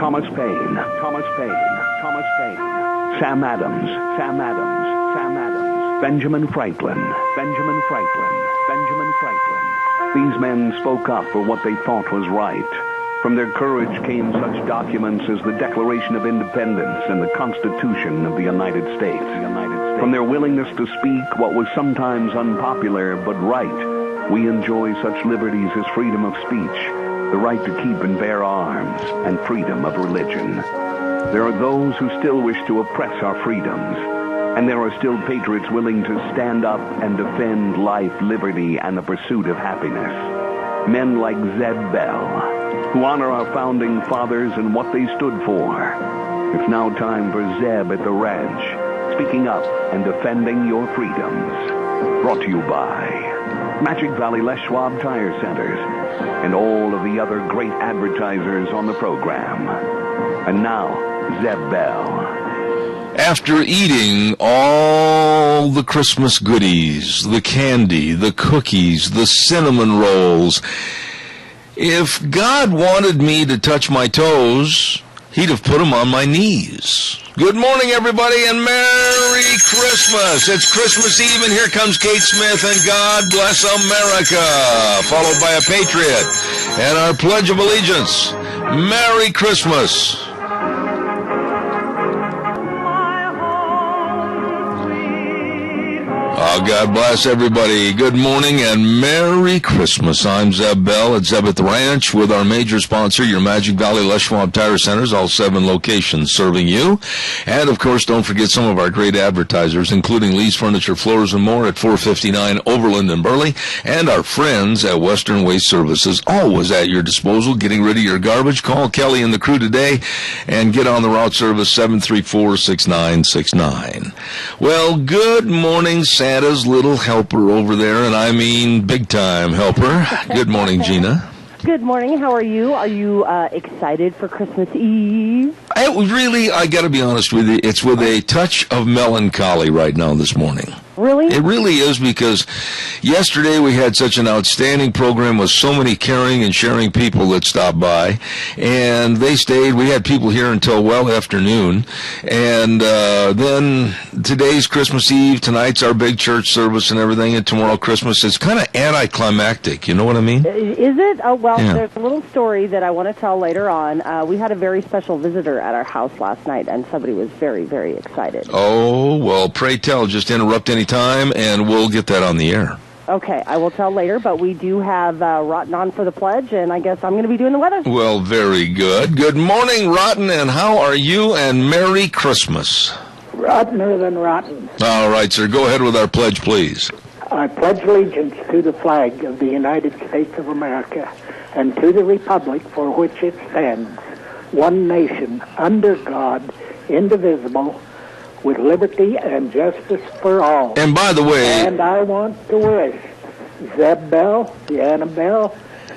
Thomas Paine, Sam Adams, Benjamin Franklin. These men spoke up for what they thought was right. From their courage came such documents as the Declaration of Independence and the Constitution of the United States. From their willingness to speak what was sometimes unpopular but right, we enjoy such liberties as freedom of speech, the right to keep and bear arms, and freedom of religion. There are those who still wish to oppress our freedoms, and there are still patriots willing to stand up and defend life, liberty, and the pursuit of happiness. Men like Zeb Bell, who honor our founding fathers and what they stood for. It's now time for Zeb at the ranch, speaking up and defending your freedoms. Brought to you by Magic Valley Les Schwab Tire Centers and all of the other great advertisers on the program. And now, Zeb Bell. After eating all the Christmas goodies, the candy, the cookies, the cinnamon rolls, if God wanted me to touch my toes, he'd have put them on my knees. Good morning, everybody, and Merry Christmas. It's Christmas Eve, and here comes Kate Smith, and God bless America, followed by a Patriot, and our Pledge of Allegiance. Merry Christmas. Oh, God bless everybody. Good morning and Merry Christmas. I'm Zeb Bell at Zeb at the Ranch with our major sponsor, your Magic Valley Les Schwab Tire Centers, all 7 locations serving you. And, of course, don't forget some of our great advertisers, including Lee's Furniture, Floors, and More at 459 Overland in Burley, and our friends at Western Waste Services, always at your disposal, getting rid of your garbage. Call Kelly and the crew today and get on the route service 734-6969. Well, good morning, Santa's little helper over there, and I mean big-time helper. Good morning, Gina. Good morning. How are you? Are you excited for Christmas Eve? I got to be honest with you, it's with a touch of melancholy right now this morning. Really? It really is, because yesterday we had such an outstanding program with so many caring and sharing people that stopped by, and they stayed. We had people here until well afternoon, and then today's Christmas Eve, tonight's our big church service and everything, and tomorrow Christmas. It's kind of anticlimactic, you know what I mean? Is it? Oh, well, yeah. There's a little story that I want to tell later on. We had a very special visitor at our house last night, and somebody was very, very excited. Oh, well, pray tell, just interrupt any time, and we'll get that on the air. Okay, I will tell later, but we do have Rotten on for the pledge, and I guess I'm going to be doing the weather. Well, very good. Good morning, Rotten, and how are you, and Merry Christmas. Rottener than rotten. All right, sir, go ahead with our pledge, please. I pledge allegiance to the flag of the United States of America and to the republic for which it stands, one nation, under God, indivisible, with liberty and justice for all. And by the way... And I want to wish Zeb Bell, Deanna Bell,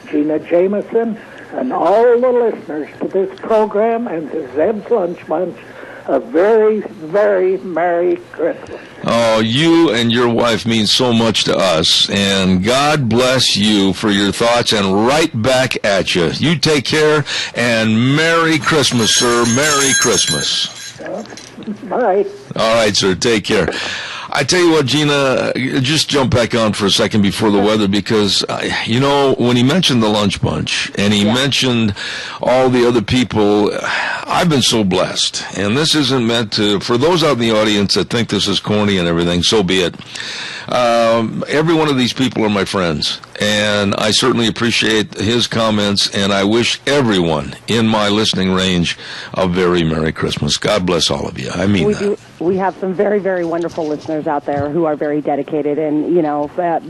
Gina Jameson, and all the listeners to this program and to Zeb's Lunch Bunch a very, very Merry Christmas. Oh, you and your wife mean so much to us, and God bless you for your thoughts, and right back at you. You take care, and Merry Christmas, sir. Merry Christmas. Bye. All right, sir. Take care. I tell you what, Gina, just jump back on for a second before the weather, because, when he mentioned the lunch bunch and he mentioned all the other people, I've been so blessed. And this isn't meant to, for those out in the audience that think this is corny and everything, so be it. Every one of these people are my friends, and I certainly appreciate his comments, and I wish everyone in my listening range a very Merry Christmas. God bless all of you. I mean that. We have some very, very wonderful listeners out there who are very dedicated, and,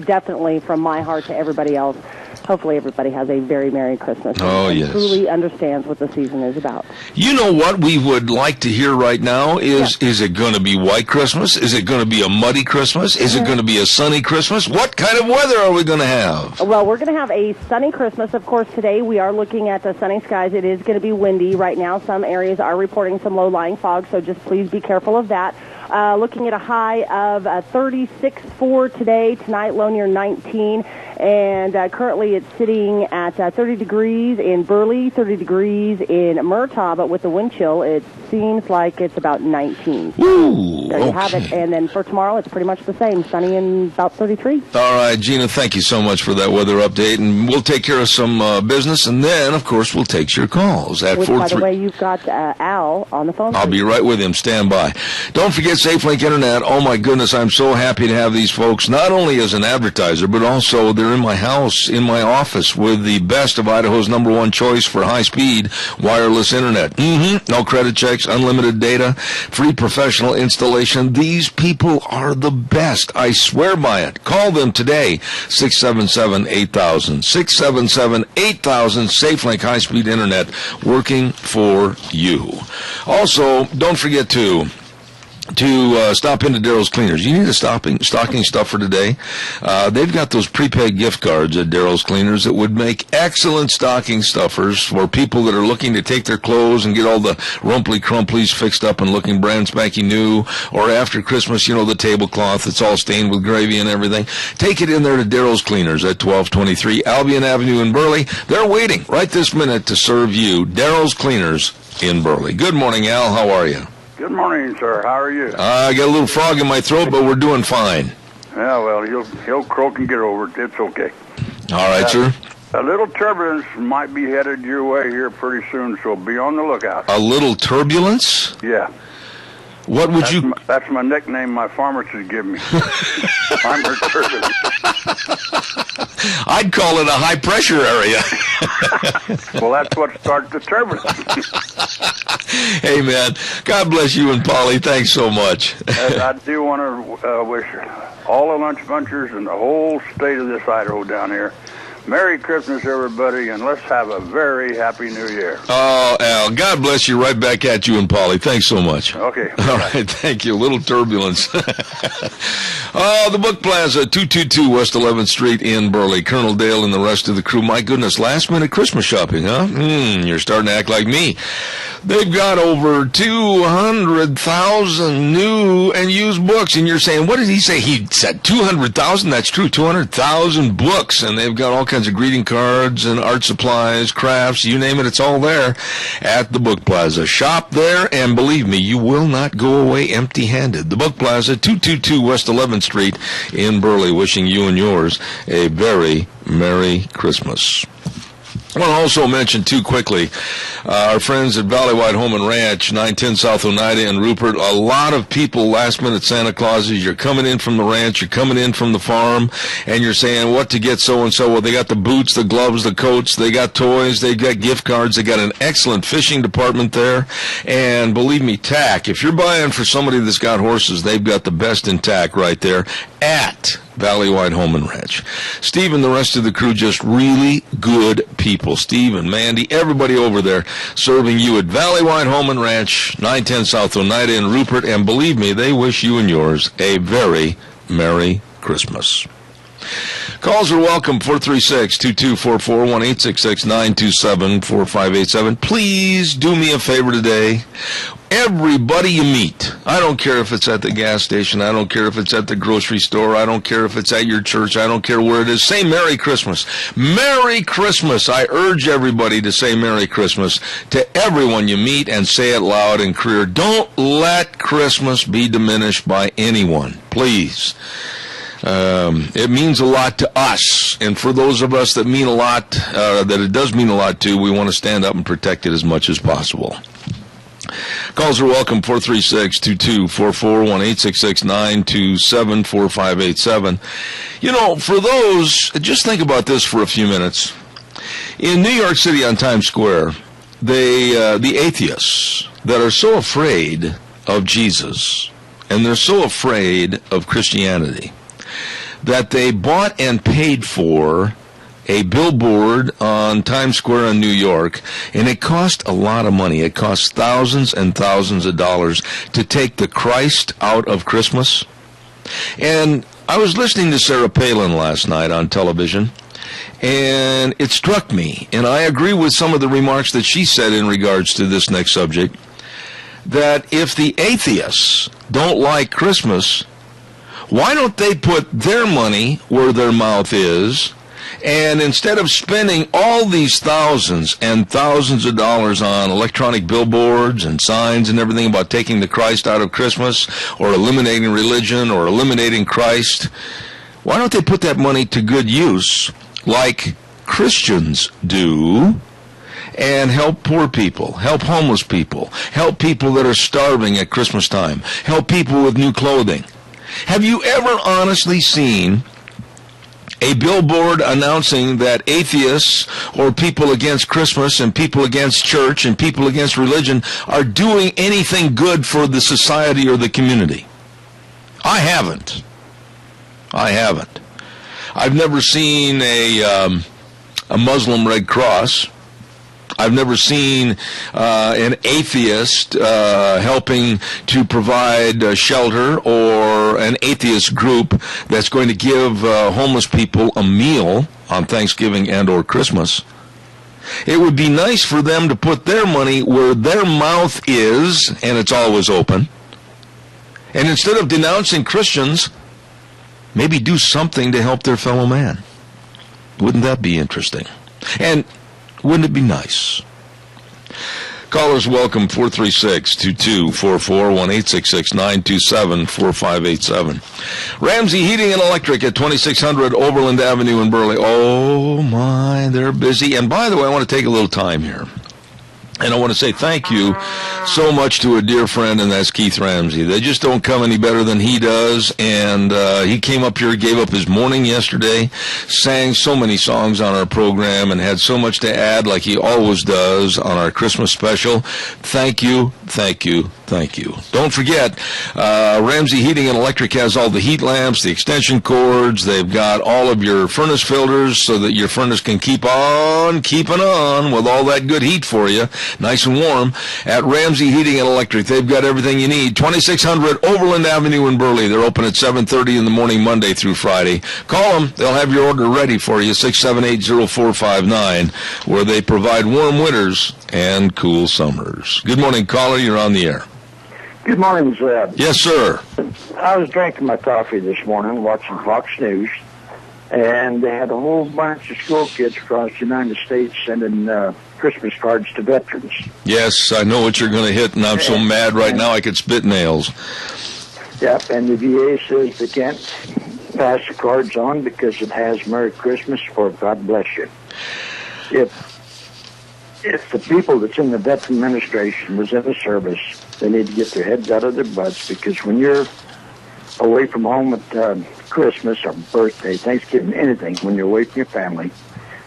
definitely from my heart to everybody else, hopefully everybody has a very Merry Christmas. Oh, and yes. Truly understands what the season is about. You know what we would like to hear right now is it going to be white Christmas? Is it going to be a muddy Christmas? Is it going to be a sunny Christmas? What kind of weather are we going to have? Well, we're going to have a sunny Christmas. Of course, today we are looking at the sunny skies. It is going to be windy right now. Some areas are reporting some low-lying fog, so just please be careful of that. Looking at a high of 36 for today. Tonight, low near 19. And currently it's sitting at 30 degrees in Burley, 30 degrees in Murtaugh, but with the wind chill, it seems like it's about 19. Ooh, there you have it. And then for tomorrow, it's pretty much the same, sunny and about 33. All right, Gina, thank you so much for that weather update, and we'll take care of some business, and then, of course, we'll take your calls at 4-3. By the way, you've got Al on the phone. I'll be right with him. Stand by. Don't forget SafeLink Internet. Oh, my goodness, I'm so happy to have these folks, not only as an advertiser, but also they're in my house, in my office, with the best of Idaho's #1 choice for high-speed wireless Internet. No credit checks, unlimited data, free professional installation. These people are the best. I swear by it. Call them today, 677-8000. 677-8000, SafeLink high-speed Internet, working for you. Also, don't forget to stop into Daryl's Cleaners. You need a stocking stuffer today. They've got those prepaid gift cards at Daryl's Cleaners that would make excellent stocking stuffers for people that are looking to take their clothes and get all the rumply-crumplies fixed up and looking brand spanking new, or after Christmas, the tablecloth that's all stained with gravy and everything. Take it in there to Daryl's Cleaners at 1223 Albion Avenue in Burley. They're waiting right this minute to serve you. Daryl's Cleaners in Burley. Good morning, Al. How are you? Good morning, sir. How are you? I got a little frog in my throat, but we're doing fine. Yeah, well, he'll croak and get over it. It's okay. All right, sir. A little turbulence might be headed your way here pretty soon, so be on the lookout. A little turbulence? Yeah. What would you... That's my nickname my pharmacist gave me. I'm her turbulence. I'd call it a high-pressure area. Well, that's what starts the turbulence. Hey, man, God bless you and Polly. Thanks so much. And I do want to wish all the lunch bunchers and the whole state of this Idaho down here Merry Christmas, everybody, and let's have a very happy New Year. Oh, Al, God bless you. Right back at you and Polly. Thanks so much. Okay. All right, thank you. A little turbulence. The Book Plaza, 222 West 11th Street in Burley. Colonel Dale and the rest of the crew. My goodness, last-minute Christmas shopping, huh? You're starting to act like me. They've got over 200,000 new and used books, and you're saying, what did he say? He said 200,000? That's true, 200,000 books, and they've got all kinds of greeting cards and art supplies, crafts, you name it, it's all there at the Book Plaza. Shop there, and believe me, you will not go away empty-handed. The Book Plaza, 222 West 11th Street in Burley, wishing you and yours a very Merry Christmas. I want to also mention, too quickly, our friends at Valley White Home and Ranch, 910 South Oneida and Rupert. A lot of people, last-minute Santa Clauses, you're coming in from the ranch, you're coming in from the farm, and you're saying what to get so-and-so. Well, they got the boots, the gloves, the coats, they got toys, they got gift cards, they got an excellent fishing department there. And believe me, tack, if you're buying for somebody that's got horses, they've got the best in tack right there at Valley White Home and Ranch. Steve and the rest of the crew, just really good people. Steve and Mandy, everybody over there serving you at Valley White Home and Ranch, 910 South Oneida in Rupert, and believe me, they wish you and yours a very Merry Christmas. Calls are welcome, 436-2244, 1-866-927-4587. Please do me a favor today. Everybody you meet, I don't care if it's at the gas station, I don't care if it's at the grocery store, I don't care if it's at your church, I don't care where it is, say Merry Christmas. Merry Christmas. I urge everybody to say Merry Christmas to everyone you meet and say it loud and clear. Don't let Christmas be diminished by anyone, please. It means a lot to us, and for those of us that mean a lot, that it does mean a lot to, we want to stand up and protect it as much as possible. Calls are welcome, 436-2244, 1-866-927-4587. You know, for those, just think about this for a few minutes. In New York City on Times Square, the atheists that are so afraid of Jesus, and they're so afraid of Christianity, that they bought and paid for a billboard on Times Square in New York, and it cost a lot of money. It cost thousands and thousands of dollars to take the Christ out of Christmas. And I was listening to Sarah Palin last night on television, and it struck me, and I agree with some of the remarks that she said in regards to this next subject, that if the atheists don't like Christmas, why don't they put their money where their mouth is, and instead of spending all these thousands and thousands of dollars on electronic billboards and signs and everything about taking the Christ out of Christmas or eliminating religion or eliminating Christ, why don't they put that money to good use like Christians do and help poor people, help homeless people, help people that are starving at Christmas time, help people with new clothing? Have you ever honestly seen a billboard announcing that atheists or people against Christmas and people against church and people against religion are doing anything good for the society or the community? I haven't. I've never seen a Muslim Red Cross. I've never seen an atheist helping to provide shelter, or an atheist group that's going to give homeless people a meal on Thanksgiving and or Christmas. It would be nice for them to put their money where their mouth is, and it's always open. And instead of denouncing Christians, maybe do something to help their fellow man. Wouldn't that be interesting? And wouldn't it be nice? Callers welcome, 436-2244, 1-866-927-4587. Ramsey Heating and Electric at 2600 Overland Avenue in Burley. Oh my, they're busy. And by the way, I want to take a little time here. And I want to say thank you so much to a dear friend, and that's Keith Ramsey. They just don't come any better than he does, and he came up here, gave up his morning yesterday, sang so many songs on our program, and had so much to add like he always does on our Christmas special. Thank you, thank you, thank you. Don't forget, Ramsey Heating and Electric has all the heat lamps, the extension cords. They've got all of your furnace filters so that your furnace can keep on keeping on with all that good heat for you. Nice and warm at Ramsey Heating and Electric. They've got everything you need. 2600 Overland Avenue in Burley. They're open at 7:30 in the morning, Monday through Friday. Call them. They'll have your order ready for you, 678-0459, where they provide warm winters and cool summers. Good morning, caller. You're on the air. Good morning, Zeb. Yes, sir. I was drinking my coffee this morning, watching Fox News, and they had a whole bunch of school kids across the United States sending Christmas cards to veterans. Yes, I know what you're going to hit, and I'm so mad right now I could spit nails. Yep, and the VA says they can't pass the cards on because it has Merry Christmas or God bless you. If the people that's in the Veteran Administration was in the service, they need to get their heads out of their butts, because when you're away from home at Christmas or birthday, Thanksgiving, anything, when you're away from your family,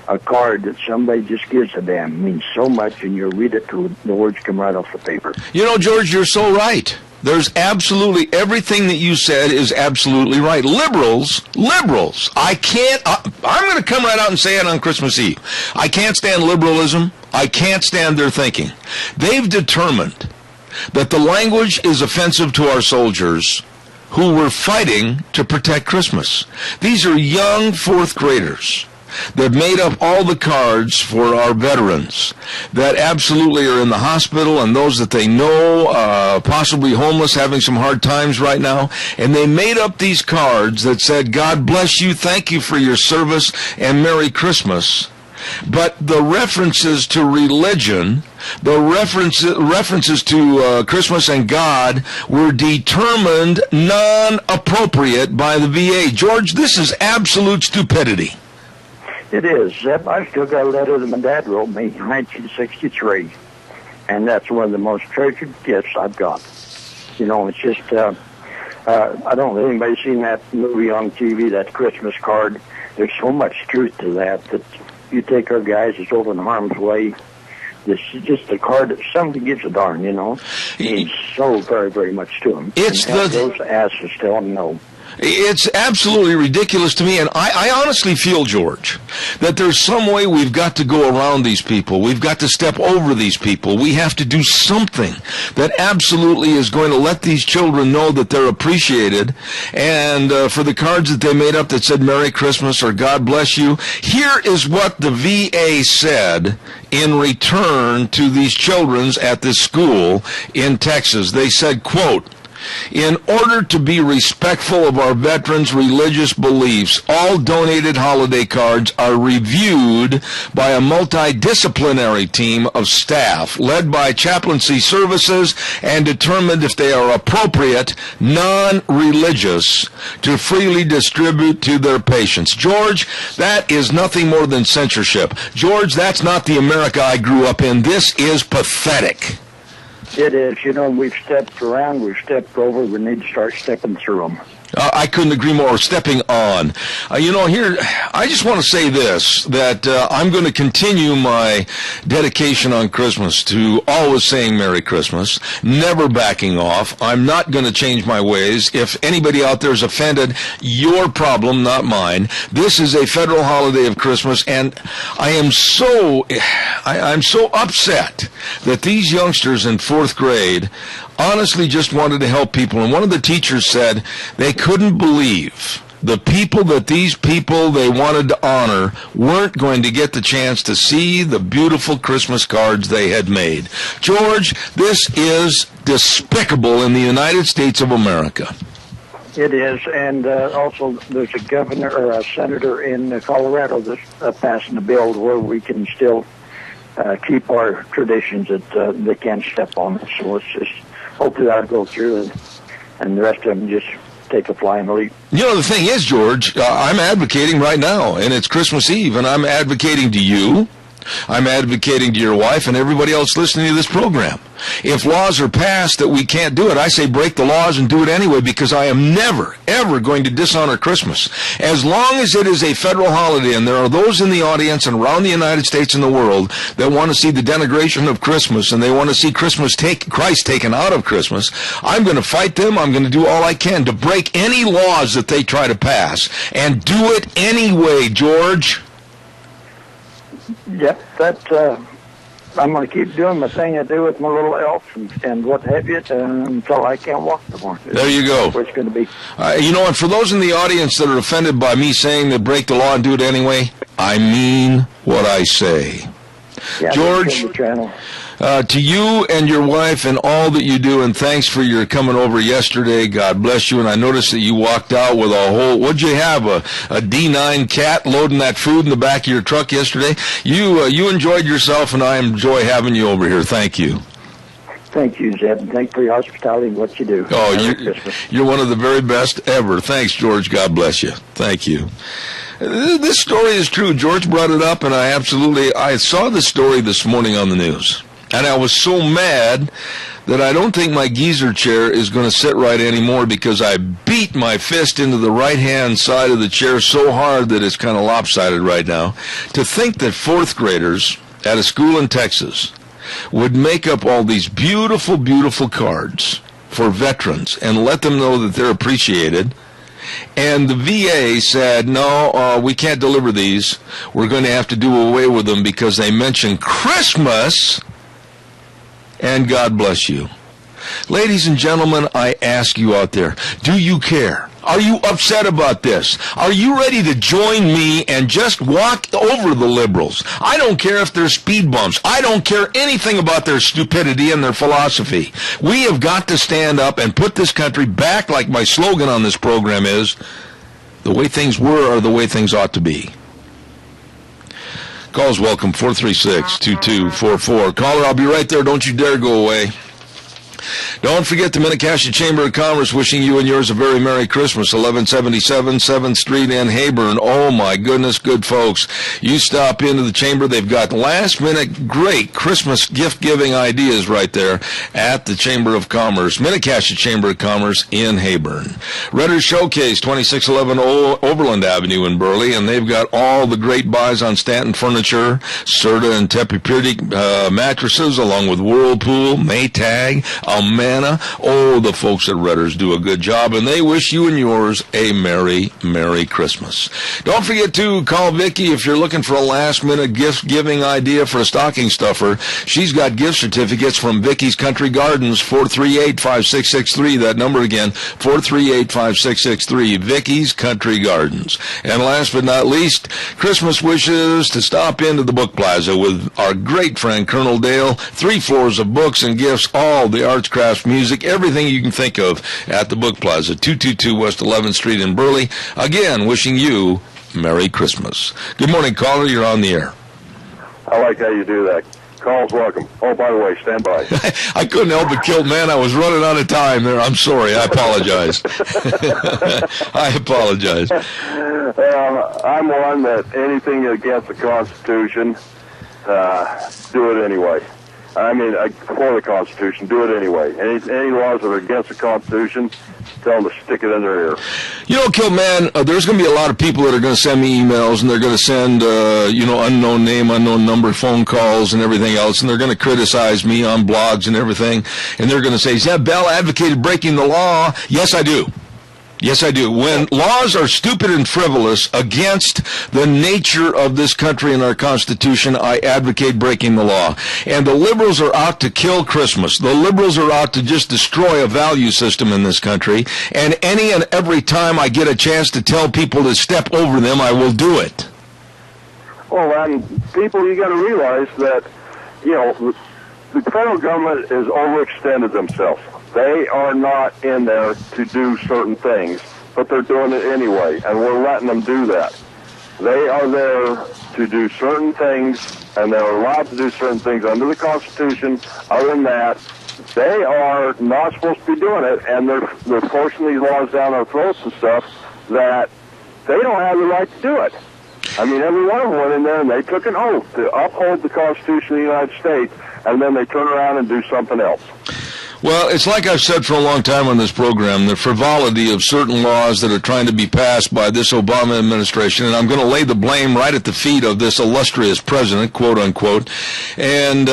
a card that somebody just gives a damn means so much, and you'll read it till the words come right off the paper. You know, George, you're so right. There's absolutely, everything that you said is absolutely right. Liberals, I'm going to come right out and say it on Christmas Eve. I can't stand liberalism. I can't stand their thinking. They've determined that the language is offensive to our soldiers who were fighting to protect Christmas. These are young fourth graders that made up all the cards for our veterans that absolutely are in the hospital, and those that they know, possibly homeless, having some hard times right now. And they made up these cards that said, God bless you, thank you for your service, and Merry Christmas. But the references to religion, the references to Christmas and God were determined non-appropriate by the VA. George, this is absolute stupidity. It is, Zeb. I still got a letter that my dad wrote me in 1963, and that's one of the most treasured gifts I've got. You know, it's just, I don't know if anybody's seen that movie on TV, that Christmas card. There's so much truth to that you take our guys that's over in harm's way. This is just a card that somebody gives a darn, you know. It means so very, very much to them. It's those asses tell them no. It's absolutely ridiculous to me, and I honestly feel, George, that there's some way we've got to go around these people. We've got to step over these people. We have to do something that absolutely is going to let these children know that they're appreciated. And for the cards that they made up that said Merry Christmas or God bless you, here is what the VA said in return to these children at this school in Texas. They said, quote, "In order to be respectful of our veterans' religious beliefs, all donated holiday cards are reviewed by a multidisciplinary team of staff led by chaplaincy services and determined if they are appropriate, non-religious, to freely distribute to their patients." George, that is nothing more than censorship. George, that's not the America I grew up in. This is pathetic. It is. You know, we've stepped around, we've stepped over, we need to start stepping through them. I couldn't agree more. Stepping on. Here, I just want to say this, that I'm going to continue my dedication on Christmas to always saying Merry Christmas, never backing off. I'm not going to change my ways. If anybody out there is offended, your problem, not mine. This is a federal holiday of Christmas, and I'm so upset that these youngsters in 4th grade honestly just wanted to help people. And one of the teachers said they couldn't believe the people that these people they wanted to honor weren't going to get the chance to see the beautiful Christmas cards they had made. George, this is despicable in the United States of America. It is, and also there's a governor or a senator in Colorado that's passing a bill where we can still keep our traditions that they can't step on. So it's just hopefully that'll go through, and the rest of them just take a flying leap. You know, the thing is, George, I'm advocating right now, and it's Christmas Eve, and I'm advocating to you, I'm advocating to your wife and everybody else listening to this program. If laws are passed that we can't do it, I say break the laws and do it anyway, because I am never, ever going to dishonor Christmas. As long as it is a federal holiday, and there are those in the audience and around the United States and the world that want to see the denigration of Christmas, and they want to see Christ taken out of Christmas, I'm going to fight them. I'm going to do all I can to break any laws that they try to pass, and do it anyway, George. Yep, I'm going to keep doing my thing I do with my little elf and what have you until I can't walk no more. There you go. Where it's going to be. And for those in the audience that are offended by me saying that break the law and do it anyway, I mean what I say. Yeah, George, to you and your wife and all that you do, and thanks for your coming over yesterday. God bless you. And I noticed that you walked out with a whole, what'd you have, a D9 cat loading that food in the back of your truck yesterday? You enjoyed yourself, and I enjoy having you over here. Thank you. Thank you, Zeb, and thanks for your hospitality and what you do. Oh, you're one of the very best ever. Thanks, George. God bless you. Thank you. This story is true. George brought it up, and I saw this story this morning on the news. And I was so mad that I don't think my geezer chair is going to sit right anymore, because I beat my fist into the right-hand side of the chair so hard that it's kind of lopsided right now. To think that 4th graders at a school in Texas would make up all these beautiful, beautiful cards for veterans and let them know that they're appreciated. And the VA said, no, we can't deliver these. We're going to have to do away with them because they mention Christmas. And God bless you. Ladies and gentlemen, I ask you out there, do you care? Are you upset about this? Are you ready to join me and just walk over the liberals? I don't care if they're speed bumps. I don't care anything about their stupidity and their philosophy. We have got to stand up and put this country back, like my slogan on this program is, the way things were or the way things ought to be. Calls welcome, 436-2244. Caller, I'll be right there. Don't you dare go away. Don't forget the Minnecasia Chamber of Commerce wishing you and yours a very Merry Christmas, 1177 7th Street in Heyburn. Oh, my goodness, good folks. You stop into the Chamber. They've got last-minute great Christmas gift-giving ideas right there at the Chamber of Commerce, Minnecasia Chamber of Commerce in Heyburn. Redder's Showcase, 2611 Overland Avenue in Burley, and they've got all the great buys on Stanton Furniture, Serta and Tempur-Pedic mattresses, along with Whirlpool, Maytag, Amana. Oh, the folks at Redder's do a good job, and they wish you and yours a Merry, Merry Christmas. Don't forget to call Vicki if you're looking for a last-minute gift-giving idea for a stocking stuffer. She's got gift certificates from Vicki's Country Gardens, 438-5663. That number again, 438-5663. Vicki's Country Gardens. And last but not least, Christmas wishes to stop into the Book Plaza with our great friend Colonel Dale. 3 floors of books and gifts, all the arts, crafts, music, everything you can think of at the Book Plaza, 222 West 11th Street in Burley. Again, wishing you Merry Christmas. Good morning, caller. You're on the air. I like how you do that. Call's welcome. Oh, by the way, stand by. I couldn't help it, Kilt, man. I was running out of time there. I'm sorry. I apologize. I apologize. I'm one that anything against the Constitution, do it anyway. I mean, for the Constitution, do it anyway. Any laws that are against the Constitution, tell them to stick it in their ear. You know, Kilt, man, there's going to be a lot of people that are going to send me emails, and they're going to send, unknown name, unknown number, phone calls, and everything else, and they're going to criticize me on blogs and everything, and they're going to say, Zeb Bell advocated breaking the law. Yes, I do. Yes, I do. When laws are stupid and frivolous against the nature of this country and our Constitution, I advocate breaking the law. And the liberals are out to kill Christmas. The liberals are out to just destroy a value system in this country. And any and every time I get a chance to tell people to step over them, I will do it. Well, and people, you got to realize that, the federal government has overextended themselves. They are not in there to do certain things, but they're doing it anyway, and we're letting them do that. They are there to do certain things, and they're allowed to do certain things under the Constitution. Other than that, they are not supposed to be doing it, and they're forcing these laws down our throats and stuff that they don't have the right to do it. I mean, every one of them went in there, and they took an oath to uphold the Constitution of the United States, and then they turn around and do something else. Well, it's like I've said for a long time on this program, the frivolity of certain laws that are trying to be passed by this Obama administration, and I'm going to lay the blame right at the feet of this illustrious president, quote unquote, and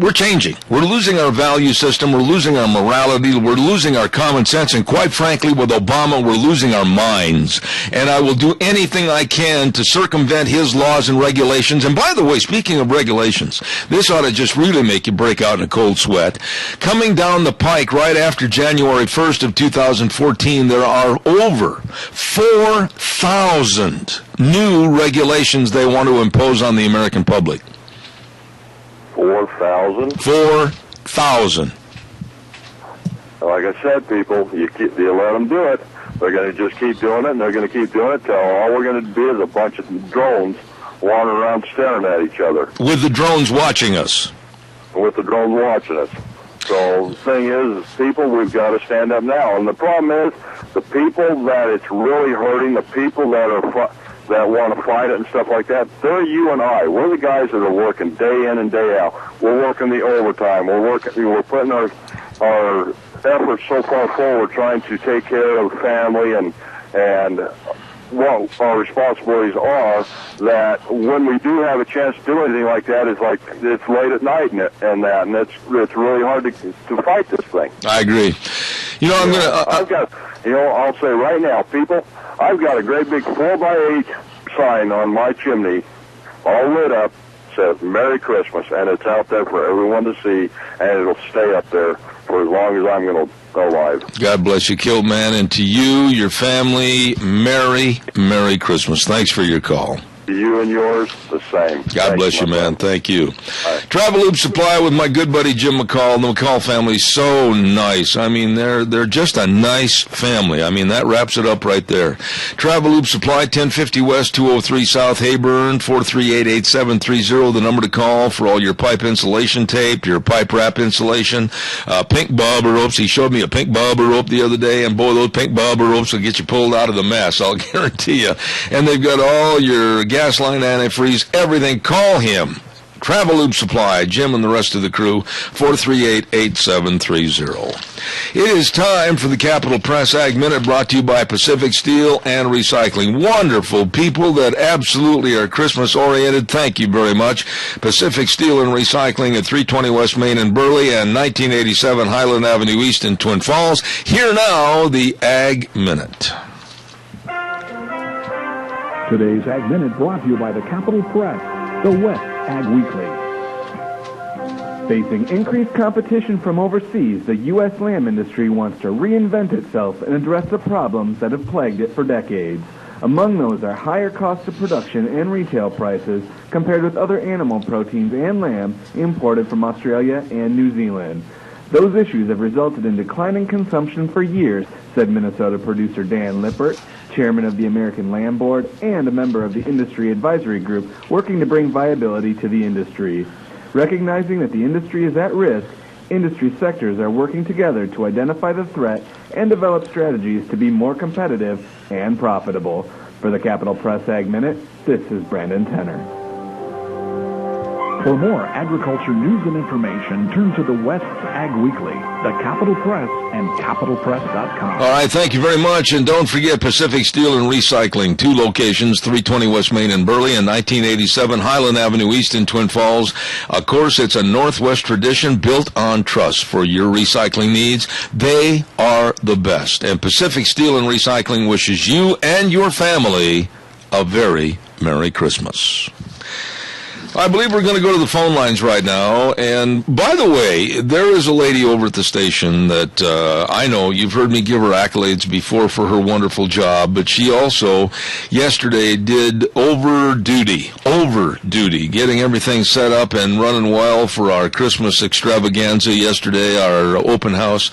we're changing. We're losing our value system, we're losing our morality, we're losing our common sense, and quite frankly, with Obama, we're losing our minds. And I will do anything I can to circumvent his laws and regulations. And by the way, speaking of regulations, this ought to just really make you break out in a cold sweat. Coming down the pike right after January 1st of 2014, there are over 4,000 new regulations they want to impose on the American public. 4,000? 4,000. Like I said, people, you let them do it. They're going to just keep doing it, and they're going to keep doing it till all we're going to be is a bunch of drones wandering around staring at each other. With the drones watching us. With the drones watching us. So the thing is, people, we've got to stand up now. And the problem is, the people that it's really hurting, the people that want to fight it and stuff like that, they're you and I. We're the guys that are working day in and day out. We're working the overtime. We're putting our efforts so far forward, trying to take care of the family and what our responsibilities are, that when we do have a chance to do anything like that, it's like it's late at night and it's really hard to fight this thing. I agree. I'll say right now, people, I've got a great big 4x8 sign on my chimney, all lit up, says Merry Christmas, and it's out there for everyone to see, and it'll stay up there for as long as I'm going to go live. God bless you, Kilt, man, and to you, your family, Merry, Merry Christmas. Thanks for your call. You and yours, the same. God bless you, man. Thank you. Right. Travel Loop Supply with my good buddy Jim McCall. The McCall family, so nice. I mean, they're just a nice family. I mean, that wraps it up right there. Travel Loop Supply, 1050 West, 203 South Hayburn, 438-8730. The number to call for all your pipe insulation tape, your pipe wrap insulation, pink bobber ropes. He showed me a pink bobber rope the other day, and boy, those pink bobber ropes will get you pulled out of the mess, I'll guarantee you. And they've got all your gas line antifreeze, everything. Call him. Travel Loop Supply, Jim and the rest of the crew, 438-8730. It is time for the Capital Press Ag Minute, brought to you by Pacific Steel and Recycling. Wonderful people that absolutely are Christmas-oriented. Thank you very much. Pacific Steel and Recycling at 320 West Main in Burley and 1987 Highland Avenue East in Twin Falls. Here now, the Ag Minute. Today's Ag Minute brought to you by the Capital Press, the West Ag Weekly. Facing increased competition from overseas, the U.S. lamb industry wants to reinvent itself and address the problems that have plagued it for decades. Among those are higher costs of production and retail prices compared with other animal proteins and lamb imported from Australia and New Zealand. Those issues have resulted in declining consumption for years, said Minnesota producer Dan Lippert, chairman of the American Lamb Board and a member of the Industry Advisory Group working to bring viability to the industry. Recognizing that the industry is at risk, industry sectors are working together to identify the threat and develop strategies to be more competitive and profitable. For the Capital Press Ag Minute, this is Brandon Tenner. For more agriculture news and information, turn to the West Ag Weekly, the Capital Press, and capitalpress.com. All right, thank you very much. And don't forget Pacific Steel and Recycling, 2 locations, 320 West Main in Burley and 1987 Highland Avenue East in Twin Falls. Of course, it's a Northwest tradition built on trust for your recycling needs. They are the best. And Pacific Steel and Recycling wishes you and your family a very Merry Christmas. I believe we're going to go to the phone lines right now. And by the way, there is a lady over at the station that I know you've heard me give her accolades before for her wonderful job, but she also yesterday did over duty, getting everything set up and running well for our Christmas extravaganza yesterday, our open house.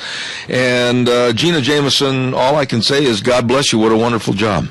And Gina Jameson, all I can say is God bless you. What a wonderful job.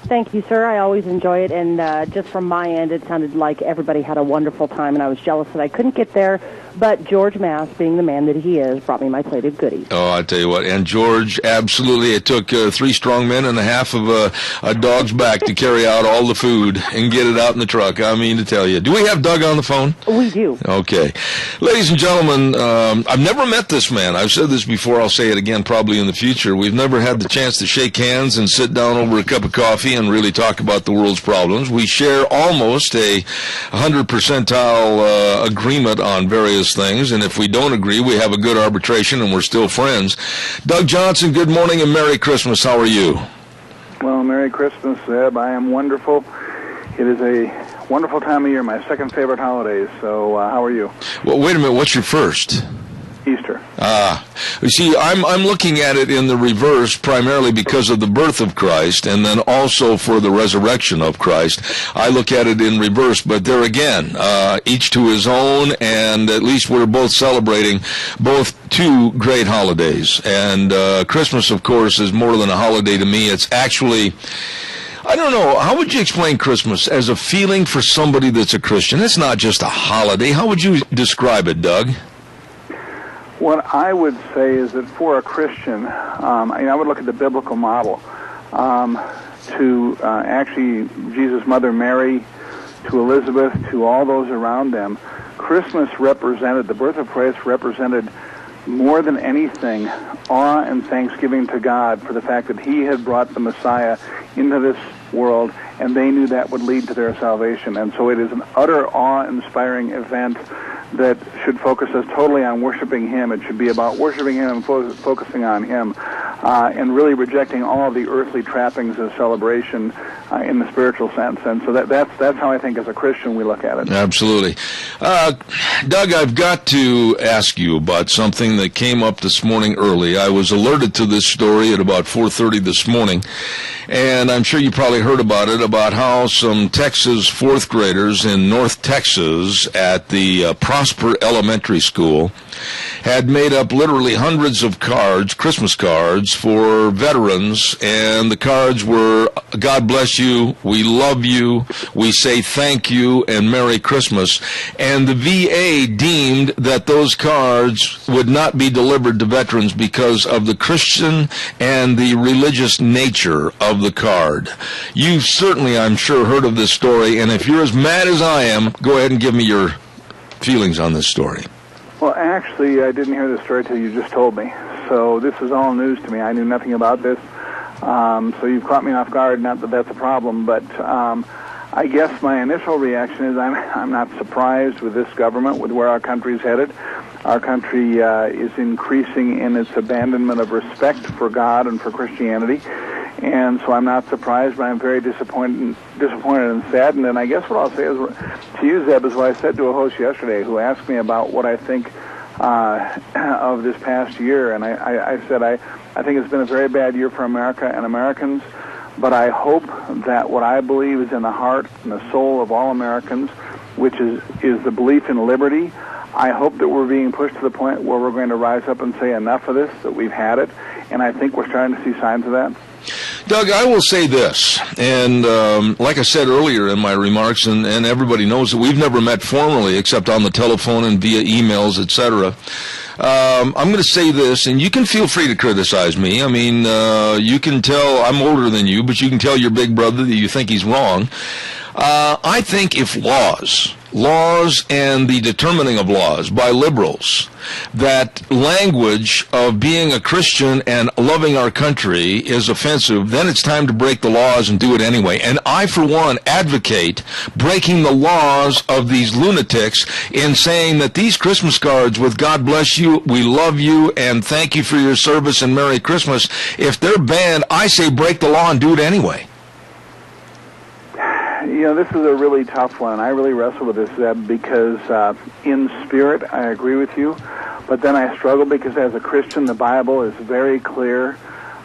Thank you, sir. I always enjoy it, and just from my end, it sounded like everybody had a wonderful time, and I was jealous that I couldn't get there, but George Mass, being the man that he is, brought me my plate of goodies. Oh, I tell you what, and George, absolutely, it took 3 strong men and a half of a dog's back to carry out all the food and get it out in the truck. I mean to tell you. Do we have Doug on the phone? We do. Okay. Ladies and gentlemen, I've never met this man. I've said this before, I'll say it again probably in the future. We've never had the chance to shake hands and sit down over a cup of coffee and really talk about the world's problems. We share almost a 100 percentile agreement on various things, and if we don't agree, we have a good arbitration and we're still friends. Doug Johnson, good morning and Merry Christmas. How are you? Well, Merry Christmas, Zeb. I am wonderful. It is a wonderful time of year, my second favorite holidays. So how are you? Well, wait a minute. What's your first? Easter. You see, I'm looking at it in the reverse primarily because of the birth of Christ and then also for the resurrection of Christ. I look at it in reverse, but there again, each to his own, and at least we're both celebrating both 2 great holidays. And Christmas, of course, is more than a holiday to me. It's actually, I don't know, how would you explain Christmas as a feeling for somebody that's a Christian? It's not just a holiday. How would you describe it, Doug? What I would say is that for a Christian, I would look at the biblical model to actually Jesus' mother Mary, to Elizabeth, to all those around them. Christmas represented, the birth of Christ represented more than anything, awe and thanksgiving to God for the fact that he had brought the Messiah into this world, and they knew that would lead to their salvation. And so it is an utter awe-inspiring event that should focus us totally on worshiping him. It should be about worshiping him and focusing on him, and really rejecting all of the earthly trappings of celebration in the spiritual sense. And so that's how I think as a Christian we look at it. Absolutely. Doug, I've got to ask you about something that came up this morning early. I was alerted to this story at about 4:30 this morning, and I'm sure you probably heard about it, about how some Texas 4th graders in North Texas at the Prosper Elementary School had made up literally hundreds of cards, Christmas cards, for veterans, and the cards were, God bless you, we love you, we say thank you, and Merry Christmas. And the VA deemed that those cards would not be delivered to veterans because of the Christian and the religious nature of the card. You've certainly, I'm sure, heard of this story, and if you're as mad as I am, go ahead and give me your feelings on this story. Well, actually, I didn't hear the story till you just told me. So this is all news to me. I knew nothing about this. So you've caught me off guard. Not that that's a problem, but I guess my initial reaction is I'm not surprised with this government, with where our country's headed. Our country is increasing in its abandonment of respect for God and for Christianity. And so I'm not surprised, but I'm very disappointed and saddened. And I guess what I'll say is, to you, Zeb, is what I said to a host yesterday who asked me about what I think of this past year. And I said I think it's been a very bad year for America and Americans, but I hope that what I believe is in the heart and the soul of all Americans, which is the belief in liberty, I hope that we're being pushed to the point where we're going to rise up and say enough of this, that we've had it. And I think we're starting to see signs of that. Doug, I will say this, and like I said earlier in my remarks, and everybody knows that we've never met formally except on the telephone and via emails, etc. I'm going to say this, and you can feel free to criticize me. I mean, you can tell I'm older than you, but you can tell your big brother that you think he's wrong. I think if laws and the determining of laws by liberals, that language of being a Christian and loving our country is offensive, then it's time to break the laws and do it anyway. And I, for one, advocate breaking the laws of these lunatics in saying that these Christmas cards with God bless you, we love you, and thank you for your service and Merry Christmas, if they're banned, I say break the law and do it anyway. You know, this is a really tough one. I really wrestle with this, Zeb, because in spirit, I agree with you. But then I struggle because as a Christian, the Bible is very clear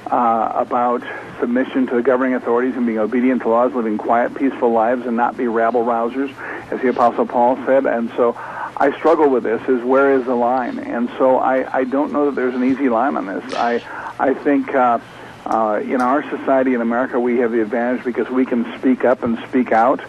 about submission to the governing authorities and being obedient to laws, living quiet, peaceful lives, and not be rabble-rousers, as the Apostle Paul said. And so I struggle with this, is where is the line? And so I don't know that there's an easy line on this. I think... in our society in America, we have the advantage because we can speak up and speak out,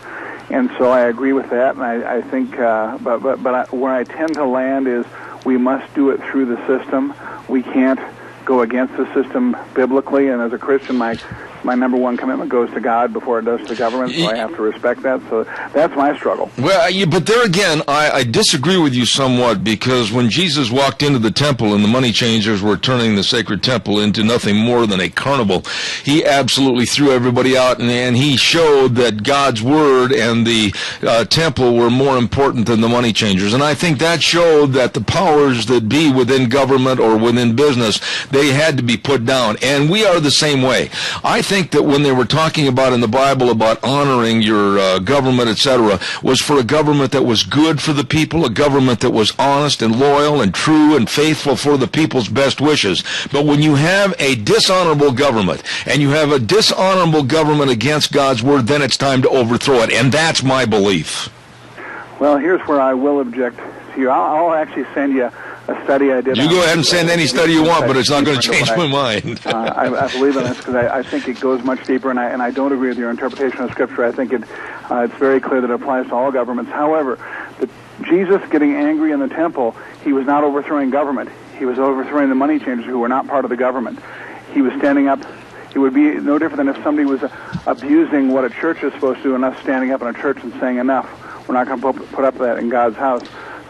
and so I agree with that. And I think, but where I tend to land is we must do it through the system. We can't go against the system biblically. And as a Christian, my number one commitment goes to God before it does to the government, so I have to respect that. So that's my struggle. Well, but there again, I disagree with you somewhat, because when Jesus walked into the temple and the money changers were turning the sacred temple into nothing more than a carnival, he absolutely threw everybody out, and he showed that God's word and the temple were more important than the money changers. And I think that showed that the powers that be within government or within business, they had to be put down. And we are the same way. I think that when they were talking about in the Bible about honoring your government, etc., was for a government that was good for the people, a government that was honest and loyal and true and faithful for the people's best wishes. But when you have a dishonorable government, and you have a dishonorable government against God's word, then it's time to overthrow it. And that's my belief. Well, here's where I will object to you. I'll actually send you a study I did. You go ahead and send any study you want, but it's not going to change my mind. I believe in this because I think it goes much deeper, and I don't agree with your interpretation of Scripture. I think it's very clear that it applies to all governments. However, Jesus getting angry in the temple, he was not overthrowing government. He was overthrowing the money changers who were not part of the government. He was standing up. It would be no different than if somebody was abusing what a church is supposed to do, and us standing up in a church and saying, enough, we're not going to put up with that in God's house.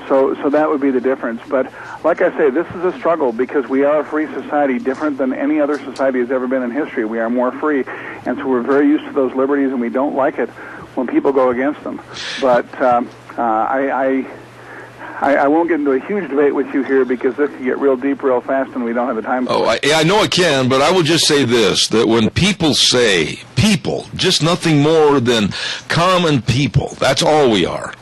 So that would be the difference. But like I say, this is a struggle because we are a free society, different than any other society has ever been in history. We are more free, and so we're very used to those liberties, and we don't like it when people go against them. But I won't get into a huge debate with you here because this can get real deep real fast, and we don't have the time for it. I know it can, but I will just say this, that when people say people, just nothing more than common people, that's all we are,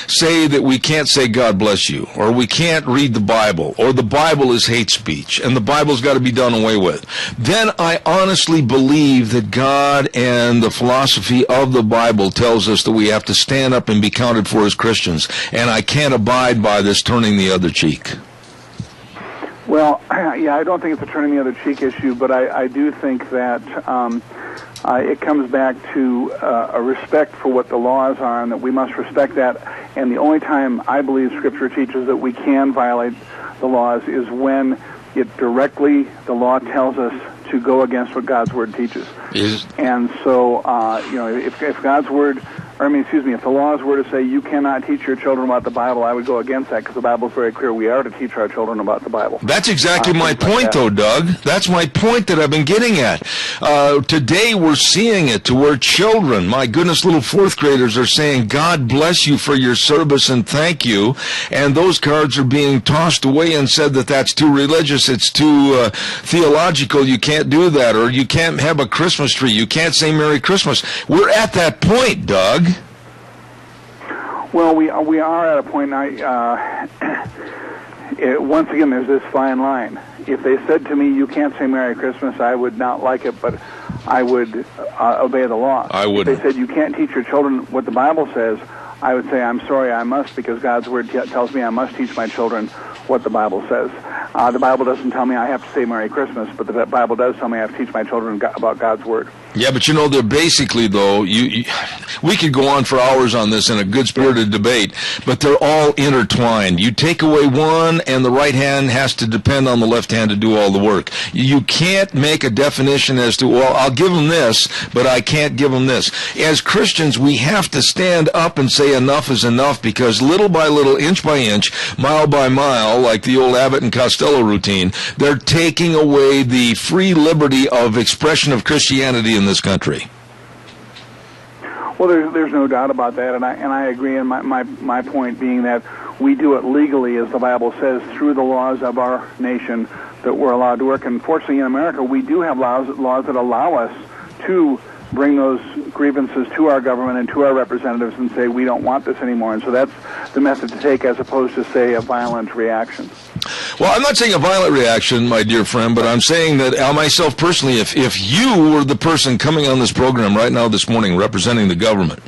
say that we can't say God bless you, or we can't read the Bible, or the Bible is hate speech, and the Bible's got to be done away with, then I honestly believe that God and the philosophy of the Bible tells us that we have to stand up and be counted for as Christians, and I can't abide by this turning the other cheek. Well, yeah, I don't think it's a turning the other cheek issue, but I do think that it comes back to a respect for what the laws are, and that we must respect that. And the only time I believe Scripture teaches that we can violate the laws is when it directly, the law tells us to go against what God's Word teaches. And so, if God's Word, if the laws were to say you cannot teach your children about the Bible, I would go against that, because the Bible is very clear. We are to teach our children about the Bible. That's exactly my point, though, Doug. That's my point that I've been getting at. Today we're seeing it to where children, my goodness, little fourth graders are saying, God bless you for your service and thank you. And those cards are being tossed away and said that that's too religious, it's too theological, you can't do that, or you can't have a Christmas tree, you can't say Merry Christmas. We're at that point, Doug. Well, we are at a point now. Once again, there's this fine line. If they said to me, you can't say Merry Christmas, I would not like it, but I would obey the law. I would. If they said, you can't teach your children what the Bible says, I would say, I'm sorry, I must, because God's Word tells me I must teach my children what the Bible says. The Bible doesn't tell me I have to say Merry Christmas, but the Bible does tell me I have to teach my children about God's Word. Yeah, but they're basically, though, we could go on for hours on this in a good-spirited debate, but they're all intertwined. You take away one, and the right hand has to depend on the left hand to do all the work. You can't make a definition as to, well, I'll give them this, but I can't give them this. As Christians, we have to stand up and say enough is enough, because little by little, inch by inch, mile by mile, like the old Abbott and Costello routine, they're taking away the free liberty of expression of Christianity in this country. Well, there's no doubt about that, and I agree. And my point being that we do it legally, as the Bible says, through the laws of our nation that we're allowed to work. And fortunately, in America, we do have laws that allow us to bring those grievances to our government and to our representatives and say we don't want this anymore. And so that's the method to take, as opposed to, say, a violent reaction. Well, I'm not saying a violent reaction, my dear friend, but I'm saying that myself personally, if you were the person coming on this program right now this morning representing the government,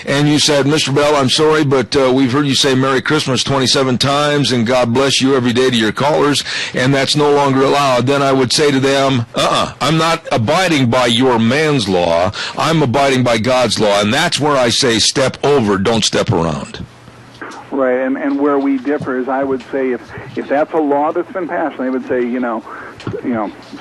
and you said, Mr. Bell, I'm sorry, but we've heard you say Merry Christmas 27 times and God bless you every day to your callers, and that's no longer allowed, then I would say to them, I'm not abiding by your man's law, I'm abiding by God's law, and that's where I say step over, don't step around. Right, and where we differ is, I would say, if that's a law that's been passed, and they would say,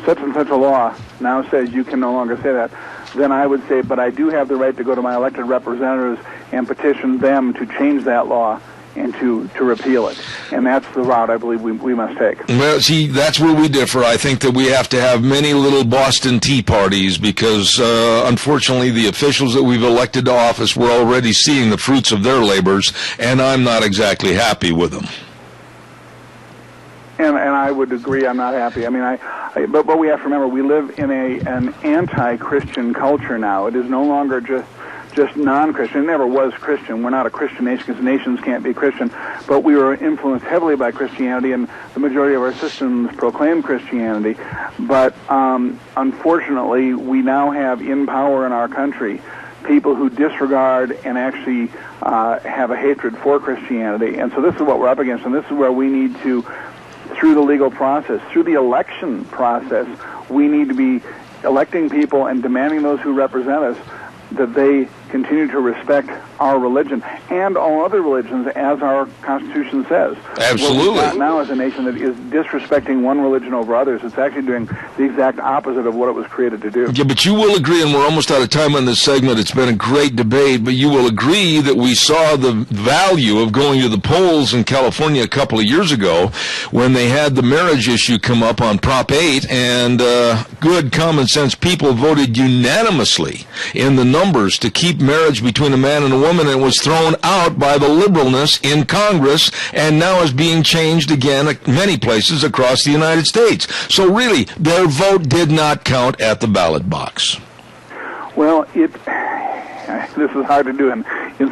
such and such a law now says you can no longer say that, then I would say, but I do have the right to go to my elected representatives and petition them to change that law and to repeal it. And that's the route I believe we must take. Well, see, that's where we differ. I think that we have to have many little Boston tea parties because, unfortunately, the officials that we've elected to office, we're already seeing the fruits of their labors, and I'm not exactly happy with them. And I would agree, I'm not happy. I mean, but we have to remember, we live in an anti-Christian culture now. It is no longer just non-Christian. It never was Christian. We're not a Christian nation because nations can't be Christian, but we were influenced heavily by Christianity, and the majority of our systems proclaim Christianity. But unfortunately, we now have in power in our country people who disregard and actually have a hatred for Christianity. And so this is what we're up against, and this is where we need to, through the legal process, through the election process, we need to be electing people and demanding those who represent us that they continue to respect our religion and all other religions, as our Constitution says. Absolutely. What we've got now is a nation that is disrespecting one religion over others. It's actually doing the exact opposite of what it was created to do. Yeah, but you will agree, and we're almost out of time on this segment, it's been a great debate, but you will agree that we saw the value of going to the polls in California a couple of years ago when they had the marriage issue come up on Prop 8, and good common sense people voted unanimously in the numbers to keep marriage between a man and a woman, and was thrown out by the liberalness in Congress, and now is being changed again at many places across the United States. So really, their vote did not count at the ballot box. Well, this is hard to do in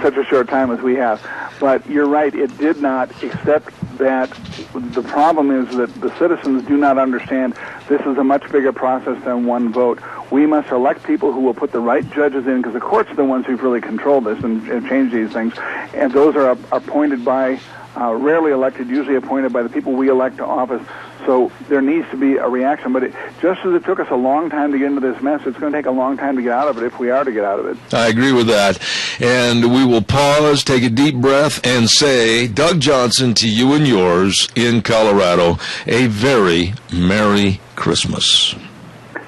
such a short time as we have, but you're right, it did not, except that the problem is that the citizens do not understand this is a much bigger process than one vote. We must elect people who will put the right judges in, because the courts are the ones who've really controlled this and changed these things, and those are appointed by rarely elected, usually appointed by the people we elect to office. So there needs to be a reaction. But just as it took us a long time to get into this mess, it's going to take a long time to get out of it if we are to get out of it. I agree with that. And we will pause, take a deep breath, and say, Doug Johnson, to you and yours in Colorado, a very Merry Christmas.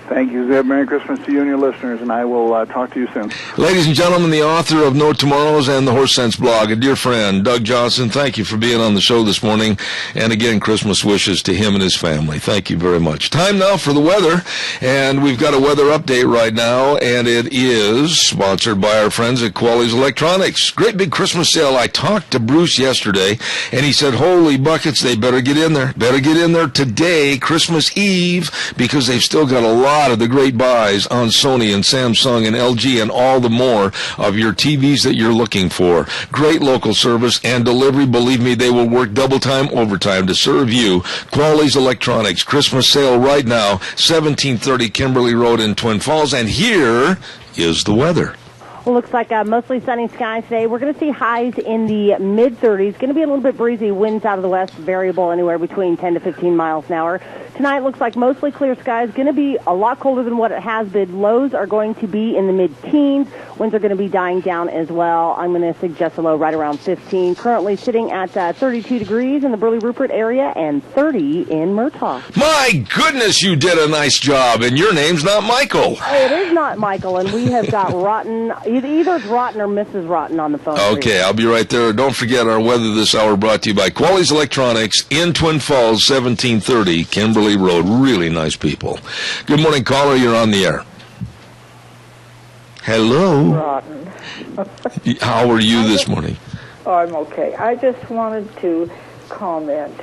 Thank you, Zeb. Merry Christmas to you and your listeners, and I will talk to you soon. Ladies and gentlemen, the author of No Tomorrows and the Horse Sense blog, a dear friend, Doug Johnson, thank you for being on the show this morning. And again, Christmas wishes to him and his family. Thank you very much. Time now for the weather, and we've got a weather update right now, and it is sponsored by our friends at Quality's Electronics. Great big Christmas sale. I talked to Bruce yesterday, and he said, holy buckets, they better get in there. Better get in there today, Christmas Eve, because they've still got a lot of the great buys on Sony and Samsung and LG and all the more of your TVs that you're looking for. Great local service and delivery. Believe me, they will work double time, overtime to serve you. Quality's Electronics, Christmas sale right now, 1730 Kimberly Road in Twin Falls. And here is the weather. Well, looks like mostly sunny skies today. We're going to see highs in the mid-30s. Going to be a little bit breezy. Winds out of the west, variable anywhere between 10 to 15 miles an hour. Tonight looks like mostly clear skies. Going to be a lot colder than what it has been. Lows are going to be in the mid-teens. Winds are going to be dying down as well. I'm going to suggest a low right around 15. Currently sitting at 32 degrees in the Burley-Rupert area and 30 in Murtaugh. My goodness, you did a nice job, and your name's not Michael. It is not Michael, and we have got Rotten. Either it's Rotten or Mrs. Rotten on the phone. Okay, I'll be right there. Don't forget our weather this hour brought to you by Quality's Electronics in Twin Falls, 1730 Kimberly Road. Really nice people. Good morning, caller. You're on the air. Hello. Rotten. How are you this morning? Oh, I'm okay. I just wanted to comment.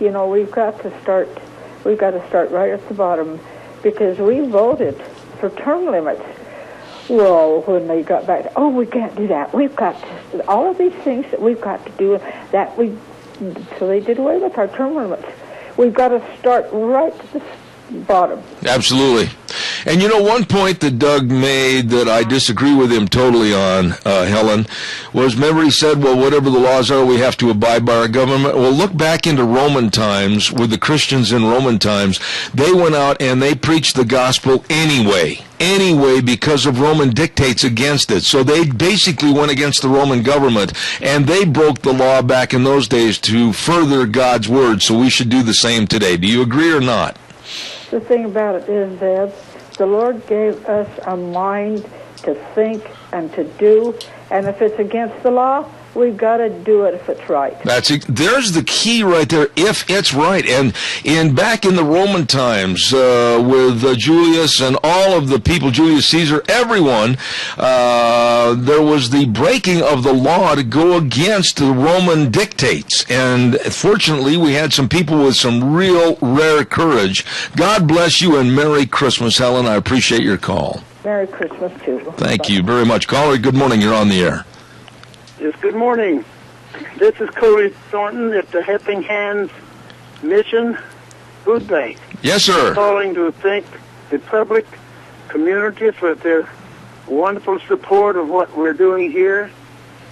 You know, we've got to start right at the bottom, because we voted for term limits. Well, when they got back, we can't do that. We've got to, all of these things that we've got to do that so they did away with our term limits. We've got to start right at the bottom. Absolutely. And you know, one point that Doug made that I disagree with him totally on, Helen, was, remember he said, well, whatever the laws are, we have to abide by our government. Well, look back into Roman times, with the Christians in Roman times. They went out and they preached the gospel anyway, because of Roman dictates against it. So they basically went against the Roman government, and they broke the law back in those days to further God's word. So we should do the same today. Do you agree or not? The thing about it is, Deb, the Lord gave us a mind to think and to do, and if it's against the law, we've got to do it if it's right. There's the key right there, if it's right. And back in the Roman times, with Julius and all of the people, Julius Caesar, everyone, there was the breaking of the law to go against the Roman dictates. And fortunately, we had some people with some real rare courage. God bless you, and Merry Christmas, Helen. I appreciate your call. Merry Christmas, too. Thank you very much. Caller, good morning. You're on the air. Yes, good morning. This is Cody Thornton at the Helping Hands Mission Food Bank. Yes, sir. I'm calling to thank the public community for their wonderful support of what we're doing here,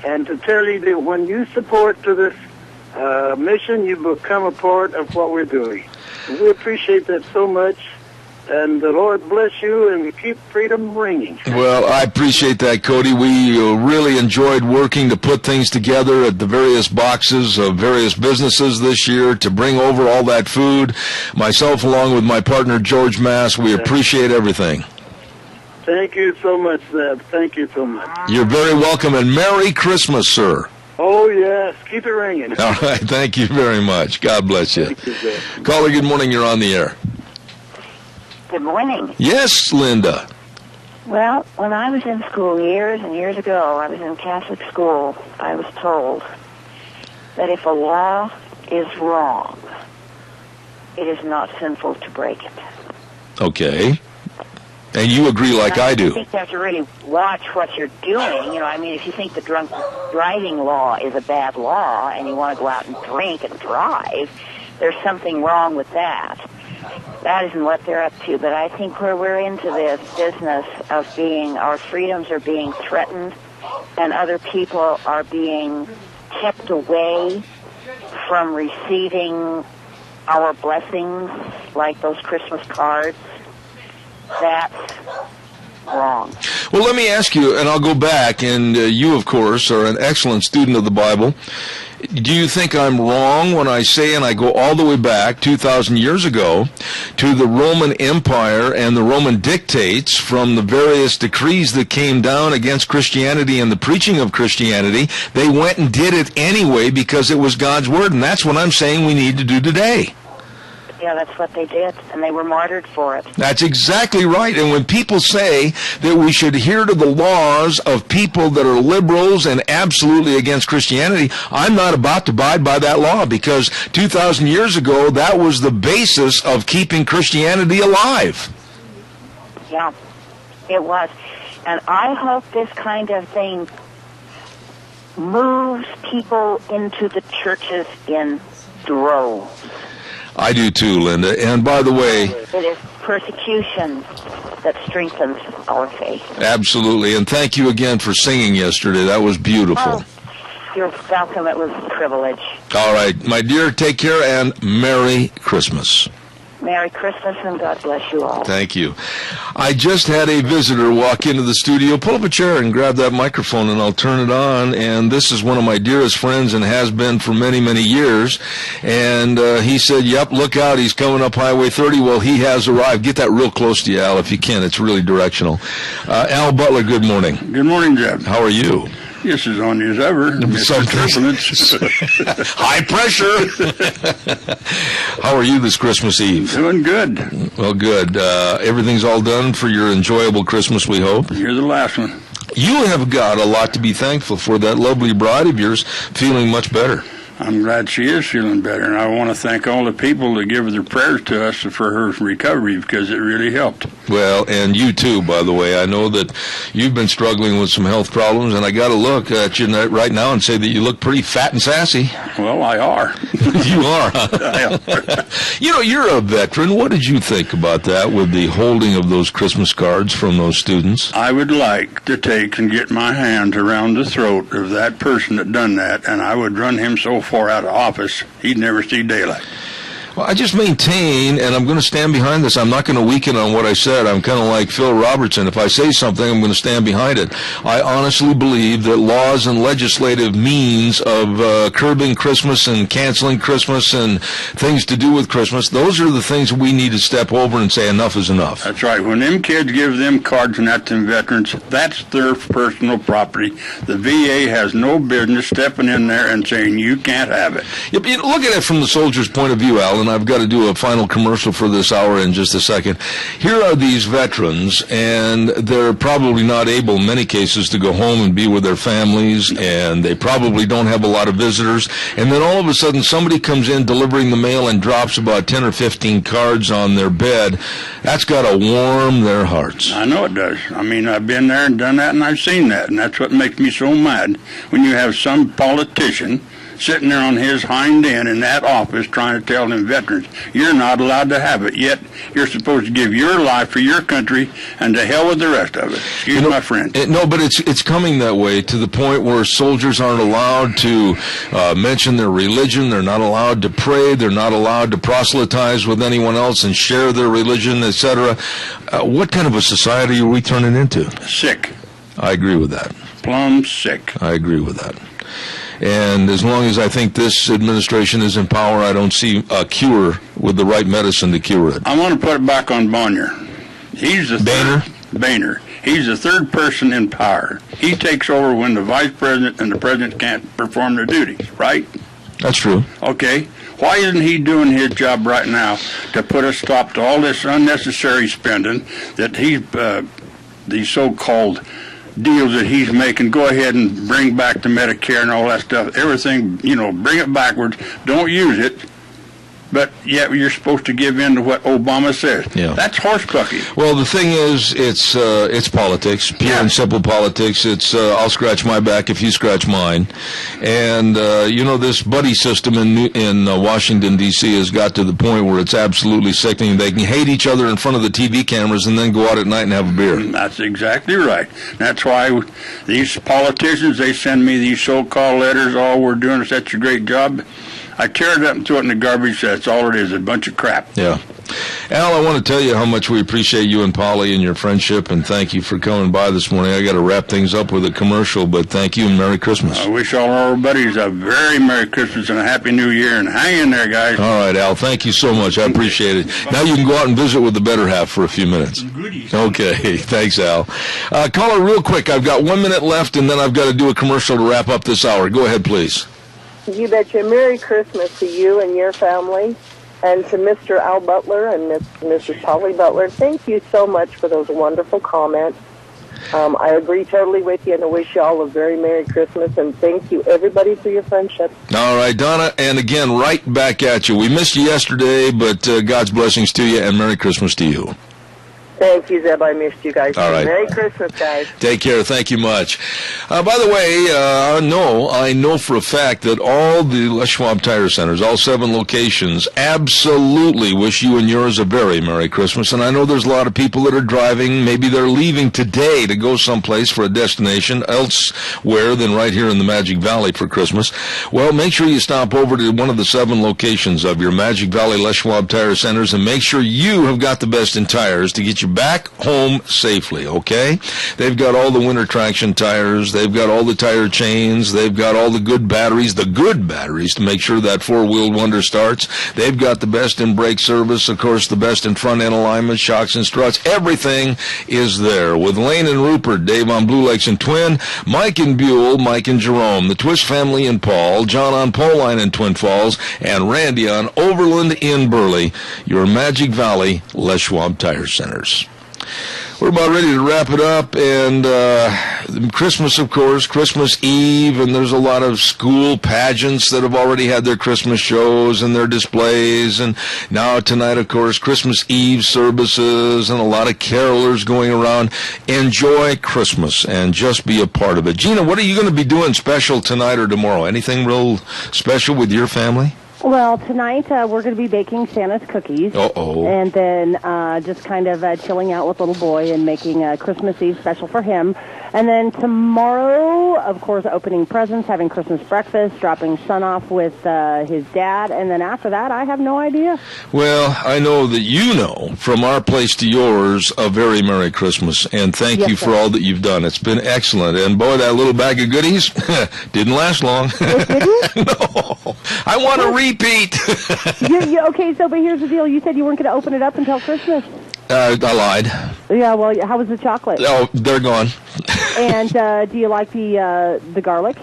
and to tell you that when you support to this mission, you become a part of what we're doing. And we appreciate that so much. And the Lord bless you, and keep freedom ringing. Well, I appreciate that, Cody. We really enjoyed working to put things together at the various boxes of various businesses this year to bring over all that food. Myself, along with my partner, George Mass, we appreciate everything. Thank you so much, Zeb. Thank you so much. You're very welcome, and Merry Christmas, sir. Oh, yes. Keep it ringing. All right. Thank you very much. God bless you. Thank you, Zeb. Caller, good morning. You're on the air. Good morning. Yes, Linda. Well, when I was in school years and years ago, I was in Catholic school, I was told that if a law is wrong, it is not sinful to break it. Okay. And you agree like I do. I think you have to really watch what you're doing. You know, I mean, if you think the drunk driving law is a bad law and you want to go out and drink and drive, there's something wrong with that. That isn't what they're up to, but I think where we're into this business of our freedoms are being threatened and other people are being kept away from receiving our blessings, like those Christmas cards, that's wrong. Well, let me ask you, and I'll go back, and you, of course, are an excellent student of the Bible. Do you think I'm wrong when I say, and I go all the way back 2,000 years ago, to the Roman Empire and the Roman dictates from the various decrees that came down against Christianity and the preaching of Christianity? They went and did it anyway because it was God's Word, and that's what I'm saying we need to do today. Yeah, that's what they did, and they were martyred for it. That's exactly right. And when people say that we should adhere to the laws of people that are liberals and absolutely against Christianity, I'm not about to abide by that law, because 2,000 years ago, that was the basis of keeping Christianity alive. Yeah, it was. And I hope this kind of thing moves people into the churches in droves. I do too, Linda. And by the way, it is persecution that strengthens our faith. Absolutely. And thank you again for singing yesterday. That was beautiful. Oh, you're welcome. It was a privilege. All right. My dear, take care and Merry Christmas. Merry Christmas and God bless you all. Thank you. I just had a visitor walk into the studio. Pull up a chair and grab that microphone and I'll turn it on. And this is one of my dearest friends and has been for many, many years. And he said, yep, look out, he's coming up Highway 30. Well, he has arrived. Get that real close to you, Al, if you can. It's really directional. Al Butler, good morning. Good morning, Jeb. How are you? Just as on as ever. High pressure. How are you this Christmas Eve? Doing good. Well, good. Everything's all done for your enjoyable Christmas, we hope. You're the last one. You have got a lot to be thankful for. That lovely bride of yours feeling much better. I'm glad she is feeling better, and I want to thank all the people that give their prayers to us for her recovery, because it really helped. Well, and you too, by the way. I know that you've been struggling with some health problems, and I got to look at you right now and say that you look pretty fat and sassy. Well, I are. You are. I are. You know, you're a veteran. What did you think about that with the holding of those Christmas cards from those students? I would like to take and get my hands around the throat of that person that done that, and I would run him so far out of office, he'd never see daylight. Well, I just maintain, and I'm going to stand behind this. I'm not going to weaken on what I said. I'm kind of like Phil Robertson. If I say something, I'm going to stand behind it. I honestly believe that laws and legislative means of curbing Christmas and canceling Christmas and things to do with Christmas, those are the things we need to step over and say enough is enough. That's right. When them kids give them cards and that to them veterans, that's their personal property. The VA has no business stepping in there and saying you can't have it. Yep, you know, look at it from the soldier's point of view, Al, and I've got to do a final commercial for this hour in just a second. Here are these veterans, and they're probably not able, in many cases, to go home and be with their families, and they probably don't have a lot of visitors. And then all of a sudden, somebody comes in delivering the mail and drops about 10 or 15 cards on their bed. That's got to warm their hearts. I know it does. I mean, I've been there and done that, and I've seen that, and that's what makes me so mad when you have some politician sitting there on his hind end in that office trying to tell them veterans, you're not allowed to have it, yet you're supposed to give your life for your country, and to hell with the rest of it. Excuse my friend. No, but it's coming that way to the point where soldiers aren't allowed to mention their religion. They're not allowed to pray. They're not allowed to proselytize with anyone else and share their religion, etc. What kind of a society are we turning into? Sick. I agree with that. Plumb sick. I agree with that. And as long as I think this administration is in power, I don't see a cure with the right medicine to cure it. I want to put it back on Bonnier. He's the Boehner. He's the third person in power. He takes over when the vice president and the president can't perform their duties, right? That's true. Okay. Why isn't he doing his job right now to put a stop to all this unnecessary spending that he's, these so-called deals that he's making? Go ahead and bring back the Medicare and all that stuff. Everything, you know, bring it backwards. Don't use it. But yet you're supposed to give in to what Obama says. Yeah. That's horsebucking. Well, the thing is, it's politics, pure and simple politics. It's I'll scratch my back if you scratch mine. And you know, this buddy system in Washington D.C. has got to the point where it's absolutely sickening. They can hate each other in front of the TV cameras and then go out at night and have a beer. That's exactly right. That's why these politicians, they send me these so-called letters. All we're doing is such a great job. I tear it up and throw it in the garbage. That's all it is, a bunch of crap. Yeah. Al, I want to tell you how much we appreciate you and Polly and your friendship, and thank you for coming by this morning. I got to wrap things up with a commercial, but thank you and Merry Christmas. I wish all our buddies a very Merry Christmas and a Happy New Year, and hang in there, guys. All right, Al, thank you so much. I appreciate it. Now you can go out and visit with the better half for a few minutes. Okay, thanks, Al. Caller, real quick, I've got 1 minute left, and then I've got to do a commercial to wrap up this hour. Go ahead, please. You betcha. Merry Christmas to you and your family. And to Mr. Al Butler and Mrs. Polly Butler, thank you so much for those wonderful comments. I agree totally with you, and I wish you all a very Merry Christmas, and thank you, everybody, for your friendship. All right, Donna, and again, right back at you. We missed you yesterday, but God's blessings to you, and Merry Christmas to you. Thank you, Zeb. I missed you guys. All right. Merry Christmas, guys. Take care. Thank you much. By the way, I know for a fact that all the Les Schwab Tire Centers, all 7 locations, absolutely wish you and yours a very Merry Christmas. And I know there's a lot of people that are driving. Maybe they're leaving today to go someplace for a destination elsewhere than right here in the Magic Valley for Christmas. Well, make sure you stop over to one of the 7 locations of your Magic Valley Les Schwab Tire Centers and make sure you have got the best in tires to get you back home safely, okay? They've got all the winter traction tires. They've got all the tire chains. They've got all the good batteries to make sure that four-wheel wonder starts. They've got the best in brake service, of course, the best in front-end alignment, shocks and struts. Everything is there. With Lane and Rupert, Dave on Blue Lakes and Twin, Mike and Buell, Mike and Jerome, the Twist family in Paul, John on Poline in Twin Falls, and Randy on Overland in Burley, your Magic Valley Les Schwab Tire Centers. We're about ready to wrap it up, and Christmas, of course, Christmas Eve, and there's a lot of school pageants that have already had their Christmas shows and their displays, and now tonight, of course, Christmas Eve services and a lot of carolers going around. Enjoy Christmas and just be a part of it. Gina, what are you going to be doing special tonight or tomorrow? Anything real special with your family? Well, tonight we're going to be baking Santa's cookies. Uh-oh. And then just kind of chilling out with little boy and making a Christmas Eve special for him. And then tomorrow, of course, opening presents, having Christmas breakfast, dropping son off with his dad. And then after that, I have no idea. Well, I know that you know, from our place to yours, a very Merry Christmas. And thank you for all that you've done. It's been excellent. And boy, that little bag of goodies didn't last long. It didn't? No. I want to repeat. Okay, so but here's the deal. You said you weren't going to open it up until Christmas. I lied. Yeah, well, how was the chocolate? Oh, they're gone. And do you like the garlic?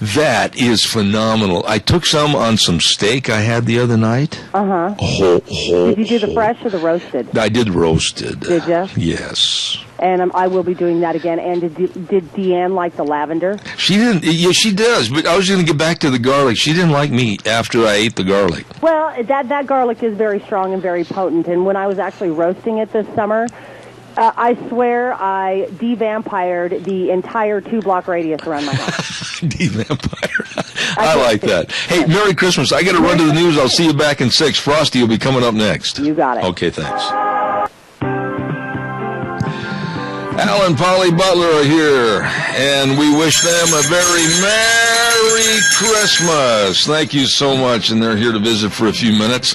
That is phenomenal. I took some on some steak I had the other night. Uh-huh. Did you do the fresh or the roasted? I did roasted. Did you? Yes. And I will be doing that again. And did Deanne like the lavender? She didn't. Yeah, she does. But I was going to get back to the garlic. She didn't like me after I ate the garlic. Well, that garlic is very strong and very potent. And when I was actually roasting it this summer, I swear I de-vampired the entire 2-block radius around my house. De-vampired. I like that. Hey, Merry Christmas. I got to run to the news. I'll see you back in 6. Frosty will be coming up next. You got it. Okay, thanks. Al and Polly Butler are here, and we wish them a very Merry Christmas. Thank you so much, and they're here to visit for a few minutes.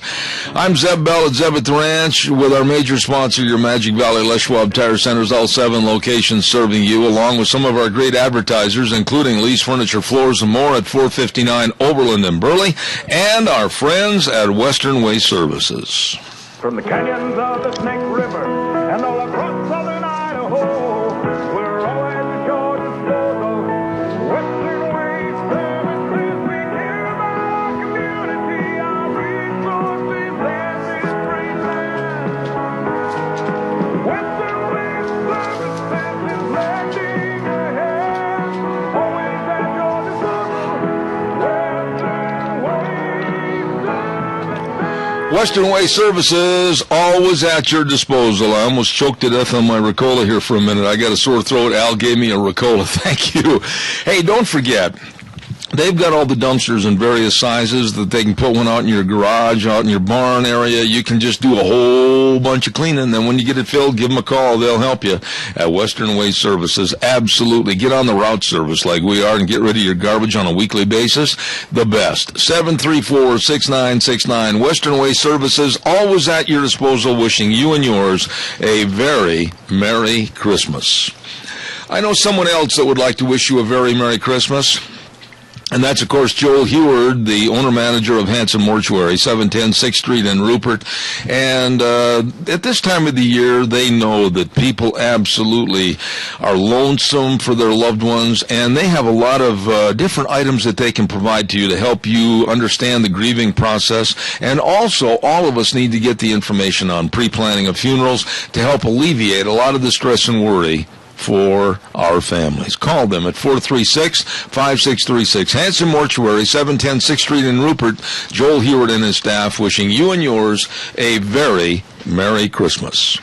I'm Zeb Bell at Zeb at the Ranch with our major sponsor, your Magic Valley Les Schwab Tire Centers, all 7 locations serving you, along with some of our great advertisers, including Lee's Furniture, Floors, and More at 459 Overland in Burley, and our friends at Western Way Services. From the canyons of the Snake River and all across southern Idaho, we're always at your disposal. Western Way Services, we care about our community, our resources, and this great land. Western Way Services is lending a hand, always at your disposal. Western Way Services, always at your disposal. I almost choked to death on my Ricola here for a minute. I got a sore throat. Al gave me a Ricola. Thank you. Hey, don't forget they've got all the dumpsters in various sizes that they can put one out in your garage, out in your barn area. You can just do a whole bunch of cleaning. Then when you get it filled, give them a call. They'll help you at Western Waste Services. Absolutely. Get on the route service like we are and get rid of your garbage on a weekly basis. The best. 734-6969. Western Waste Services, always at your disposal, wishing you and yours a very Merry Christmas. I know someone else that would like to wish you a very Merry Christmas. And that's, of course, Joel Heward, the owner-manager of Hanson Mortuary, 710 6th Street in Rupert. And at this time of the year, they know that people absolutely are lonesome for their loved ones, and they have a lot of different items that they can provide to you to help you understand the grieving process. And also, all of us need to get the information on pre-planning of funerals to help alleviate a lot of the stress and worry for our families. Call them at 436-5636. Hanson Mortuary, 710 6th Street in Rupert. Joel Heward and his staff wishing you and yours a very Merry Christmas.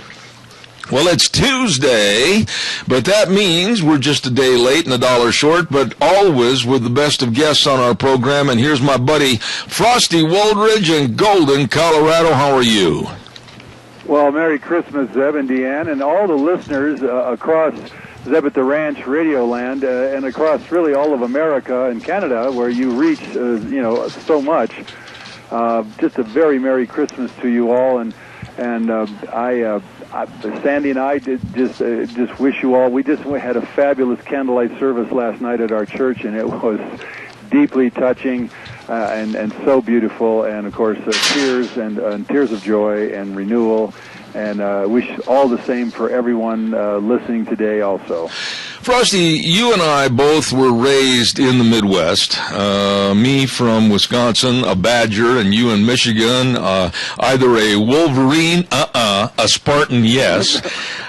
Well, it's Tuesday, but that means we're just a day late and $1 short, but always with the best of guests on our program. And here's my buddy, Frosty Woldridge in Golden, Colorado. How are you? Well, Merry Christmas, Zeb and Deanne, and all the listeners across Zeb at the Ranch Radio Land and across really all of America and Canada, where you reach, so much. Just a very Merry Christmas to you all, and Sandy and I just wish you all. We just had a fabulous candlelight service last night at our church, and it was deeply touching. And so beautiful, and of course tears and tears of joy and renewal, and wish all the same for everyone listening today also. Frosty, you and I both were raised in the Midwest. Me from Wisconsin, a Badger, and you in Michigan, either a Wolverine, a Spartan, yes.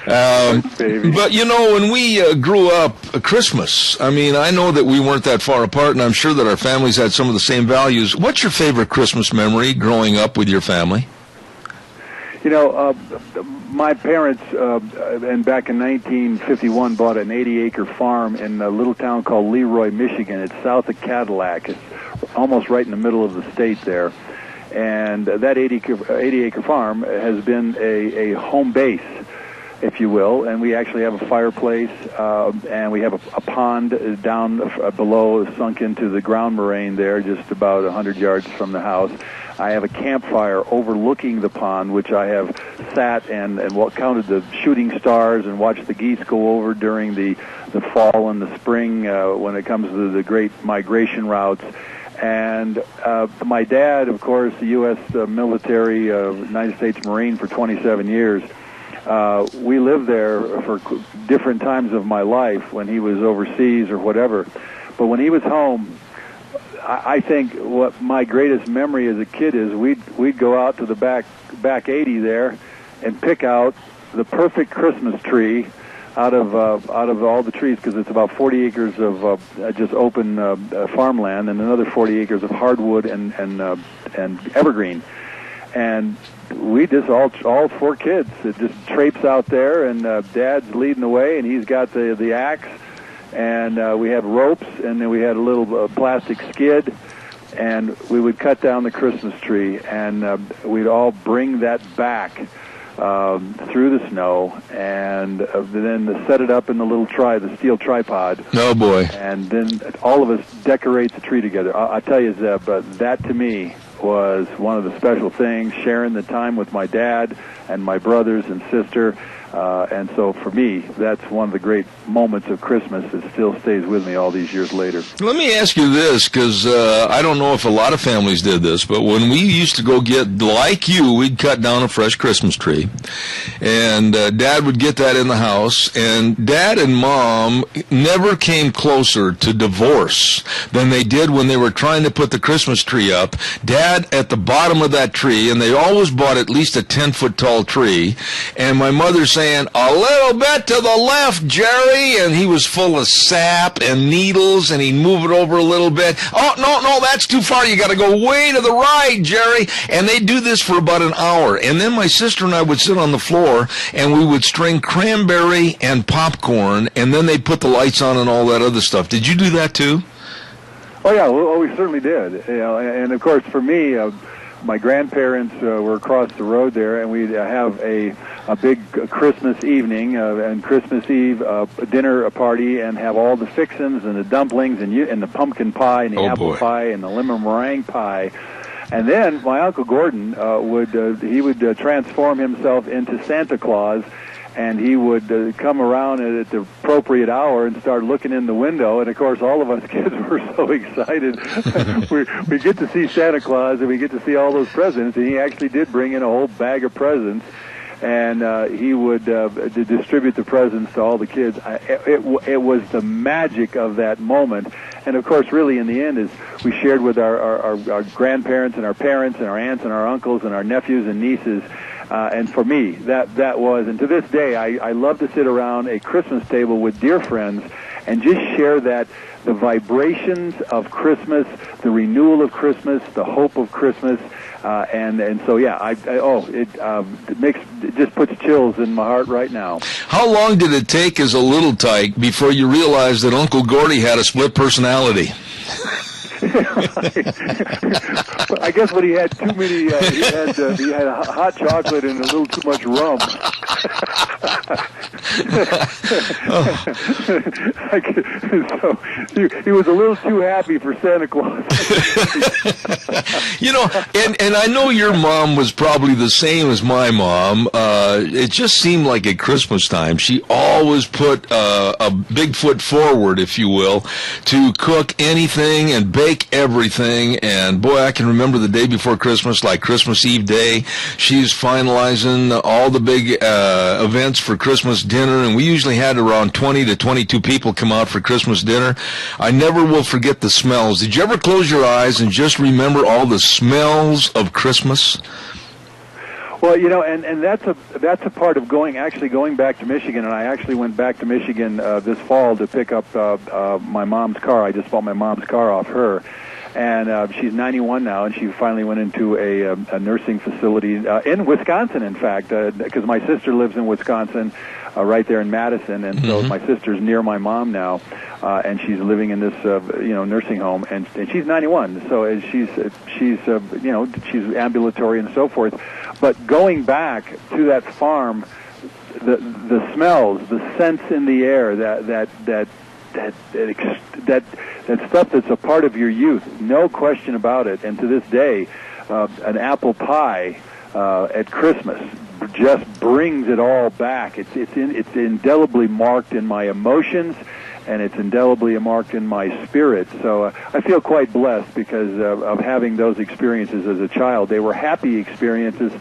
But, when we grew up, Christmas, I know that we weren't that far apart, and I'm sure that our families had some of the same values. What's your favorite Christmas memory growing up with your family? My parents, and back in 1951, bought an 80-acre farm in a little town called Leroy, Michigan. It's south of Cadillac. It's almost right in the middle of the state there. And that 80-acre farm has been a home base, if you will. And we actually have a fireplace, and we have a pond down below, sunk into the ground moraine there, just about 100 yards from the house. I have a campfire overlooking the pond, which I have sat and counted the shooting stars and watched the geese go over during the fall and the spring when it comes to the great migration routes. And my dad, of course, the U.S. military, United States Marine for 27 years, we lived there for different times of my life when he was overseas or whatever. But when he was home, I think what my greatest memory as a kid is we'd go out to the back 80 there and pick out the perfect Christmas tree out of all the trees, because it's about 40 acres of just open farmland and another 40 acres of hardwood and evergreen. And we just all four kids just traipse out there, and Dad's leading the way, and he's got the axe. And we had ropes, and then we had a little plastic skid, and we would cut down the Christmas tree, and we'd all bring that back through the snow, and then set it up in the steel tripod. Oh, boy. And then all of us decorate the tree together. I'll tell you, Zeb, that to me was one of the special things, sharing the time with my dad and my brothers and sister. And so for me, that's one of the great moments of Christmas that still stays with me all these years later. Let me ask you this, because I don't know if a lot of families did this, but when we used to go get, like you, we'd cut down a fresh Christmas tree, and Dad would get that in the house, and Dad and Mom never came closer to divorce than they did when they were trying to put the Christmas tree up. Dad at the bottom of that tree, and they always bought at least a 10-foot tall tree, and my mother saying, "A little bit to the left, Jerry," and he was full of sap and needles, and he'd move it over a little bit. "Oh, no, that's too far. You got to go way to the right, Jerry." And they'd do this for about an hour. And then my sister and I would sit on the floor, and we would string cranberry and popcorn, and then they'd put the lights on and all that other stuff. Did you do that too? Oh yeah, well, we certainly did. You know, and of course for me, my grandparents were across the road there, and we'd have a big Christmas evening and Christmas Eve dinner party, and have all the fixins and the dumplings and the pumpkin pie and the apple pie and the lemon meringue pie. And then my Uncle Gordon would transform himself into Santa Claus, and he would come around at the appropriate hour and start looking in the window. And, of course, all of us kids were so excited. we get to see Santa Claus, and we get to see all those presents. And he actually did bring in a whole bag of presents, and he would distribute the presents to all the kids. It was the magic of that moment. And, of course, really, in the end, is we shared with our grandparents and our parents and our aunts and our uncles and our nephews and nieces. And for me, that was, and to this day, I love to sit around a Christmas table with dear friends and just share the vibrations of Christmas, the renewal of Christmas, the hope of Christmas, and so yeah, it just puts chills in my heart right now. How long did it take as a little tyke before you realized that Uncle Gordy had a split personality? I guess when he had too many, he had hot chocolate and a little too much rum. So he was a little too happy for Santa Claus. You know, and I know your mom was probably the same as my mom. It just seemed like at Christmas time, she always put a big foot forward, if you will, to cook anything and bake everything. And boy, I can remember the day before Christmas, like Christmas Eve day, she's finalizing all the big events for Christmas dinner, and we usually had around 20 to 22 people come out for Christmas dinner. I never will forget the smells. Did you ever close your eyes and just remember all the smells of Christmas? Well, you know, and that's a part of going back to Michigan, and I actually went back to Michigan this fall to pick up my mom's car. I just bought my mom's car off her. And she's 91 now, and she finally went into a nursing facility in Wisconsin, in fact, because my sister lives in Wisconsin, right there in Madison, and so my sister's near my mom now, and she's living in this nursing home, and she's 91, so she's ambulatory and so forth. But going back to that farm, the smells, the scents in the air, that stuff that's a part of your youth, no question about it. And to this day, an apple pie at Christmas just brings it all back. It's indelibly marked in my emotions, and it's indelibly marked in my spirit. So I feel quite blessed because of having those experiences as a child. They were happy experiences.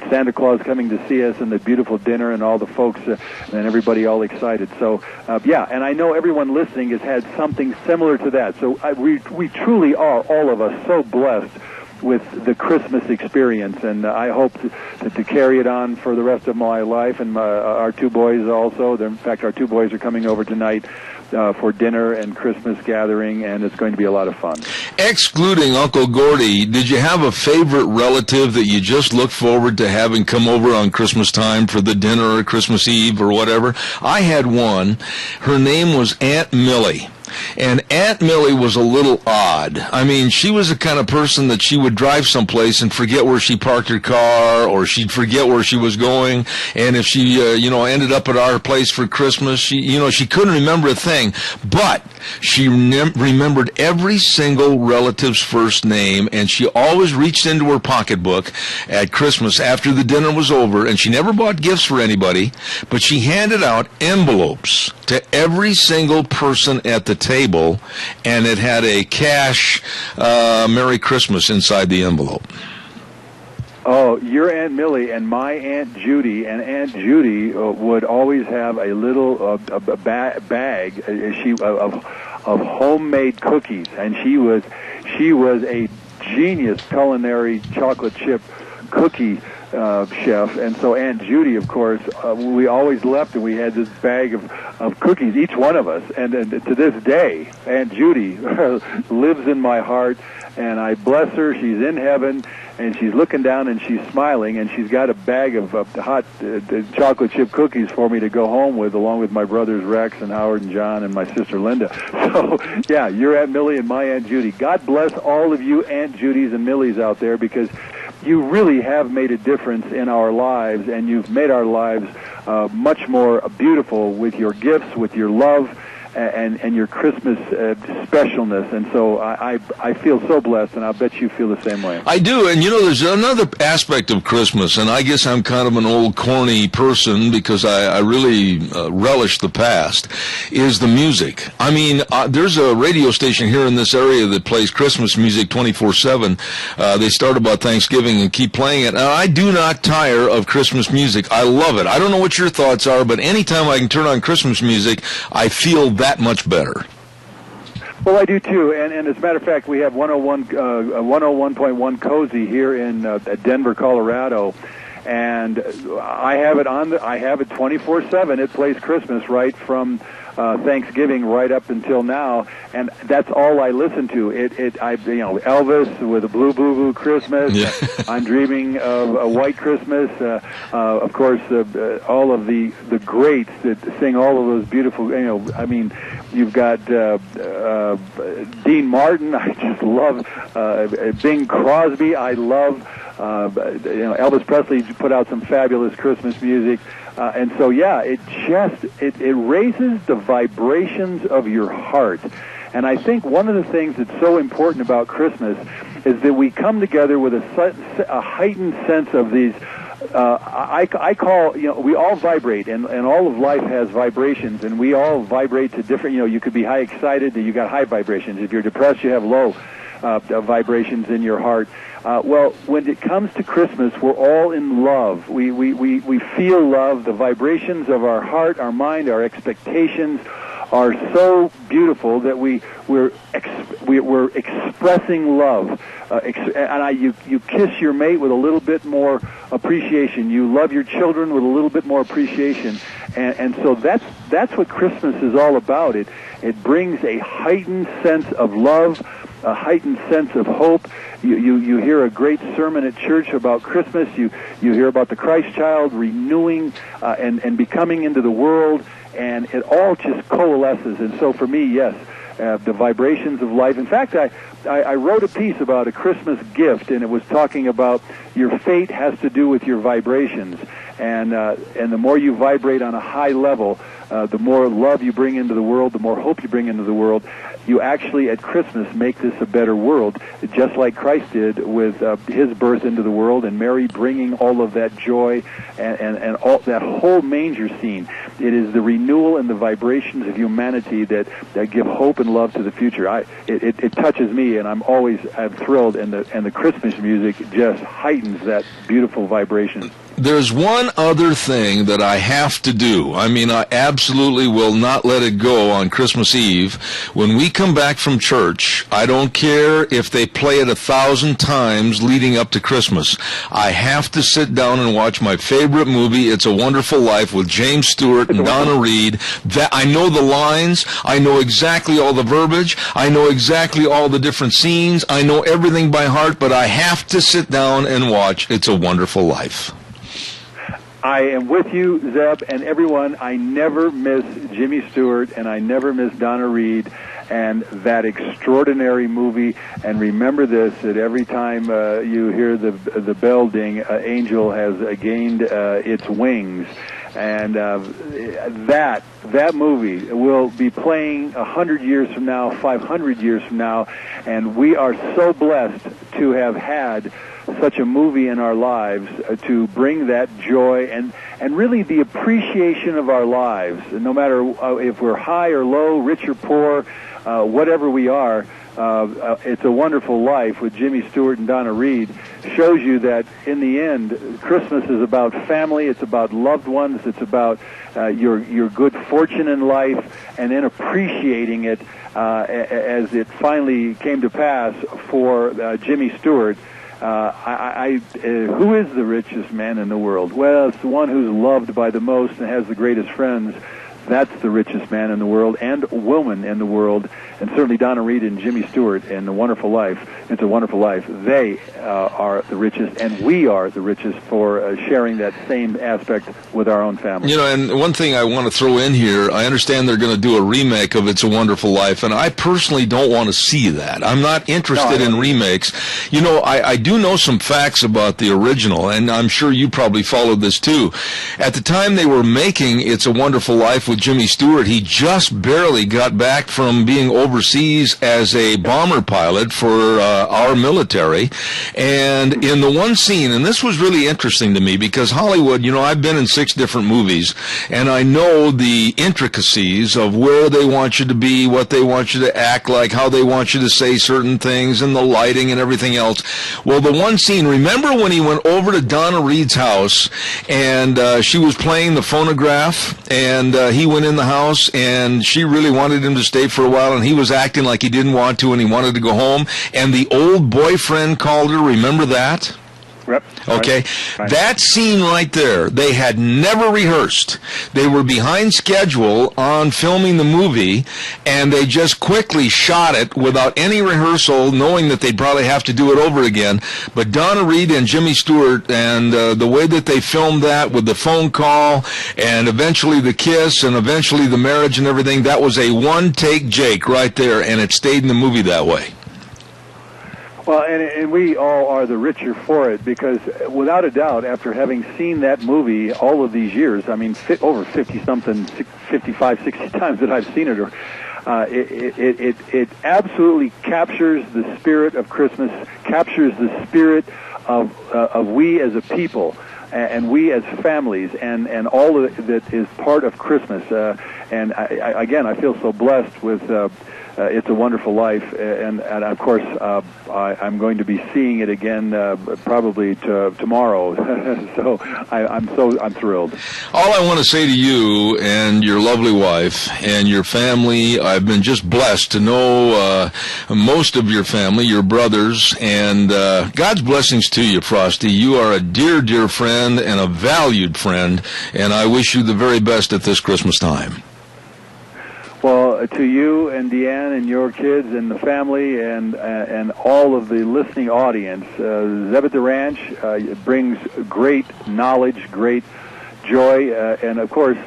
Santa Claus coming to see us, and the beautiful dinner, and all the folks and everybody all excited. So yeah, and I know everyone listening has had something similar to that. So we truly are, all of us, so blessed with the Christmas experience, and I hope to carry it on for the rest of my life, and our two boys also. In fact, our two boys are coming over tonight for dinner and Christmas gathering, and it's going to be a lot of fun. Excluding Uncle Gordy, did you have a favorite relative that you just looked forward to having come over on Christmas time for the dinner or Christmas Eve or whatever? I had one. Her name was Aunt Millie. And Aunt Millie was a little odd. I mean, she was the kind of person that she would drive someplace and forget where she parked her car, or she'd forget where she was going. And if she, ended up at our place for Christmas, she couldn't remember a thing. But she remembered every single relative's first name, and she always reached into her pocketbook at Christmas after the dinner was over, and she never bought gifts for anybody, but she handed out envelopes to every single person at the table, and it had a cash Merry Christmas inside the envelope. Oh, your Aunt Millie and my Aunt Judy, and Aunt Judy would always have a little bag of homemade cookies, and she was a genius culinary chocolate chip cookie chef, and so Aunt Judy, of course, we always left and we had this bag of cookies, each one of us, and to this day, Aunt Judy lives in my heart, and I bless her. She's in heaven, and she's looking down and she's smiling, and she's got a bag of hot chocolate chip cookies for me to go home with, along with my brothers Rex and Howard and John and my sister Linda. So, yeah, your Aunt Millie and my Aunt Judy. God bless all of you Aunt Judys and Millies out there, because you really have made a difference in our lives, and you've made our lives much more beautiful with your gifts, with your love, and your Christmas specialness. And so I feel so blessed, and I'll bet you feel the same way. I do, and there's another aspect of Christmas, and I guess I'm kind of an old corny person because I really relish the past, is the music. I mean, there's a radio station here in this area that plays Christmas music 24/7. They start about Thanksgiving and keep playing it, and I do not tire of Christmas music. I love it. I don't know what your thoughts are, but anytime I can turn on Christmas music, I feel that much better. Well, I do too, and as a matter of fact, we have 101.1 Cozy here in Denver, Colorado, and I have it I have it 24/7. It plays Christmas right from Thanksgiving right up until now, and that's all I listen to. Elvis with a Blue Boo Boo Christmas. Yeah. I'm dreaming of a White Christmas. Of course, all of the greats that sing all of those beautiful. I mean, you've got Dean Martin. I just love Bing Crosby. I love. Elvis Presley put out some fabulous Christmas music. And so, yeah, it raises the vibrations of your heart. And I think one of the things that's so important about Christmas is that we come together with a heightened sense of these. I call, we all vibrate, and all of life has vibrations, and we all vibrate to different, you could be high excited, you got high vibrations. If you're depressed, you have low vibrations in your heart. Well, when it comes to Christmas, we're all in love. We feel love. The vibrations of our heart, our mind, our expectations are so beautiful that we're expressing love. You kiss your mate with a little bit more appreciation. You love your children with a little bit more appreciation. And so that's what Christmas is all about. It brings a heightened sense of love, a heightened sense of hope. You hear a great sermon at church about Christmas. You hear about the Christ child renewing and becoming into the world, and it all just coalesces. And so for me, yes, the vibrations of life. In fact, I wrote a piece about a Christmas gift, and it was talking about your fate has to do with your vibrations. And the more you vibrate on a high level, the more love you bring into the world, the more hope you bring into the world. You actually, at Christmas, make this a better world, just like Christ did with his birth into the world, and Mary bringing all of that joy and all that whole manger scene. It is the renewal and the vibrations of humanity that give hope and love to the future. It touches me, and I'm thrilled, and the Christmas music just heightens that beautiful vibration. There's one other thing that I have to do. I mean, I absolutely will not let it go on Christmas Eve. When we come back from church, I don't care if they play it 1,000 times leading up to Christmas. I have to sit down and watch my favorite movie, It's a Wonderful Life, with James Stewart and Donna Reed. That I know the lines. I know exactly all the verbiage. I know exactly all the different scenes. I know everything by heart, but I have to sit down and watch It's a Wonderful Life. I am with you, Zeb, and everyone. I never miss Jimmy Stewart, and I never miss Donna Reed, and that extraordinary movie. And remember this, that every time you hear the bell ding, angel has gained its wings. And that movie will be playing 100 years from now, 500 years from now, and we are so blessed to have had such a movie in our lives to bring that joy and really the appreciation of our lives. No matter if we're high or low, rich or poor, whatever we are, It's a Wonderful Life with Jimmy Stewart and Donna Reed shows you that in the end, Christmas is about family, it's about loved ones, it's about your good fortune in life, and then appreciating it as it finally came to pass for Jimmy Stewart. Who is the richest man in the world? Well, it's the one who's loved by the most and has the greatest friends. That's the richest man in the world and woman in the world, and certainly Donna Reed and Jimmy Stewart in The Wonderful Life. It's a Wonderful Life. They are the richest, and we are the richest for sharing that same aspect with our own family. You know, and one thing I want to throw in here, I understand they're going to do a remake of It's a Wonderful Life, and I personally don't want to see that. I'm not interested in remakes. You know, I do know some facts about the original, and I'm sure you probably followed this too. At the time they were making It's a Wonderful Life with Jimmy Stewart, he just barely got back from being overseas as a bomber pilot for our military. And in the one scene, and this was really interesting to me because Hollywood, you know, I've been in 6 different movies, and I know the intricacies of where they want you to be, what they want you to act like, how they want you to say certain things, and the lighting and everything else. Well, the one scene, remember when he went over to Donna Reed's house, and she was playing the phonograph, and he went in the house, and she really wanted him to stay for a while, and he was acting like he didn't want to, and he wanted to go home, and the old boyfriend called her. Remember that? Yep. Okay. Right. That scene right there, they had never rehearsed. They were behind schedule on filming the movie, and they just quickly shot it without any rehearsal, knowing that they'd probably have to do it over again. But Donna Reed and Jimmy Stewart, and the way that they filmed that with the phone call, and eventually the kiss, and eventually the marriage and everything, that was a one-take Jake right there, and it stayed in the movie that way. Well, and we all are the richer for it because, without a doubt, after having seen that movie all of these years, I mean, over 50-something, 55, 60 times that I've seen it, it absolutely captures the spirit of Christmas, captures the spirit of we as a people, and we as families, and all of that is part of Christmas. And I feel so blessed with It's a Wonderful Life, and of course I'm going to be seeing it again probably tomorrow. So I'm thrilled. All I want to say to you and your lovely wife and your family, I've been just blessed to know most of your family, your brothers, and God's blessings to you, Frosty. You are a dear, dear friend and a valued friend, and I wish you the very best at this Christmas time. Well, to you and Deanne and your kids and the family and all of the listening audience, Zeb at the Ranch brings great knowledge, great joy, and of course,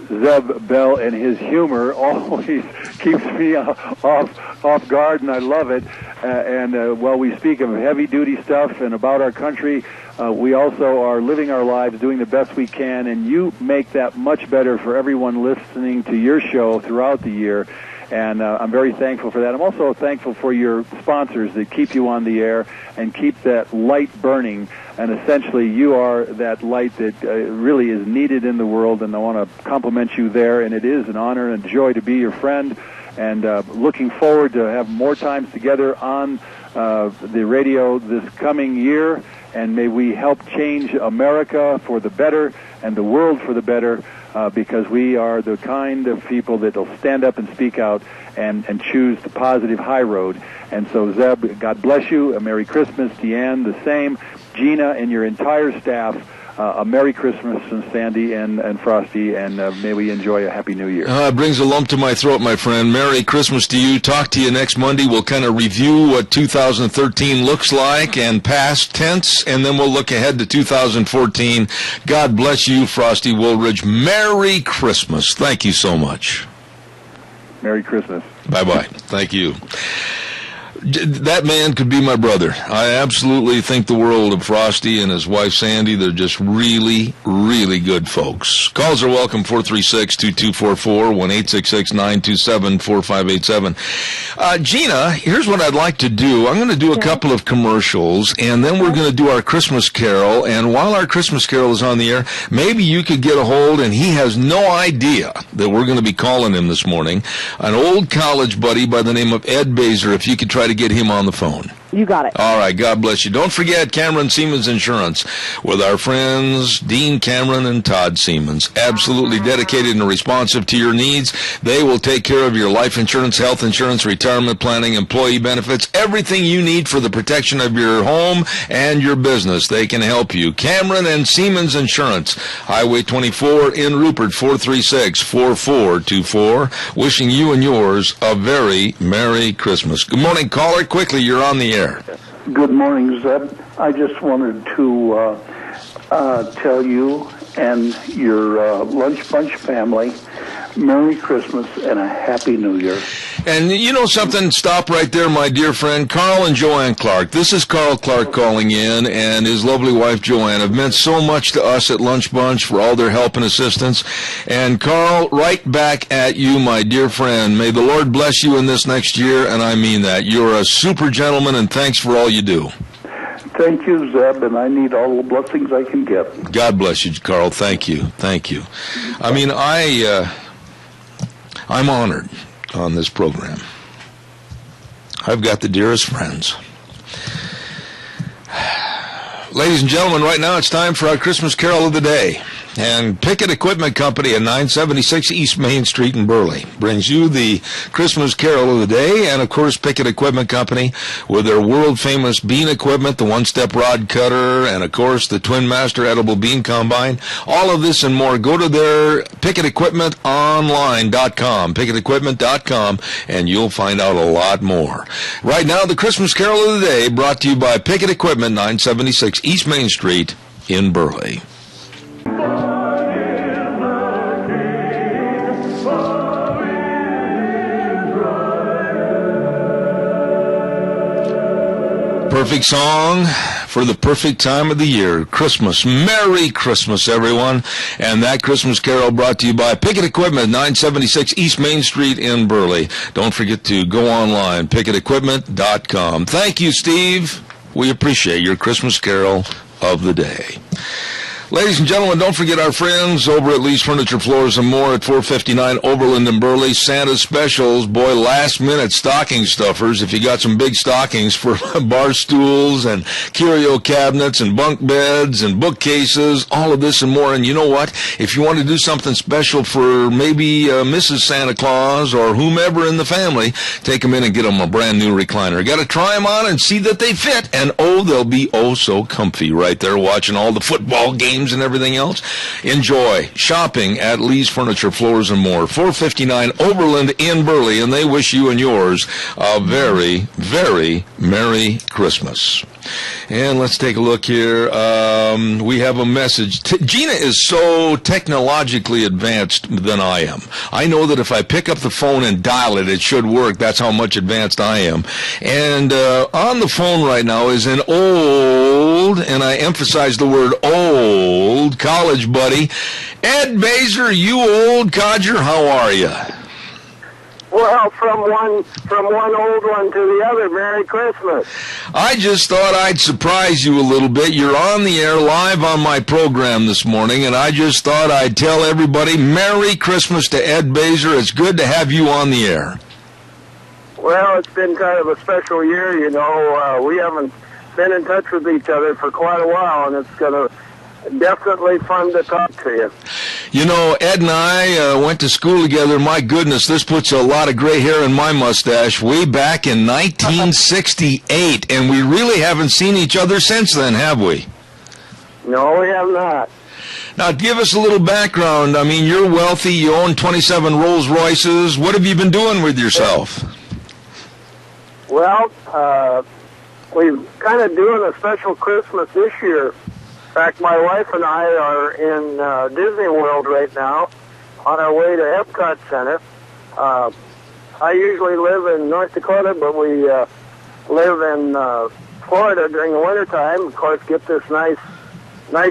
Zeb Bell and his humor always keeps me off guard, and I love it. While we speak of heavy-duty stuff and about our country, we also are living our lives, doing the best we can, and you make that much better for everyone listening to your show throughout the year, and I'm very thankful for that. I'm also thankful for your sponsors that keep you on the air and keep that light burning, and essentially you are that light that really is needed in the world, and I want to compliment you there, and it is an honor and joy to be your friend, and looking forward to have more times together on the radio this coming year, and may we help change America for the better and the world for the better, because we are the kind of people that will stand up and speak out and choose the positive high road. And so, Zeb, God bless you. A Merry Christmas. Deanne, the same. Gina and your entire staff, a Merry Christmas, and Sandy and Frosty, and may we enjoy a Happy New Year. It brings a lump to my throat, my friend. Merry Christmas to you. Talk to you next Monday. We'll kind of review what 2013 looks like and past tense, and then we'll look ahead to 2014. God bless you, Frosty Woolridge. Merry Christmas. Thank you so much. Merry Christmas. Bye-bye. Thank you. That man could be my brother. I absolutely think the world of Frosty and his wife Sandy. They're just really, really good folks. Calls are welcome, 436-2244, 1-866-927-4587. Gina, here's what I'd like to do. I'm going to do a couple of commercials, and then we're going to do our Christmas Carol. And while our Christmas Carol is on the air, maybe you could get a hold, and he has no idea that we're going to be calling him this morning, an old college buddy by the name of Ed Baser, if you could try to get him on the phone. You got it. All right, God bless you. Don't forget Cameron Siemens Insurance with our friends Dean Cameron and Todd Siemens. Absolutely dedicated and responsive to your needs. They will take care of your life insurance, health insurance, retirement planning, employee benefits, everything you need for the protection of your home and your business. They can help you. Cameron and Siemens Insurance, Highway 24 in Rupert, 436-4424. Wishing you and yours a very Merry Christmas. Good morning, caller. Quickly, you're on the air. Good morning, Zeb. I just wanted to tell you and your Lunch Bunch family Merry Christmas and a Happy New Year. And you know something? Stop right there, my dear friend. Carl and Joanne Clark. This is Carl Clark calling in, and his lovely wife, Joanne, have meant so much to us at Lunch Bunch for all their help and assistance. And Carl, right back at you, my dear friend. May the Lord bless you in this next year, and I mean that. You're a super gentleman, and thanks for all you do. Thank you, Zeb, and I need all the blessings I can get. God bless you, Carl. Thank you. Thank you. I mean, I'm honored on this program. I've got the dearest friends. Ladies and gentlemen, right now it's time for our Christmas Carol of the Day. And Pickett Equipment Company at 976 East Main Street in Burley brings you the Christmas Carol of the Day. And, of course, Pickett Equipment Company with their world-famous bean equipment, the one-step rod cutter, and, of course, the Twin Master Edible Bean Combine. All of this and more. Go to their PickettEquipmentOnline.com, PickettEquipment.com, and you'll find out a lot more. Right now, the Christmas Carol of the Day brought to you by Pickett Equipment, 976 East Main Street in Burley. Perfect song for the perfect time of the year, Christmas. Merry Christmas, everyone. And that Christmas Carol brought to you by Pickett Equipment, 976 East Main Street in Burley. Don't forget to go online, PickettEquipment.com. Thank you, Steve. We appreciate your Christmas Carol of the Day. Ladies and gentlemen, don't forget our friends over at Lee's Furniture, Floors and More at 459 Oberlin and Burley. Santa specials, boy, last-minute stocking stuffers. If you got some big stockings for bar stools and curio cabinets and bunk beds and bookcases, all of this and more. And you know what? If you want to do something special for maybe Mrs. Santa Claus or whomever in the family, take them in and get them a brand-new recliner. Got to try them on and see that they fit. And, oh, they'll be oh so comfy right there watching all the football games and everything else. Enjoy shopping at Lee's Furniture, Floors and More, 459 Oberlin in Burley, and they wish you and yours a very, very Merry Christmas. And let's take a look here. We have a message. Gina is so technologically advanced than I am. I know that if I pick up the phone and dial it, it should work. That's how much advanced I am. And on the phone right now is an old, and I emphasize the word old, college buddy. Ed Baser, you old codger, how are you? Well, from one old one to the other, Merry Christmas. I just thought I'd surprise you a little bit. You're on the air live on my program this morning, and I just thought I'd tell everybody Merry Christmas to Ed Baser. It's good to have you on the air. Well, it's been kind of a special year, you know. We haven't been in touch with each other for quite a while, and it's going to definitely fun to talk to you. You know, Ed and I went to school together. My goodness, this puts a lot of gray hair in my mustache way back in 1968, and we really haven't seen each other since then, have we? No, we have not. Now, give us a little background. I mean, you're wealthy. You own 27 Rolls Royces. What have you been doing with yourself? Well, we're kind of doing a special Christmas this year. In fact, my wife and I are in Disney World right now on our way to Epcot Center. I usually live in North Dakota, but we live in Florida during the wintertime. Of course, get this nice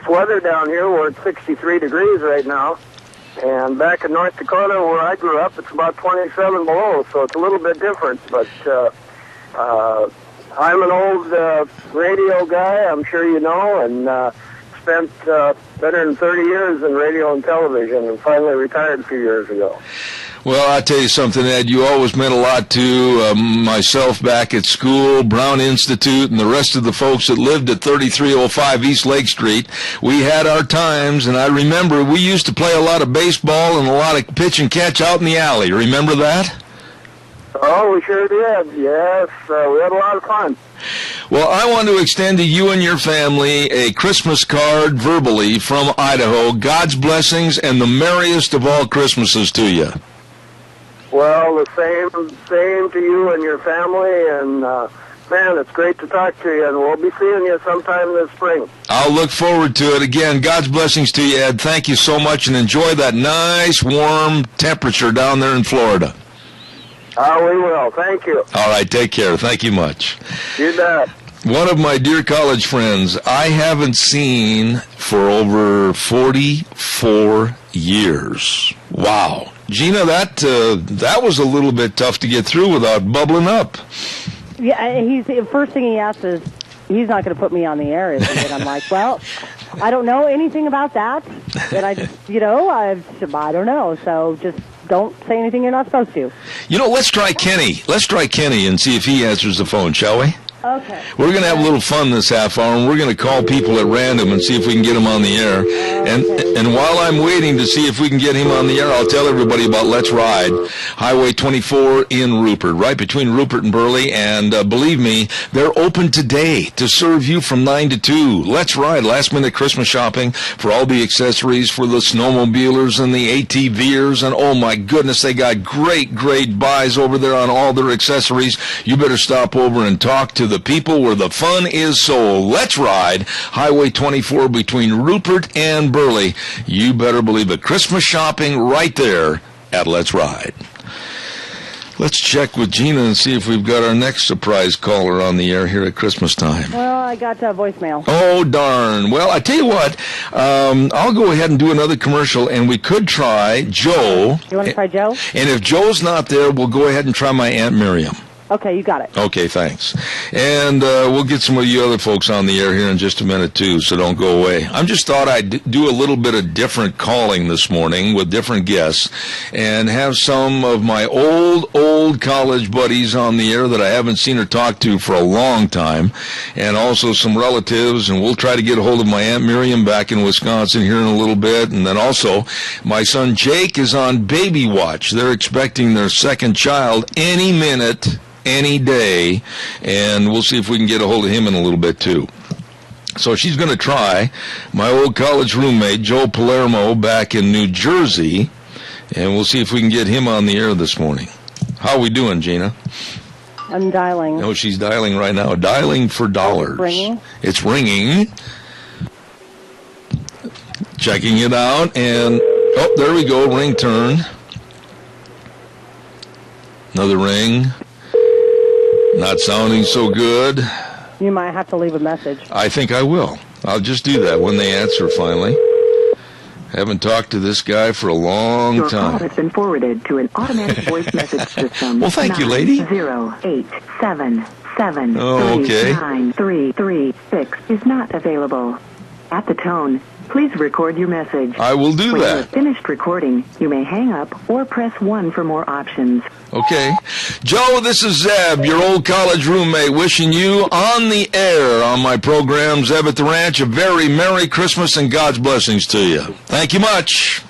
weather down here. We're at 63 degrees right now. And back in North Dakota, where I grew up, it's about 27 below, so it's a little bit different. But I'm an old radio guy, I'm sure you know, and spent better than 30 years in radio and television and finally retired a few years ago. Well, I tell you something, Ed, you always meant a lot to myself back at school, Brown Institute, and the rest of the folks that lived at 3305 East Lake Street. We had our times, and I remember we used to play a lot of baseball and a lot of pitch and catch out in the alley. Remember that? Oh, we sure did. Yes, we had a lot of fun. Well, I want to extend to you and your family a Christmas card verbally from Idaho. God's blessings and the merriest of all Christmases to you. Well, the same to you and your family, and man, it's great to talk to you, and we'll be seeing you sometime this spring. I'll look forward to it. Again, God's blessings to you, Ed. Thank you so much, and enjoy that nice, warm temperature down there in Florida. We will. Thank you. All right, take care. Thank you much. You bet. One of my dear college friends I haven't seen for over 44 years. Wow. Gina, that was a little bit tough to get through without bubbling up. Yeah, first thing he asks is, he's not going to put me on the air, is he? And I'm like, well, I don't know anything about that. And I just, I don't know. So just don't say anything you're not supposed to. Let's try Kenny. Let's try Kenny and see if he answers the phone, shall we? Okay. We're going to have a little fun this half hour, and we're going to call people at random and see if we can get them on the air. And while I'm waiting to see if we can get him on the air, I'll tell everybody about Let's Ride, Highway 24 in Rupert, right between Rupert and Burley. And believe me, they're open today to serve you from 9 to 2. Let's Ride, last-minute Christmas shopping for all the accessories for the snowmobilers and the ATVers. And, oh, my goodness, they got great, great buys over there on all their accessories. You better stop over and talk to the people where the fun is sold. Let's Ride, Highway 24 between Rupert and Burley. You better believe it. Christmas shopping right there at Let's Ride. Let's check with Gina and see if we've got our next surprise caller on the air here at Christmas time. Well, I got voicemail. Oh, darn. Well, I tell you what, I'll go ahead and do another commercial, and we could try Joe. You want to try Joe? And if Joe's not there, we'll go ahead and try my Aunt Miriam. Okay, you got it. Okay, thanks. And we'll get some of you other folks on the air here in just a minute, too, so don't go away. I just thought I'd do a little bit of different calling this morning with different guests and have some of my old college buddies on the air that I haven't seen or talked to for a long time, and also some relatives, and we'll try to get a hold of my Aunt Miriam back in Wisconsin here in a little bit. And then also, my son Jake is on baby watch. They're expecting their second child any minute, any day, and we'll see if we can get a hold of him in a little bit too. So she's going to try my old college roommate, Joe Palermo, back in New Jersey, and we'll see if we can get him on the air this morning. How are we doing, Gina? I'm dialing. No, she's dialing right now. Dialing for dollars. Ringing? It's ringing. Checking it out, and, oh, there we go, ring turn. Another ring. Not sounding so good. You might have to leave a message. I think I will. I'll just do that when they answer finally. Haven't talked to this guy for a long Your time. call has been forwarded to an automatic voice message system. Well, thank you, lady. 90877 Oh, okay. 9336 is not available. At the tone, please record your message. I will do when that. you have finished recording, you may hang up or press 1 for more options. Okay. Joe, this is Zeb, your old college roommate, wishing you on the air on my program, Zeb at the Ranch, a very Merry Christmas and God's blessings to you. Thank you much.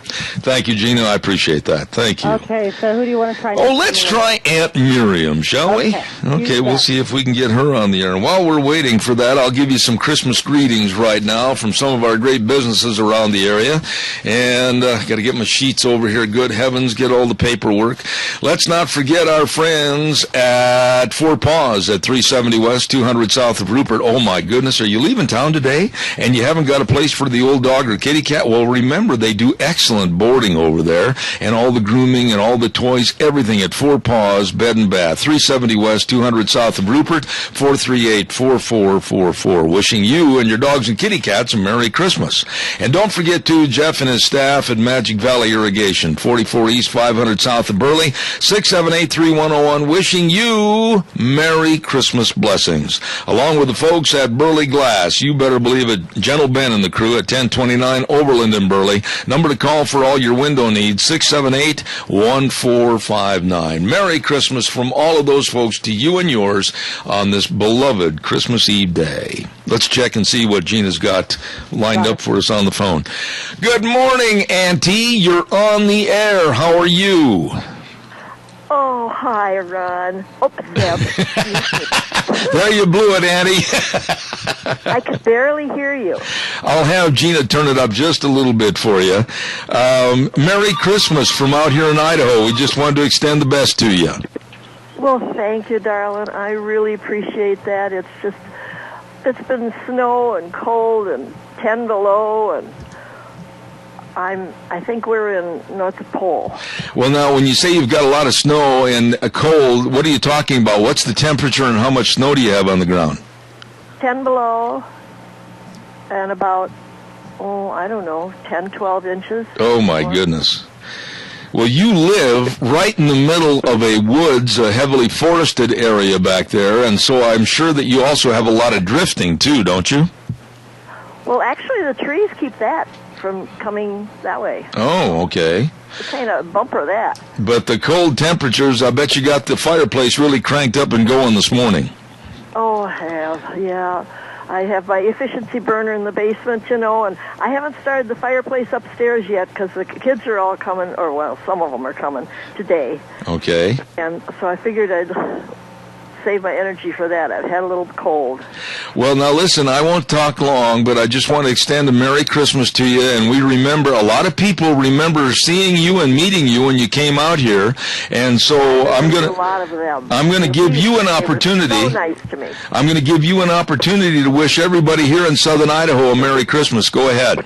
Thank you, Gina. I appreciate that. Thank you. Okay, so who do you want to try next? Oh, let's try Aunt Miriam, shall we? Okay, we'll see if we can get her on the air. And while we're waiting for that, I'll give you some Christmas greetings right now from some of our great businesses around the area. And got to get my sheets over here. Good heavens, get all the paperwork. Let's not forget our friends at Four Paws at 370 West, 200 south of Rupert. Oh, my goodness, are you leaving town today and you haven't got a place for the old dog or kitty cat? Well, remember, they do excellent boarding over there, and all the grooming and all the toys, everything at Four Paws Bed and Bath, 370 West, 200 south of Rupert, 438-4444. Wishing you and your dogs and kitty cats a Merry Christmas. And don't forget, too, Jeff and his staff at Magic Valley Irrigation, 44 East, 500 south of Burley, 678-3101, wishing you Merry Christmas blessings. Along with the folks at Burley Glass, you better believe it, Gentle Ben and the crew at 1029 Overland in Burley. Number to call call for all your window needs, 678-1459. Merry Christmas from all of those folks to you and yours on this beloved Christmas Eve day. Let's check and see what Gina's got lined up for us on the phone. Good morning, Auntie. You're on the air. How are you? Oh, hi, Ron. Oh, Deb. There you blew it, Auntie. I could barely hear you. I'll have Gina turn it up just a little bit for you. Merry Christmas from out here in Idaho. We just wanted to extend the best to you. Well, thank you, darling. I really appreciate that. It's been snow and cold and 10 below, and I think we're in North Pole. Well, now, when you say you've got a lot of snow and a cold, what are you talking about? What's the temperature and how much snow do you have on the ground? 10 below and about, 10, 12 inches. Oh, my goodness. Well, you live right in the middle of a woods, a heavily forested area back there, and so I'm sure that you also have a lot of drifting, too, don't you? Well, actually, the trees keep that from coming that way. Oh, okay. It's kind of bumper that. But the cold temperatures, I bet you got the fireplace really cranked up and going this morning. Oh, I have, yeah. I have my efficiency burner in the basement, and I haven't started the fireplace upstairs yet because the kids are all coming, or, well, some of them are coming today. Okay. And so I figured I'd save my energy for that. I've had a little cold. Well, now listen, I won't talk long, but I just want to extend a Merry Christmas to you, and we remember, a lot of people remember seeing you and meeting you when you came out here, and so I'm going to give you an opportunity. So nice to me. I'm going to give you an opportunity to wish everybody here in southern Idaho a Merry Christmas. Go ahead.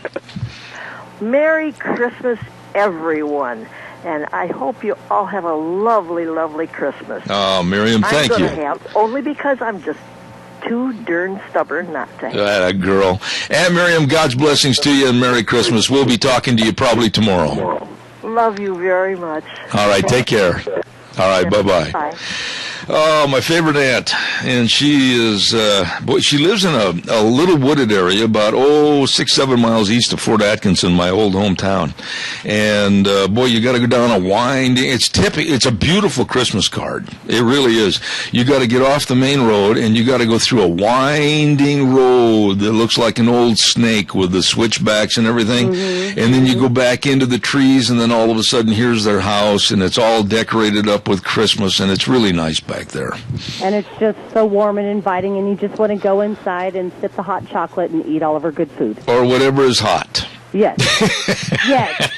Merry Christmas, everyone. And I hope you all have a lovely, lovely Christmas. Oh, Miriam, thank you. I'm going to have, only because I'm just too darn stubborn not to have. That girl. And Miriam, God's blessings to you and Merry Christmas. We'll be talking to you probably tomorrow. Love you very much. All right, take care. All right, bye-bye. Bye. Oh, my favorite aunt, and she is, she lives in a little wooded area about, 6-7 miles east of Fort Atkinson, my old hometown. And, you gotta go down a winding, it's a beautiful Christmas card. It really is. You gotta get off the main road, and you gotta go through a winding road that looks like an old snake with the switchbacks and everything. Mm-hmm. And then you go back into the trees, and then all of a sudden, here's their house, and it's all decorated up with Christmas, and it's really nice back there. And it's just so warm and inviting, and you just want to go inside and sip the hot chocolate and eat all of her good food. Or whatever is hot. Yes. Yes.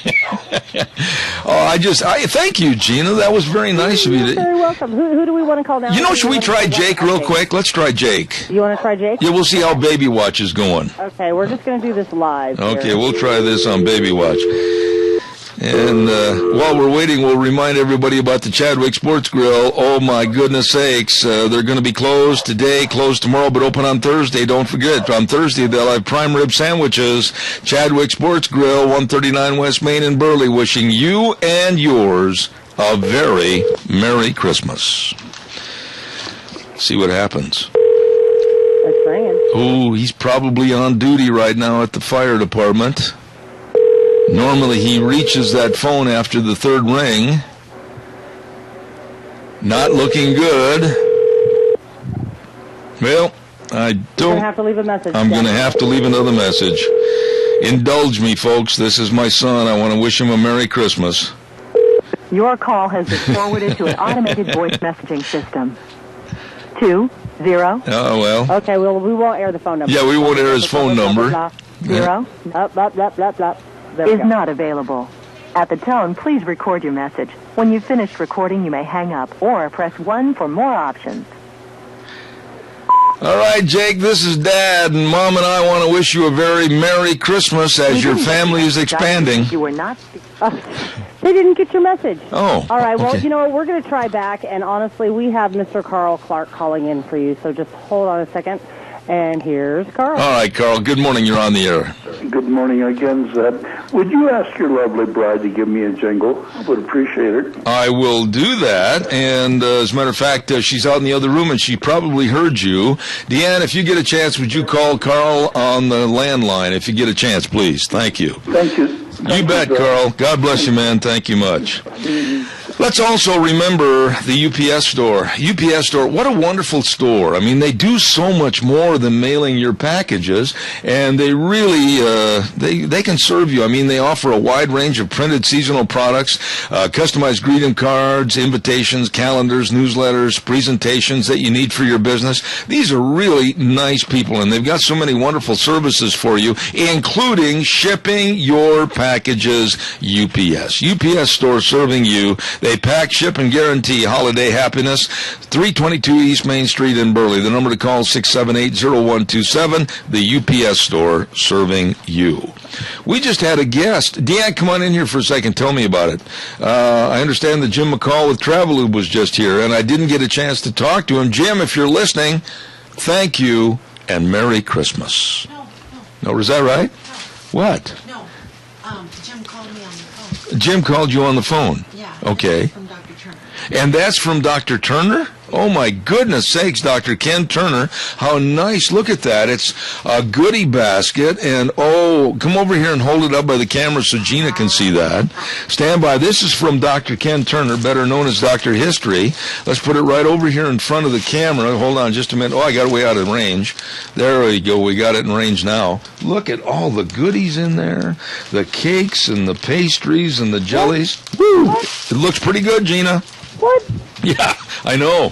Thank you, Gina. That was very nice of you. You're very welcome. Who do we want to call now? Should we try Jake real quick? Let's try Jake. You want to try Jake? Yeah, we'll see how Baby Watch is going. Okay, we're just going to do this live. Okay, we'll try this on Baby Watch. And while we're waiting, we'll remind everybody about the Chadwick Sports Grill. Oh, my goodness sakes. They're going to be closed today, closed tomorrow, but open on Thursday. Don't forget, on Thursday, they'll have prime rib sandwiches. Chadwick Sports Grill, 139 West Main in Burley, wishing you and yours a very Merry Christmas. See what happens. It's ringing. Oh, he's probably on duty right now at the fire department. Normally, he reaches that phone after the third ring. Not looking good. Well, I don't... You're going to have to leave a message. I'm going to have to leave another message. Indulge me, folks. This is my son. I want to wish him a Merry Christmas. Your call has been forwarded to an automated voice messaging system. 20. Oh, well. Okay, well, we won't air the phone number. Yeah, we won't air his phone number. 0. Blah, blah, blah, blah, blah. Is not available. At the tone, please record your message. When you've finished recording, you may hang up or press 1 for more options. All right, Jake, this is Dad, and Mom and I want to wish you a very Merry Christmas as your family is expanding. You were not... They didn't get your message. Oh, all right, well, okay. You know what, we're going to try back, and honestly, we have Mr. Carl Clark calling in for you, so just hold on a second. And here's Carl. All right, Carl. Good morning. You're on the air. Good morning again, Zeb. Would you ask your lovely bride to give me a jingle? I would appreciate it. I will do that. And as a matter of fact, she's out in the other room, and she probably heard you. Deanne, if you get a chance, would you call Carl on the landline if you get a chance, please? Thank you. Thank you. You bet, Carl. God bless you, man. Thank you much. Let's also remember the UPS store. UPS store, what a wonderful store. I mean, they do so much more than mailing your packages, and they really, they can serve you. I mean, they offer a wide range of printed seasonal products, customized greeting cards, invitations, calendars, newsletters, presentations that you need for your business. These are really nice people, and they've got so many wonderful services for you, including shipping your packages. UPS store serving you. They pack, ship, and guarantee holiday happiness. 322 East Main Street in Burley. The number to call is 678-0127. The UPS store serving you. We just had a guest. Deanne, come on in here for a second. Tell me about it. I understand that Jim McCall with Travelube was just here, and I didn't get a chance to talk to him. Jim, if you're listening, thank you and Merry Christmas. No, is that right? No. What? No. Jim called me on the phone. Jim called you on the phone? Yeah. Okay. From Dr. Turner. And that's from Dr. Turner? Oh, my goodness sakes, Dr. Ken Turner. How nice. Look at that. It's a goodie basket. And, oh, come over here and hold it up by the camera so Gina can see that. Stand by. This is from Dr. Ken Turner, better known as Dr. History. Let's put it right over here in front of the camera. Hold on just a minute. Oh, I got it way out of range. There we go. We got it in range now. Look at all the goodies in there. The cakes and the pastries and the jellies. Woo! It looks pretty good, Gina. What? Yeah, I know.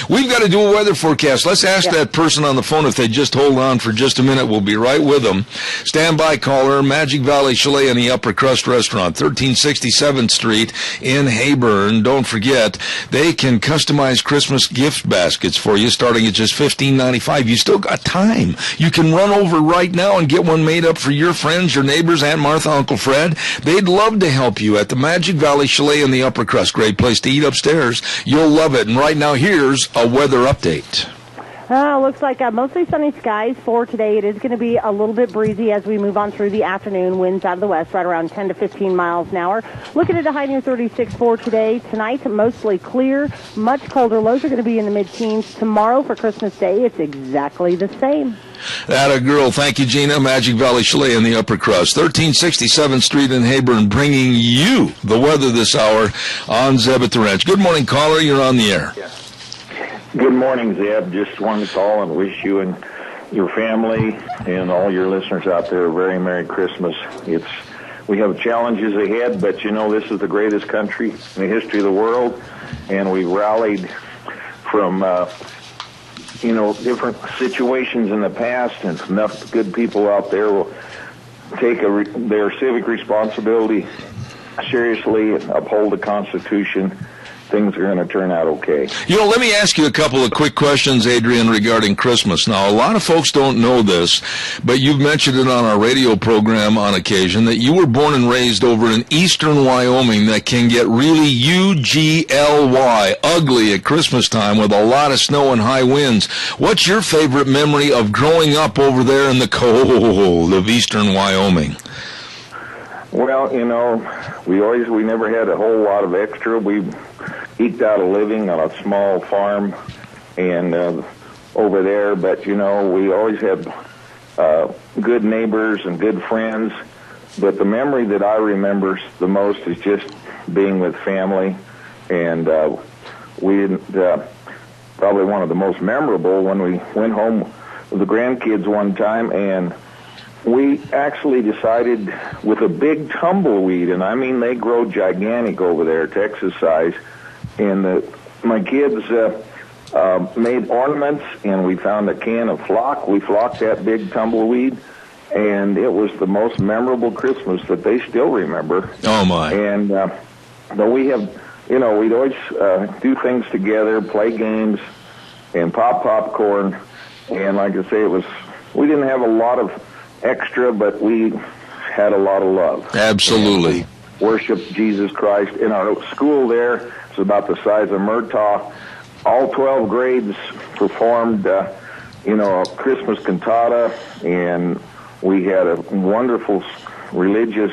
We've got to do a weather forecast. Let's ask that person on the phone if they just hold on for just a minute. We'll be right with them. Stand by, caller. Magic Valley Chalet in the Upper Crust Restaurant, 1367th Street in Hayburn. Don't forget, they can customize Christmas gift baskets for you starting at just $15.95. You still got time. You can run over right now and get one made up for your friends, your neighbors, Aunt Martha, Uncle Fred. They'd love to help you at the Magic Valley Chalet in the Upper Crust. Great place to eat upstairs. You'll love it. And right now, here's a weather update. Looks like mostly sunny skies for today. It is going to be a little bit breezy as we move on through the afternoon. Winds out of the west, right around 10 to 15 miles an hour. Looking at a high near 36 for today. Tonight, mostly clear. Much colder. Lows are going to be in the mid-teens. Tomorrow for Christmas Day, it's exactly the same. That a girl. Thank you, Gina. Magic Valley Chalet in the Upper Crust, 1367th Street in Hayburn, bringing you the weather this hour on Zeb at the Ranch. Good morning, caller. You're on the air. Yeah. Good morning, Zeb. Just wanted to call and wish you and your family and all your listeners out there a very Merry Christmas. We have challenges ahead, but you know this is the greatest country in the history of the world, and we've rallied from different situations in the past, and enough good people out there will take their civic responsibility seriously and uphold the Constitution. Things are going to turn out okay. Let me ask you a couple of quick questions, Adrian, regarding Christmas. Now, a lot of folks don't know this, but you've mentioned it on our radio program on occasion, that you were born and raised over in eastern Wyoming that can get really UGLY, ugly at Christmas time with a lot of snow and high winds. What's your favorite memory of growing up over there in the cold of eastern Wyoming? Well, we never had a whole lot of extra. We eked out a living on a small farm and over there, but we always had good neighbors and good friends. But the memory that I remember the most is just being with family, and we didn't. Probably one of the most memorable when we went home with the grandkids one time, and we actually decided with a big tumbleweed, and I mean they grow gigantic over there, Texas size, and my kids made ornaments, and we found a can of flock. We flocked that big tumbleweed, and it was the most memorable Christmas that they still remember. Oh, my. And but we have, we'd always do things together, play games, and pop popcorn, and like I say, we didn't have a lot of extra, but we had a lot of love. Absolutely. Worshiped Jesus Christ. In our school there, it's about the size of Murtaugh. All 12 grades performed, a Christmas cantata, and we had a wonderful religious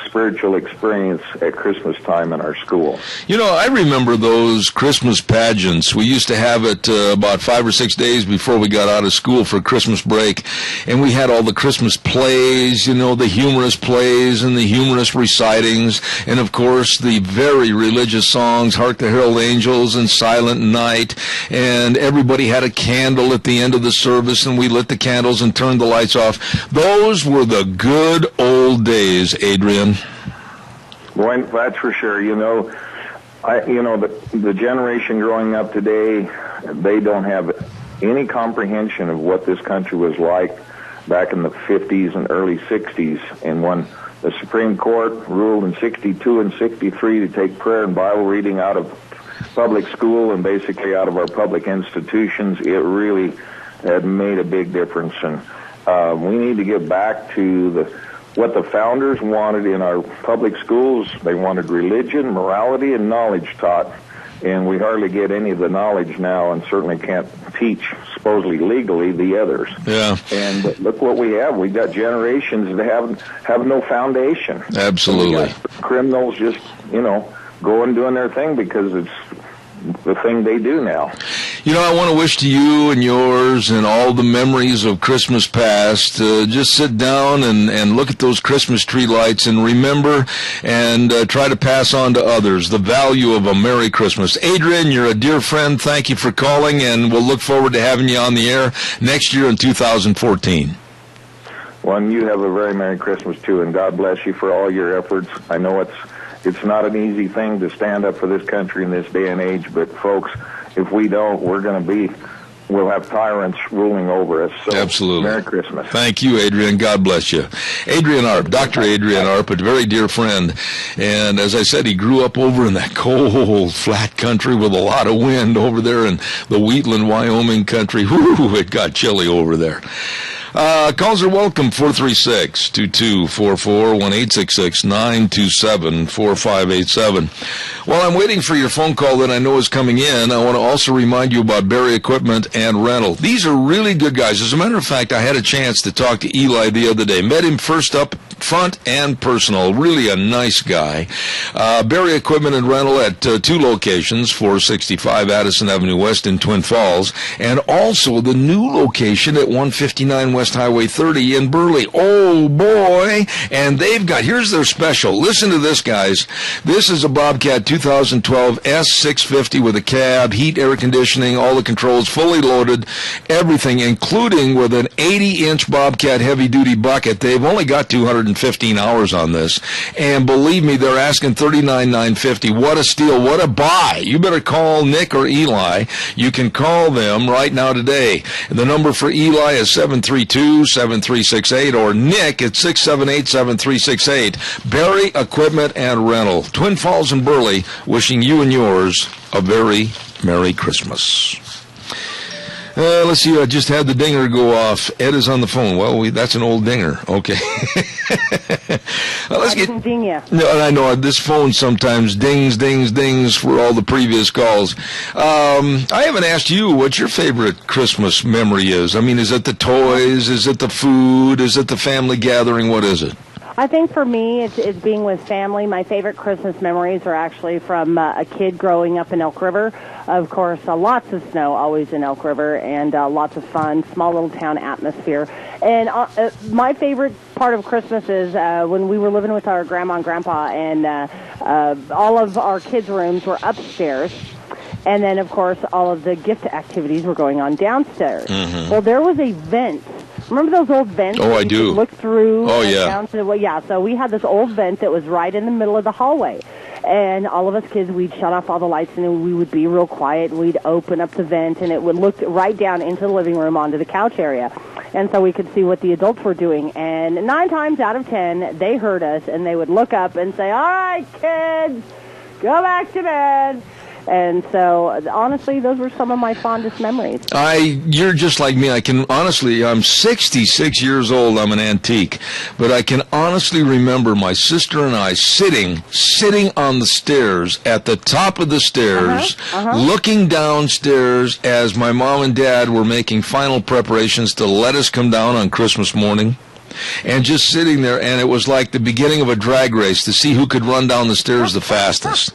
spiritual experience at Christmas time in our school. You know, I remember those Christmas pageants. We used to have it about 5 or 6 days before we got out of school for Christmas break, and we had all the Christmas plays, you know, the humorous plays and the humorous recitings, and of course the very religious songs, Hark the Herald Angels and Silent Night, and everybody had a candle at the end of the service, and we lit the candles and turned the lights off. Those were the good old days, Adrian. Boy, that's for sure. You know, the generation growing up today, they don't have any comprehension of what this country was like back in the 50s and early 60s, and when the Supreme Court ruled in 62 and 63 to take prayer and Bible reading out of public school and basically out of our public institutions. It really had made a big difference, and we need to get back to what the founders wanted in our public schools. They wanted religion, morality, and knowledge taught, and we hardly get any of the knowledge now, and certainly can't teach, supposedly legally, the others. Yeah. And look what we have. We've got generations that have no foundation. Absolutely. We got criminals just, going doing their thing because it's the thing they do now. You know, I want to wish to you and yours and all the memories of Christmas past, just sit down and look at those Christmas tree lights and remember and try to pass on to others the value of a Merry Christmas. Adrian, you're a dear friend. Thank you for calling, and we'll look forward to having you on the air next year in 2014. Well, and you have a very Merry Christmas, too, and God bless you for all your efforts. I know it's not an easy thing to stand up for this country in this day and age, but folks, if we don't, we'll have tyrants ruling over us. So, absolutely. Merry Christmas. Thank you, Adrian. God bless you. Adrian Arp, Dr. Adrian Arp, a very dear friend. And as I said, he grew up over in that cold, flat country with a lot of wind over there in the Wheatland, Wyoming country. Whew, it got chilly over there. Calls are welcome, 436-2244, 1-866-927-4587. While I'm waiting for your phone call that I know is coming in, I want to also remind you about Berry Equipment and Rental. These are really good guys. As a matter of fact, I had a chance to talk to Eli the other day. Met him first up front and personal. Really a nice guy. Berry Equipment and Rental at two locations, 465 Addison Avenue West in Twin Falls, and also the new location at 159 West Highway 30 in Burley. Oh, boy. And they've got, here's their special. Listen to this, guys. This is a Bobcat 2012 S650 with a cab, heat, air conditioning, all the controls, fully loaded, everything, including with an 80-inch Bobcat heavy-duty bucket. They've only got 215 hours on this. And believe me, they're asking $39,950. What a steal. What a buy. You better call Nick or Eli. You can call them right now today. The number for Eli is 732-7368 or Nick at 678-7368. Berry Equipment and Rental. Twin Falls and Burley, wishing you and yours a very Merry Christmas. Let's see, I just had the dinger go off. Ed is on the phone. Well, that's an old dinger. Okay. I didn't ding you. No, I know. This phone sometimes dings for all the previous calls. I haven't asked you what your favorite Christmas memory is. I mean, is it the toys? Is it the food? Is it the family gathering? What is it? I think for me, it's being with family. My favorite Christmas memories are actually from a kid growing up in Elk River. Of course, lots of snow always in Elk River, and lots of fun, small little town atmosphere. And my favorite part of Christmas is when we were living with our grandma and grandpa, and all of our kids' rooms were upstairs. And then, of course, all of the gift activities were going on downstairs. Mm-hmm. Well, there was a vent. Remember those old vents? Oh, I do. Look through. Oh, yeah. Down to so we had this old vent that was right in the middle of the hallway. And all of us kids, we'd shut off all the lights, and we would be real quiet, and we'd open up the vent, and it would look right down into the living room onto the couch area. And so we could see what the adults were doing. And 9 times out of 10, they heard us, and they would look up and say, "All right, kids, go back to bed." And so, honestly, those were some of my fondest memories. You're just like me. I'm 66 years old. I'm an antique. But I can honestly remember my sister and I sitting on the stairs, at the top of the stairs, looking downstairs as my mom and dad were making final preparations to let us come down on Christmas morning. and just sitting there, and it was like the beginning of a drag race to see who could run down the stairs the fastest.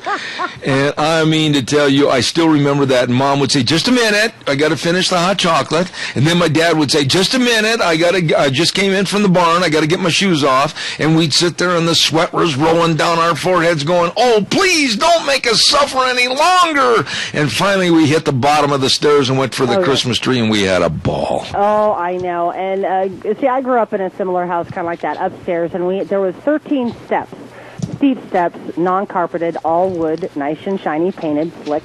And I mean to tell you, I still remember that. And Mom would say, "Just a minute, I got to finish the hot chocolate." And then my dad would say, "Just a minute, I just came in from the barn, I got to get my shoes off." And we'd sit there, and the sweat was rolling down our foreheads, going, "Oh, please don't make us suffer any longer." And finally, we hit the bottom of the stairs and went for the Christmas tree, and we had a ball. Oh, I know. And see, I grew up in a similar house, kind of like that, upstairs, and there was 13 steps, steep steps, non-carpeted, all wood, nice and shiny, painted, slick.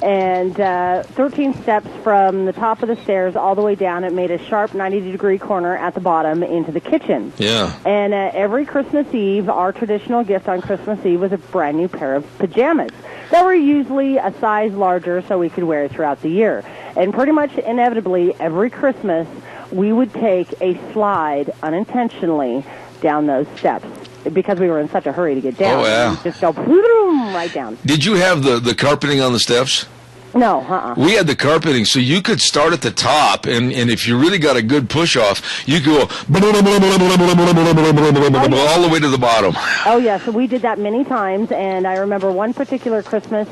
And 13 steps from the top of the stairs all the way down. It made a sharp 90-degree corner at the bottom into the kitchen. Yeah. And every Christmas Eve, our traditional gift on Christmas Eve was a brand new pair of pajamas that were usually a size larger so we could wear it throughout the year. And pretty much inevitably, every Christmas, we would take a slide unintentionally down those steps because we were in such a hurry to get down. Oh, yeah. We'd just go boom, right down. Did you have the carpeting on the steps? No, We had the carpeting, so you could start at the top, and if you really got a good push-off, you could go all the way to the bottom. Oh, yeah, so we did that many times, and I remember one particular Christmas,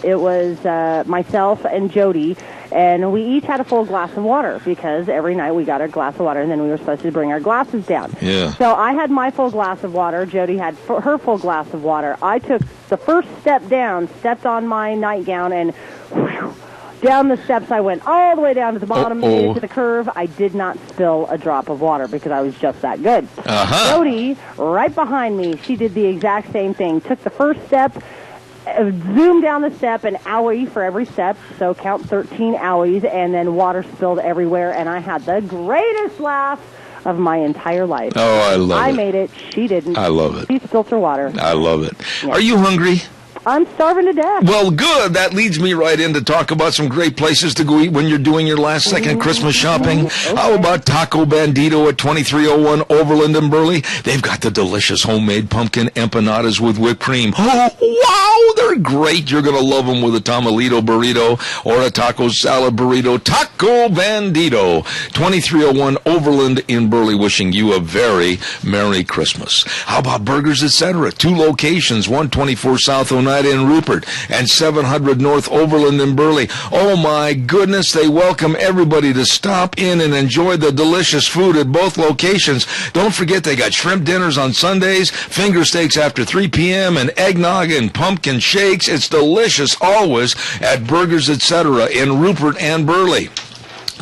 it was myself and Jody, and we each had a full glass of water, because every night we got our glass of water, and then we were supposed to bring our glasses down. Yeah. So I had my full glass of water, Jody had her full glass of water. I took the first step down, stepped on my nightgown, and down the steps I went, all the way down to the bottom, made it to the curve. I did not spill a drop of water because I was just that good. Jody, right behind me, she did the exact same thing. Took the first step, zoomed down the step, an owie for every step, so count 13 owies, and then water spilled everywhere, and I had the greatest laugh of my entire life. Oh, I love it. I made it. She didn't. I love it. She spilled her water. I love it. Yeah. Are you hungry? I'm starving to death. Well, good. That leads me right in to talk about some great places to go eat when you're doing your last-second Christmas shopping. Okay. How about Taco Bandito at 2301 Overland in Burley? They've got the delicious homemade pumpkin empanadas with whipped cream. Oh, wow, they're great. You're going to love them with a tamalito burrito or a taco salad burrito. Taco Bandito, 2301 Overland in Burley, wishing you a very Merry Christmas. How about Burgers, etc.? 2 locations, 124 South Oneida in Rupert and 700 North Overland in Burley. Oh my goodness, they welcome everybody to stop in and enjoy the delicious food at both locations. Don't forget they got shrimp dinners on Sundays, finger steaks after 3 p.m., and eggnog and pumpkin shakes. It's delicious always at Burgers, etc. in Rupert and Burley.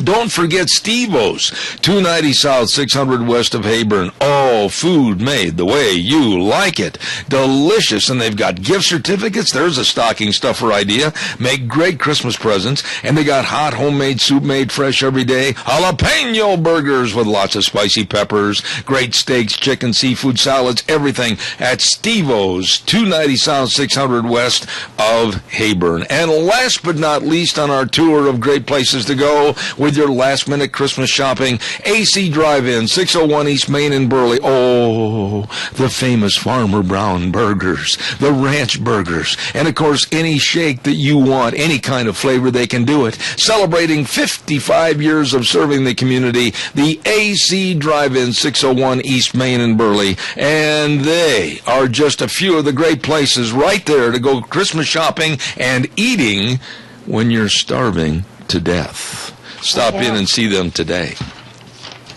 Don't forget Steve-O's, 290 South, 600 West of Hayburn. Oh, food made the way you like it. Delicious, and they've got gift certificates. There's a stocking stuffer idea. Make great Christmas presents, and they got hot homemade soup made fresh every day. Jalapeno burgers with lots of spicy peppers, great steaks, chicken, seafood, salads, everything at Steve-O's, 290 South, 600 West of Hayburn. And last but not least on our tour of great places to go with your last-minute Christmas shopping, AC Drive-In, 601 East Main in Burley. Oh, the famous Farmer Brown burgers, the ranch burgers, and, of course, any shake that you want, any kind of flavor, they can do it. Celebrating 55 years of serving the community, the AC Drive-In, 601 East Main in Burley, and they are just a few of the great places right there to go Christmas shopping and eating when you're starving to death. Stop in and see them today.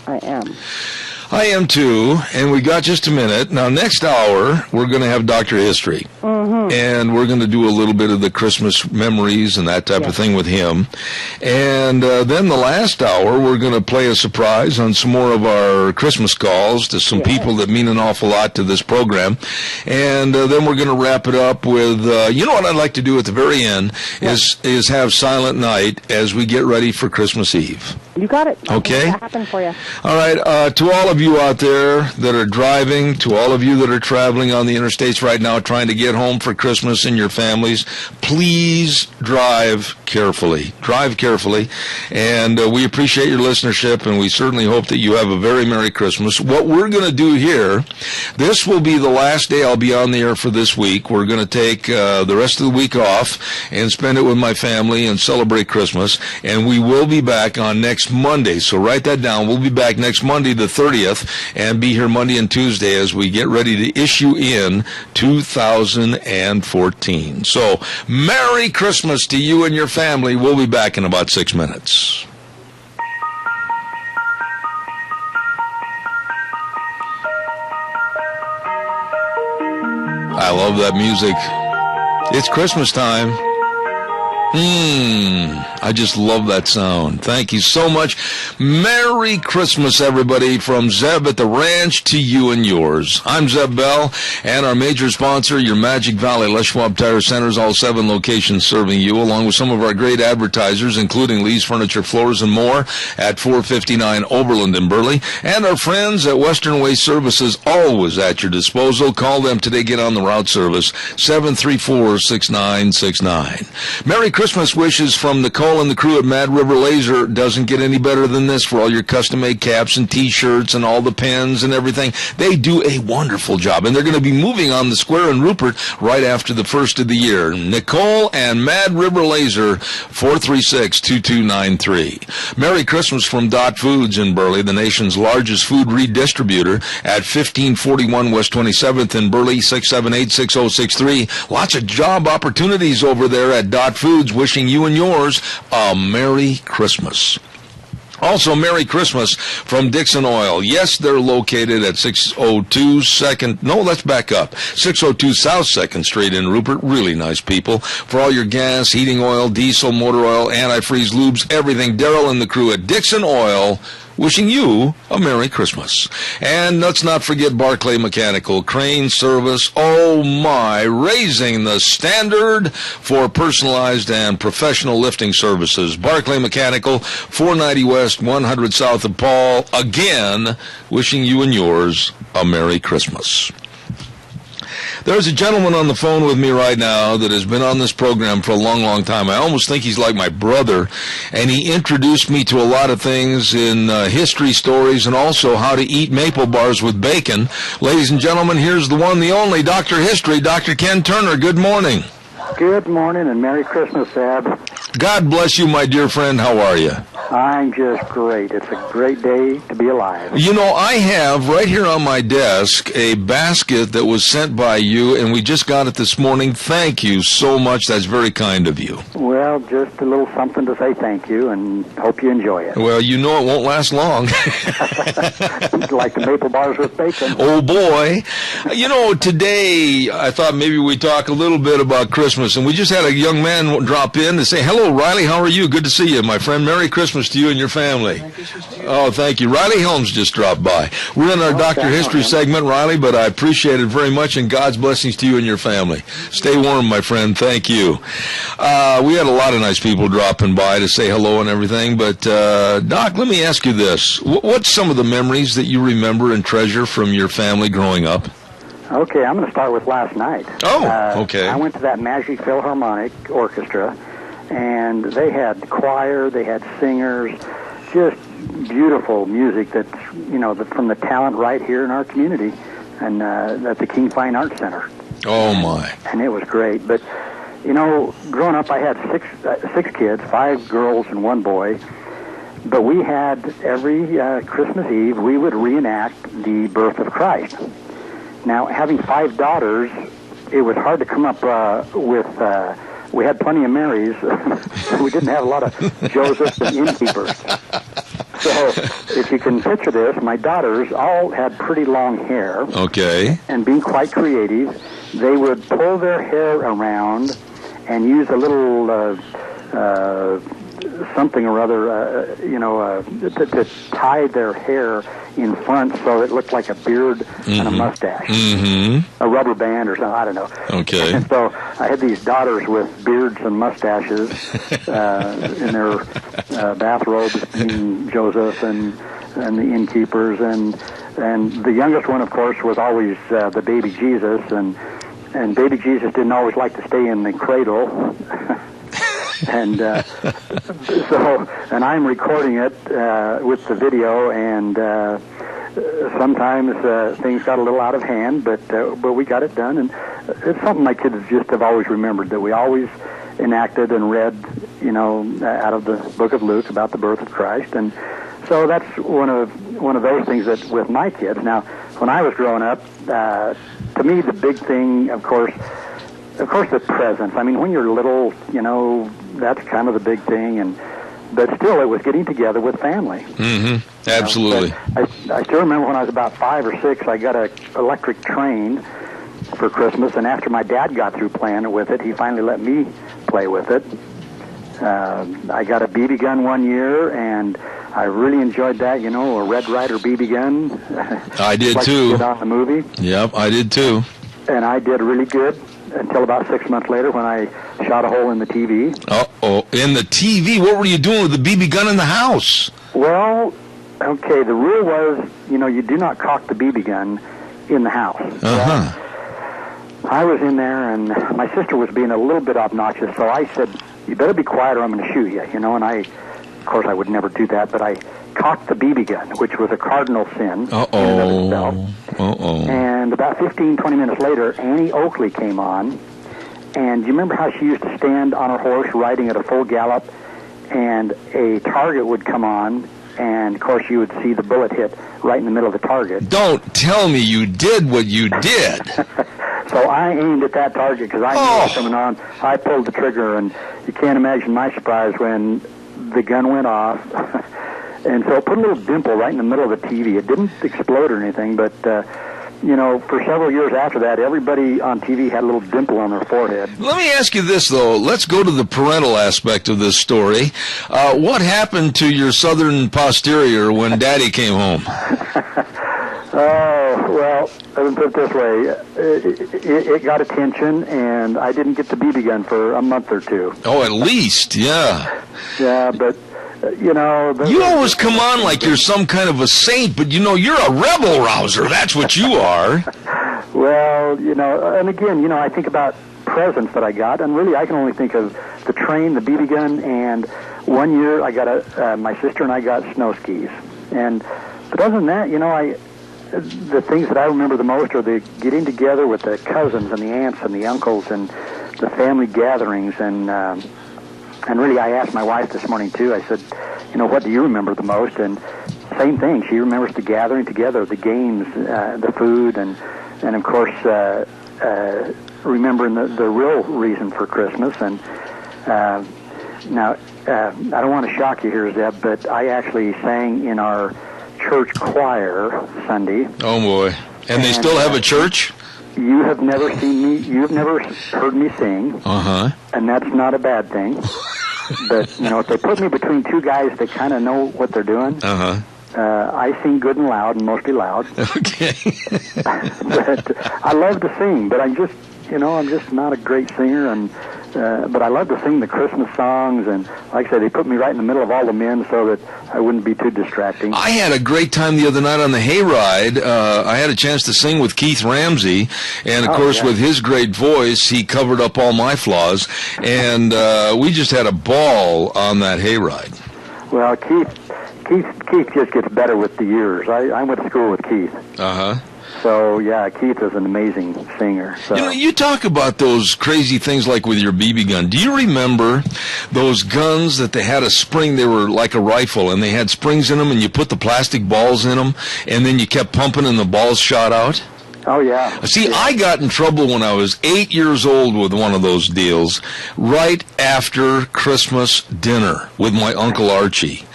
I am. I am too, and we got just a minute. Now, next hour, we're going to have Dr. History, and we're going to do a little bit of the Christmas memories and that type of thing with him. And then the last hour, we're going to play a surprise on some more of our Christmas calls to some people that mean an awful lot to this program. And then we're going to wrap it up with, you know what I'd like to do at the very end is have Silent Night as we get ready for Christmas Eve. You got it. Okay. That happened for you. All right. To all of you out there that are driving, to all of you that are traveling on the interstates right now trying to get home home for Christmas and your families, please drive carefully. Drive carefully. And we appreciate your listenership, and we certainly hope that you have a very Merry Christmas. What we're going to do here, this will be the last day I'll be on the air for this week. We're going to take the rest of the week off and spend it with my family and celebrate Christmas. And we will be back on next Monday. So write that down. We'll be back next Monday, the 30th, and be here Monday and Tuesday as we get ready to issue in 2014. So Merry Christmas to you and your family. We'll be back in about 6 minutes. I love that music. It's Christmas time. I just love that sound. Thank you so much. Merry Christmas, everybody, from Zeb at the Ranch to you and yours. I'm Zeb Bell, and our major sponsor, your Magic Valley Les Schwab Tire Centers, all 7 locations serving you, along with some of our great advertisers, including Lee's Furniture, Floors, and More at 459 Oberlin in Burley, and our friends at Western Way Services, always at your disposal. Call them today. Get on the route service, 734-6969. Merry Christmas wishes from Nicole and the crew at Mad River Laser. Doesn't get any better than this for all your custom-made caps and T-shirts and all the pens and everything. They do a wonderful job, and they're going to be moving on the square in Rupert right after the first of the year. Nicole and Mad River Laser, 436-2293. Merry Christmas from Dot Foods in Burley, the nation's largest food redistributor at 1541 West 27th in Burley, 678-6063. Lots of job opportunities over there at Dot Foods. Wishing you and yours a Merry Christmas. Also, Merry Christmas from Dixon Oil. Yes, they're located at 602 2nd. No, let's back up. 602 South 2nd Street in Rupert. Really nice people. For all your gas, heating oil, diesel, motor oil, antifreeze, lubes, everything. Daryl and the crew at Dixon Oil, wishing you a Merry Christmas. And let's not forget Barclay Mechanical, crane service, oh my, raising the standard for personalized and professional lifting services. Barclay Mechanical, 490 West, 100 South of Paul. Again, wishing you and yours a Merry Christmas. There's a gentleman on the phone with me right now that has been on this program for a long, long time. I almost think he's like my brother, and he introduced me to a lot of things in history stories and also how to eat maple bars with bacon. Ladies and gentlemen, here's the one, the only Dr. History, Dr. Ken Turner. Good morning. Good morning and Merry Christmas, Ab. God bless you, my dear friend. How are you? I'm just great. It's a great day to be alive. You know, I have right here on my desk a basket that was sent by you, and we just got it this morning. Thank you so much. That's very kind of you. Well, just a little something to say thank you, and hope you enjoy it. Well, you know it won't last long. Like the maple bars with bacon. Oh, boy. You know, today I thought maybe we'd talk a little bit about Christmas, and we just had a young man drop in to say, hello, Riley, how are you? Good to see you, my friend. Merry Christmas to you and your family. Oh, thank you. Riley Helms just dropped by. We're in our Dr. History segment, Riley, but I appreciate it very much, and God's blessings to you and your family. Stay warm, my friend. Thank you. We had a lot of nice people dropping by to say hello and everything, but Doc, let me ask you this. What's some of the memories that you remember and treasure from your family growing up? Okay, I'm going to start with last night. Oh, okay. I went to that Magic Philharmonic Orchestra, and they had choir, they had singers, just beautiful music that's, you know, from the talent right here in our community and at the King Fine Arts Center. Oh, my. And it was great. But, you know, growing up, I had six kids, 5 girls and 1 boy. But we had every Christmas Eve, we would reenact the birth of Christ. Now, having 5 daughters, it was hard to come up with... we had plenty of Marys. We didn't have a lot of Josephs and innkeepers. So, if you can picture this, my daughters all had pretty long hair. Okay. And being quite creative, they would pull their hair around and use a little something or other, to tie their hair in front so it looked like a beard and a mustache. Mm-hmm. A rubber band or something, I don't know. Okay. And so I had these daughters with beards and mustaches in their bathrobes, being Joseph and the innkeepers. And the youngest one, of course, was always the baby Jesus. And and baby Jesus didn't always like to stay in the cradle. And and I'm recording it with the video, and sometimes things got a little out of hand, but we got it done, and it's something my kids just have always remembered, that we always enacted and read, out of the book of Luke about the birth of Christ, and so that's one of those things that with my kids. Now, when I was growing up, to me the big thing, of course, the presents. I mean, when you're little, that's kind of the big thing, but still, it was getting together with family. Mm-hmm. Absolutely. I still remember when I was about 5 or 6, I got an electric train for Christmas, and after my dad got through playing with it, he finally let me play with it. I got a BB gun one year, and I really enjoyed that, a Red Ryder BB gun. I did like too. You did on the movie. Yep, I did too. And I did really good until about 6 months later when I shot a hole in the TV. Uh-oh, in the TV? What were you doing with the BB gun in the house? Well, okay, the rule was, you do not cock the BB gun in the house. Uh-huh. I was in there, and my sister was being a little bit obnoxious, so I said, you better be quiet or I'm going to shoot you, and of course, I would never do that, but I cocked the BB gun, which was a cardinal sin in and of itself. And about 15, 20 minutes later, Annie Oakley came on, and do you remember how she used to stand on her horse riding at a full gallop, and a target would come on, and of course you would see the bullet hit right in the middle of the target. Don't tell me you did what you did. So I aimed at that target because I knew it was coming on. I pulled the trigger, and you can't imagine my surprise when the gun went off. And so it put a little dimple right in the middle of the TV. It didn't explode or anything, but, for several years after that, everybody on TV had a little dimple on their forehead. Let me ask you this, though. Let's go to the parental aspect of this story. What happened to your southern posterior when Daddy came home? Oh, well, let me put it this way. It got attention, and I didn't get the BB gun for a month or two. Oh, at least, yeah. Yeah, but... you always come on like you're some kind of a saint, but you're a rebel rouser. That's what you are. Well, and again, I think about presents that I got, and really I can only think of the train, the BB gun, and one year I got my sister and I got snow skis. But other than that, the things that I remember the most are the getting together with the cousins and the aunts and the uncles and the family gatherings, and really, I asked my wife this morning, too. I said, what do you remember the most? And same thing. She remembers the gathering together, the games, the food, and of course, remembering the real reason for Christmas. And now, I don't want to shock you here, Zeb, but I actually sang in our church choir Sunday. Oh, boy. And they still have a church? You have never seen me, you've never heard me sing. Uh-huh. And that's not a bad thing. But, if they put me between two guys that kind of know what they're doing, uh-huh. I sing good and loud, and mostly loud. Okay. But I love to sing, but I'm just not a great singer, but I love to sing the Christmas songs, and like I said, they put me right in the middle of all the men so that I wouldn't be too distracting. I had a great time the other night on the hayride. I had a chance to sing with Keith Ramsey, and of course, with his great voice, he covered up all my flaws, and we just had a ball on that hayride. Well, Keith just gets better with the years. I went to school with Keith. Uh-huh. So, yeah, Keith is an amazing singer. So. You talk about those crazy things like with your BB gun. Do you remember those guns that they had a spring? They were like a rifle, and they had springs in them, and you put the plastic balls in them, and then you kept pumping, and the balls shot out? Oh, yeah. See, I got in trouble when I was 8 years old with one of those deals right after Christmas dinner with my Uncle Archie.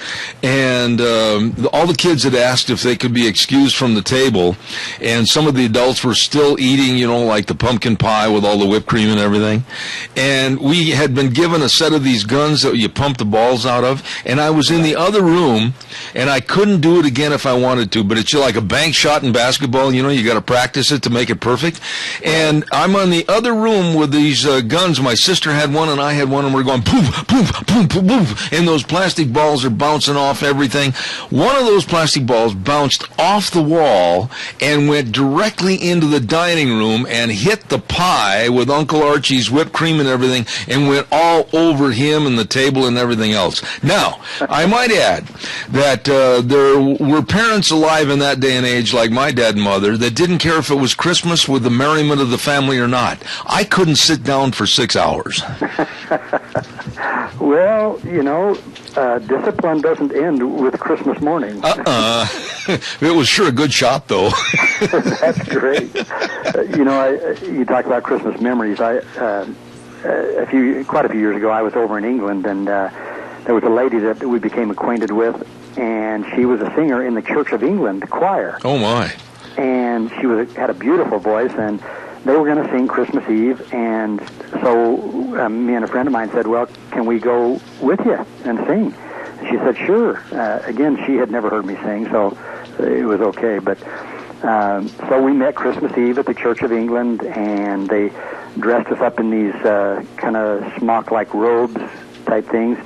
And all the kids had asked if they could be excused from the table, and some of the adults were still eating, like the pumpkin pie with all the whipped cream and everything. And we had been given a set of these guns that you pump the balls out of, and I was in the other room, and I couldn't do it again if I wanted to, but it's like a bank shot in basketball, you got to practice it to make it perfect. And I'm on the other room with these guns. My sister had one and I had one, and we're going poof, poof, poof, poof, poof, and those plastic balls are bouncing bouncing off everything. One of those plastic balls bounced off the wall and went directly into the dining room and hit the pie with Uncle Archie's whipped cream and everything and went all over him and the table and everything else. Now, I might add that there were parents alive in that day and age, like my dad and mother, that didn't care if it was Christmas with the merriment of the family or not. I couldn't sit down for 6 hours. Well, discipline doesn't end with Christmas morning. It was sure a good shot, though. That's great. You talk about Christmas memories. Quite a few years ago, I was over in England, and there was a lady that we became acquainted with, and she was a singer in the Church of England choir. Oh, my. And she had a beautiful voice, and they were going to sing Christmas Eve, and so me and a friend of mine said, well, can we go with you and sing? She said, sure. Again, she had never heard me sing, so it was okay. But so we met Christmas Eve at the Church of England, and they dressed us up in these kind of smock-like robes type things.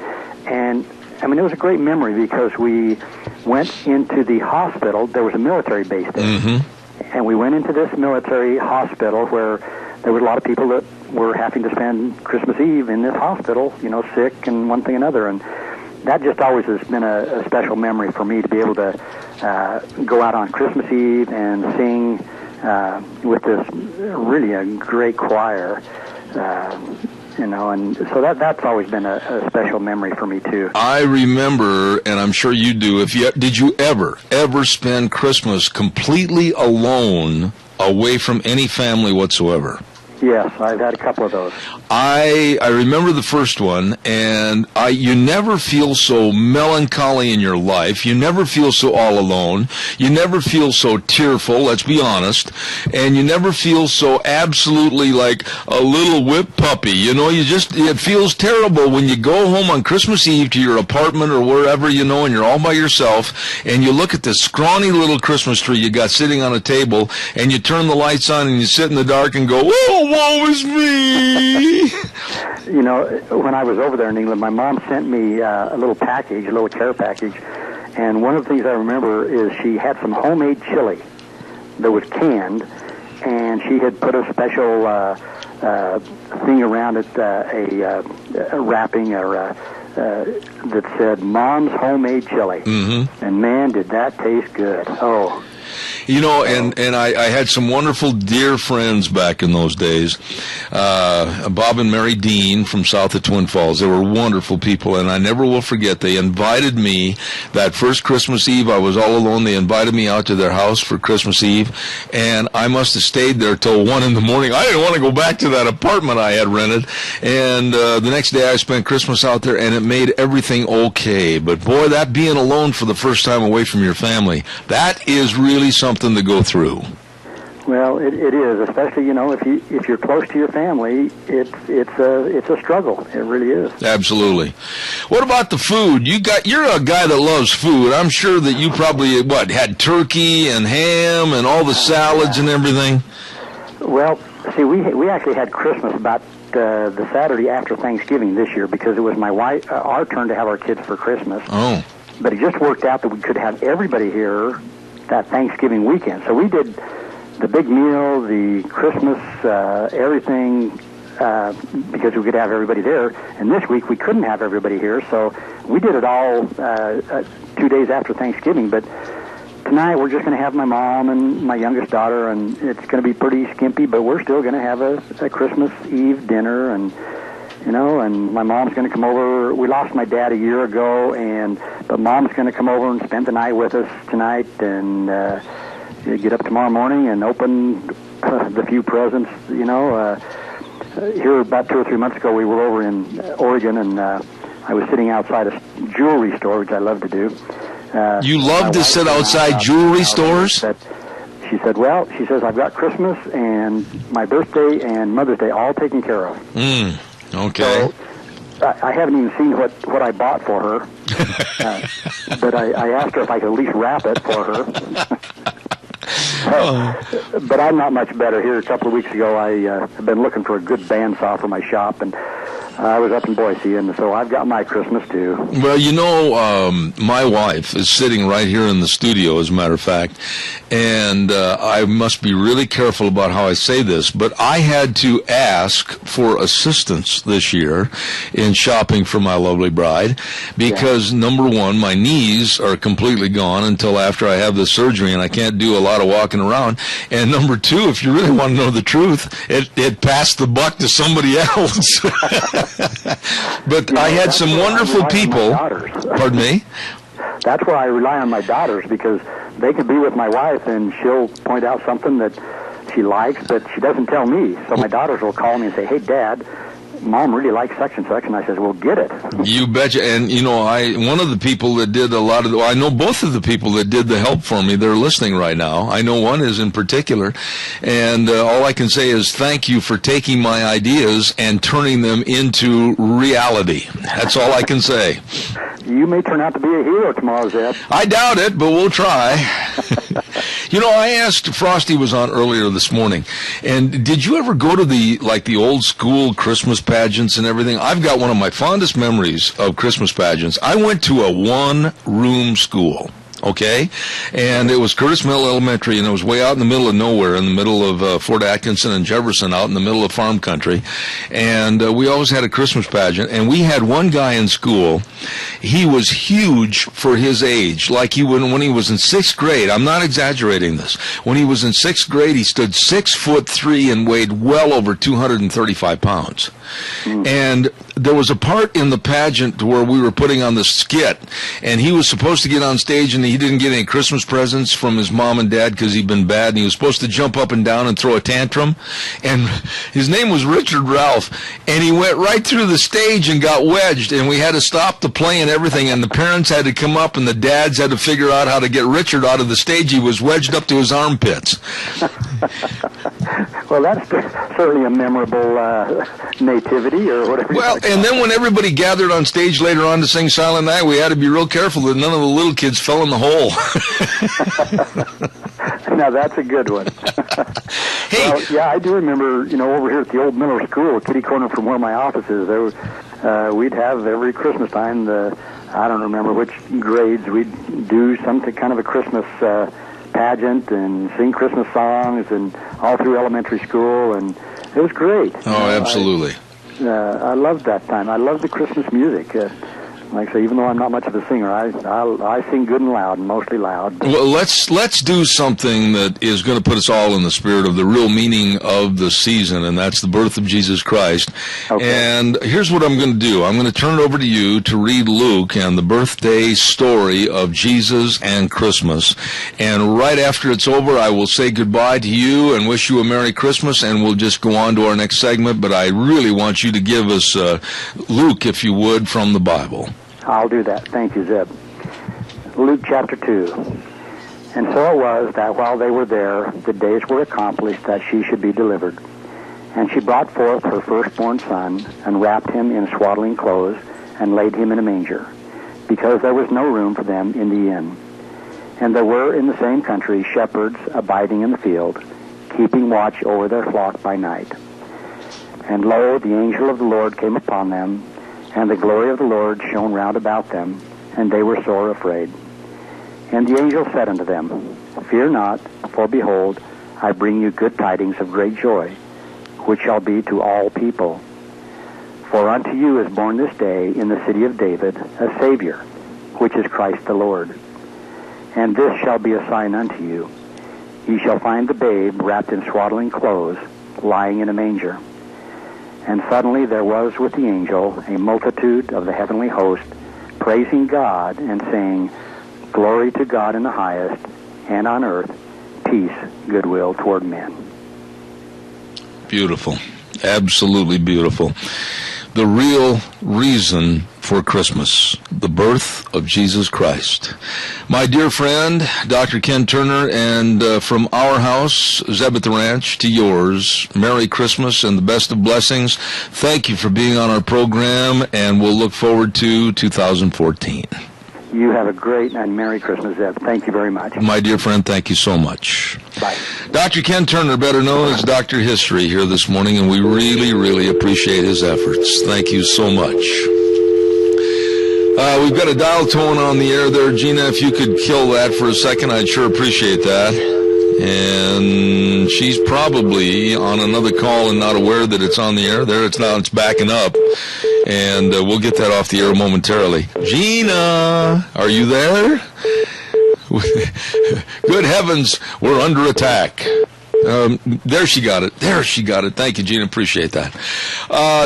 And, I mean, it was a great memory because we went into the hospital. There was a military base there. Mm-hmm. And we went into this military hospital where there was a lot of people that were having to spend Christmas Eve in this hospital, sick and one thing and another. And that just always has been a special memory for me to be able to go out on Christmas Eve and sing with this really a great choir. And so that's always been a special memory for me too. I remember, and I'm sure you do. Did you ever spend Christmas completely alone, away from any family whatsoever? Yes, I've had a couple of those. I remember the first one, and you never feel so melancholy in your life. You never feel so all alone. You never feel so tearful, let's be honest. And you never feel so absolutely like a little whipped puppy. It feels terrible when you go home on Christmas Eve to your apartment or wherever, and you're all by yourself, and you look at this scrawny little Christmas tree you got sitting on a table, and you turn the lights on, and you sit in the dark and go, oh, woe is me. When I was over there in England, my mom sent me a little care package, and one of the things I remember is she had some homemade chili that was canned, and she had put a special thing around it, a wrapping that said Mom's Homemade Chili. Mm-hmm. And man, did that taste good. Oh. And I had some wonderful dear friends back in those days. Bob and Mary Dean from south of Twin Falls. They were wonderful people, and I never will forget. They invited me that first Christmas Eve. I was all alone. They invited me out to their house for Christmas Eve, and I must have stayed there till 1 in the morning. I didn't want to go back to that apartment I had rented, and the next day I spent Christmas out there, and it made everything okay. But boy, that being alone for the first time away from your family, that is really something to go through. Well, it is, especially if you're close to your family, it's a struggle. It really is. Absolutely. What about the food? You're a guy that loves food. I'm sure that you probably had turkey and ham and all the salads and everything. Well, see, we actually had Christmas about the Saturday after Thanksgiving this year because it was our turn to have our kids for Christmas. Oh. But it just worked out that we could have everybody here that Thanksgiving weekend. So we did the big meal, the Christmas, everything, because we could have everybody there. And this week we couldn't have everybody here, so we did it all 2 days after Thanksgiving. But tonight we're just going to have my mom and my youngest daughter, and it's going to be pretty skimpy, but we're still going to have a Christmas Eve dinner, and and my mom's going to come over. We lost my dad a year ago, but Mom's going to come over and spend the night with us tonight, and get up tomorrow morning and open the few presents. Here about 2 or 3 months ago, we were over in Oregon, and I was sitting outside a jewelry store, which I love to do. You love to sit outside jewelry stores? She said, I've got Christmas and my birthday and Mother's Day all taken care of. Okay. So, I haven't even seen what I bought for her, but I asked her if I could at least wrap it for her. But I'm not much better. Here a couple of weeks ago, I've been looking for a good bandsaw for my shop, and I was up in Boise, and so I've got my Christmas too. Well, my wife is sitting right here in the studio, as a matter of fact, and I must be really careful about how I say this, but I had to ask for assistance this year in shopping for my lovely bride because, number one, my knees are completely gone until after I have the surgery, and I can't do a lot of walking around, and number two, if you really want to know the truth, it passed the buck to somebody else. But I had some wonderful people. Pardon me? That's why I rely on my daughters, because they could be with my wife and she'll point out something that she likes, but she doesn't tell me. So my daughters will call me and say, "Hey, Dad, Mom really likes such and such," and I says, "Well, get it." You betcha. And one of the people that did a lot of I know both of the people that did the help for me. They're listening right now. I know one is in particular, and all I can say is thank you for taking my ideas and turning them into reality. That's all I can say. You may turn out to be a hero tomorrow, Zeb. I doubt it, but we'll try. I asked, Frosty was on earlier this morning, and did you ever go to the old school Christmas pageants and everything? I've got one of my fondest memories of Christmas pageants. I went to a one-room school. Okay, and it was Curtis Mill Elementary, and it was way out in the middle of nowhere, in the middle of Fort Atkinson and Jefferson, out in the middle of farm country. And we always had a Christmas pageant, and we had one guy in school. He was huge for his age, like when he was in 6th grade. I'm not exaggerating this. When he was in 6th grade, he stood 6'3" and weighed well over 235 pounds. And there was a part in the pageant where we were putting on the skit, and he was supposed to get on stage, and he didn't get any Christmas presents from his mom and dad because he'd been bad, and he was supposed to jump up and down and throw a tantrum. And his name was Richard Ralph, and he went right through the stage and got wedged, and we had to stop the play and everything, and the parents had to come up, and the dads had to figure out how to get Richard out of the stage. He was wedged up to his armpits. Well, that's certainly a memorable nativity or whatever. Well, and then when everybody gathered on stage later on to sing Silent Night, we had to be real careful that none of the little kids fell in the hole. Now, that's a good one. Hey. Well, yeah, I do remember, over here at the old Miller School, kitty corner from where my office is, we'd have every Christmas time, I don't remember which grades, we'd do some kind of a Christmas pageant and sing Christmas songs, and all through elementary school, and it was great. Oh, absolutely. I loved that time. I loved the Christmas music. Like I say, even though I'm not much of a singer, I sing good and loud, and mostly loud. Well, let's do something that is going to put us all in the spirit of the real meaning of the season, and that's the birth of Jesus Christ. Okay. And here's what I'm going to do. I'm going to turn it over to you to read Luke and the birthday story of Jesus and Christmas. And right after it's over, I will say goodbye to you and wish you a Merry Christmas, and we'll just go on to our next segment. But I really want you to give us Luke, if you would, from the Bible. I'll do that. Thank you, Zeb. Luke chapter 2. And so it was that while they were there, the days were accomplished that she should be delivered. And she brought forth her firstborn son, and wrapped him in swaddling clothes, and laid him in a manger, because there was no room for them in the inn. And there were in the same country shepherds abiding in the field, keeping watch over their flock by night. And lo, the angel of the Lord came upon them, and the glory of the Lord shone round about them, and they were sore afraid. And the angel said unto them, Fear not, for behold, I bring you good tidings of great joy, which shall be to all people. For unto you is born this day in the city of David a Savior, which is Christ the Lord. And this shall be a sign unto you. Ye shall find the babe wrapped in swaddling clothes, lying in a manger. And suddenly there was with the angel a multitude of the heavenly host, praising God and saying, Glory to God in the highest, and on earth peace, goodwill toward men. Beautiful. Absolutely beautiful. The real reason for Christmas, the birth of Jesus Christ. My dear friend, Dr. Ken Turner, and from our house, Zeb at the Ranch, to yours, Merry Christmas and the best of blessings. Thank you for being on our program, and we'll look forward to 2014. You have a great and Merry Christmas, Zeb. Thank you very much. My dear friend, thank you so much. Bye. Dr. Ken Turner, better known as Dr. History, here this morning, and we really, really appreciate his efforts. Thank you so much. We've got a dial tone on the air there. Gina, if you could kill that for a second, I'd sure appreciate that. And she's probably on another call and not aware that it's on the air. There it's now, it's backing up. And we'll get that off the air momentarily. Gina, are you there? Good heavens, we're under attack. There she got it. Thank you, Gina. Appreciate that.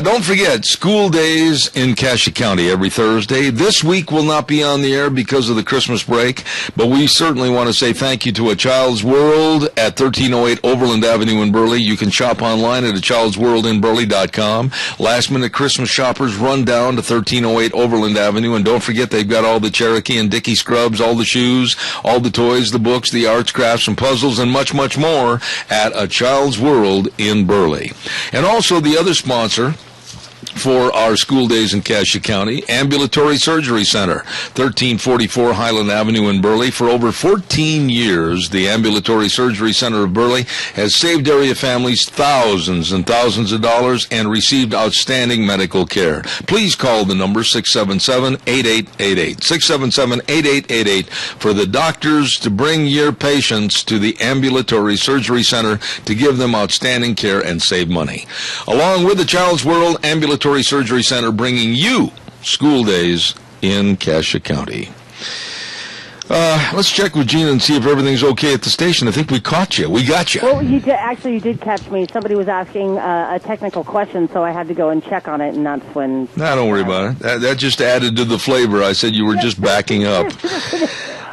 Don't forget, school days in Cassia County every Thursday. This week will not be on the air because of the Christmas break, but we certainly want to say thank you to A Child's World at 1308 Overland Avenue in Burley. You can shop online at achildsworldinburley.com. Last-minute Christmas shoppers run down to 1308 Overland Avenue, and don't forget they've got all the Cherokee and Dickie scrubs, all the shoes, all the toys, the books, the arts, crafts, and puzzles, and much, much more at A Child's World in Burley. And also the other sponsor for our school days in Cassia County, Ambulatory Surgery Center, 1344 Highland Avenue in Burley. For over 14 years, the Ambulatory Surgery Center of Burley has saved area families thousands and thousands of dollars and received outstanding medical care. Please call the number 677-8888, 677-8888 for the doctors to bring your patients to the Ambulatory Surgery Center to give them outstanding care and save money. Along with the Child's World Ambulatory Surgery Center, bringing you school days in Cassia County. Let's check with Gina and see if everything's okay at the station. I think we caught you. We got you. Well, you did catch me. Somebody was asking a technical question, so I had to go and check on it, and that's when... No, don't worry about it. That just added to the flavor. I said you were just backing up.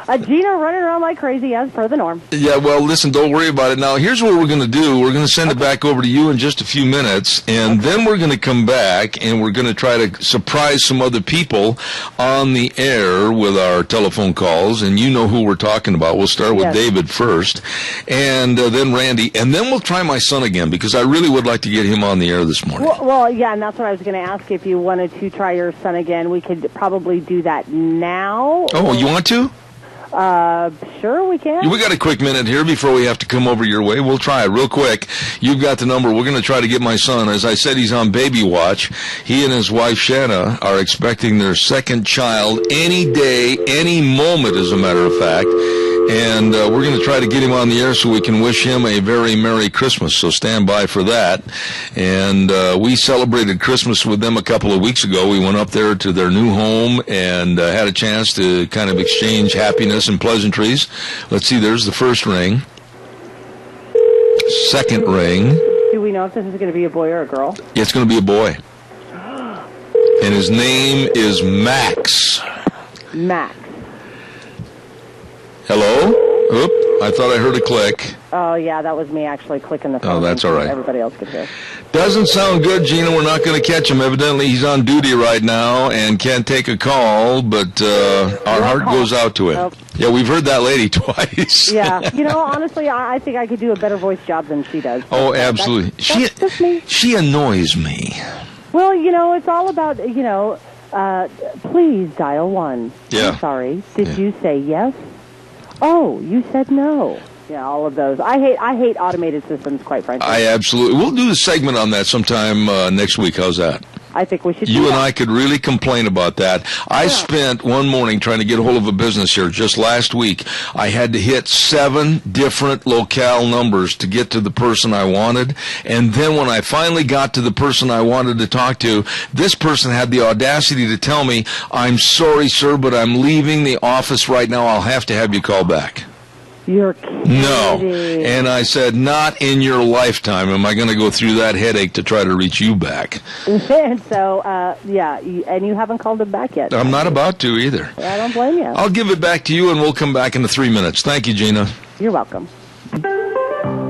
Gina running around like crazy, as per the norm. Yeah, well, listen, don't worry about it. Now, here's what we're going to do. We're going to send it back over to you in just a few minutes, and then we're going to come back, and we're going to try to surprise some other people on the air with our telephone calls, and you know who we're talking about. We'll start with David first, and then Randy, and then we'll try my son again, because I really would like to get him on the air this morning. Well, yeah, and that's what I was going to ask. If you wanted to try your son again, we could probably do that now. Oh, you want to? Sure, we can. We got a quick minute here before we have to come over your way. We'll try it real quick. You've got the number. We're going to try to get my son. As I said, he's on baby watch. He and his wife, Shanna, are expecting their second child any day, any moment, as a matter of fact. And we're going to try to get him on the air so we can wish him a very Merry Christmas. So stand by for that. And we celebrated Christmas with them a couple of weeks ago. We went up there to their new home and had a chance to kind of exchange happiness and pleasantries. Let's see, there's the first ring. Second ring. Do we know if this is going to be a boy or a girl? Yeah, it's going to be a boy. And his name is Max. Max. Hello? Oop, I thought I heard a click. Oh, yeah, that was me actually clicking the phone. Oh, that's all right. Everybody else could hear. Doesn't sound good, Gina. We're not going to catch him. Evidently, he's on duty right now and can't take a call, but our heart goes out to him. Yeah, we've heard that lady twice. Yeah. You know, honestly, I think I could do a better voice job than she does. Oh, absolutely. That's just me. She annoys me. Well, you know, it's all about, please dial 1. Yeah. I'm sorry. Did you say yes? Oh, you said no. Yeah, all of those. I hate automated systems, quite frankly. I absolutely. We'll do a segment on that sometime next week. How's that? I think we should. You and I could really complain about that. I spent one morning trying to get a hold of a business here just last week. I had to hit 7 different locale numbers to get to the person I wanted. And then when I finally got to the person I wanted to talk to, this person had the audacity to tell me, "I'm sorry, sir, but I'm leaving the office right now. I'll have to have you call back." You're kidding. No. And I said, not in your lifetime am I going to go through that headache to try to reach you back. And so, and you haven't called him back yet. I'm not about to either. I don't blame you. I'll give it back to you, and we'll come back in 3 minutes. Thank you, Gina. You're welcome.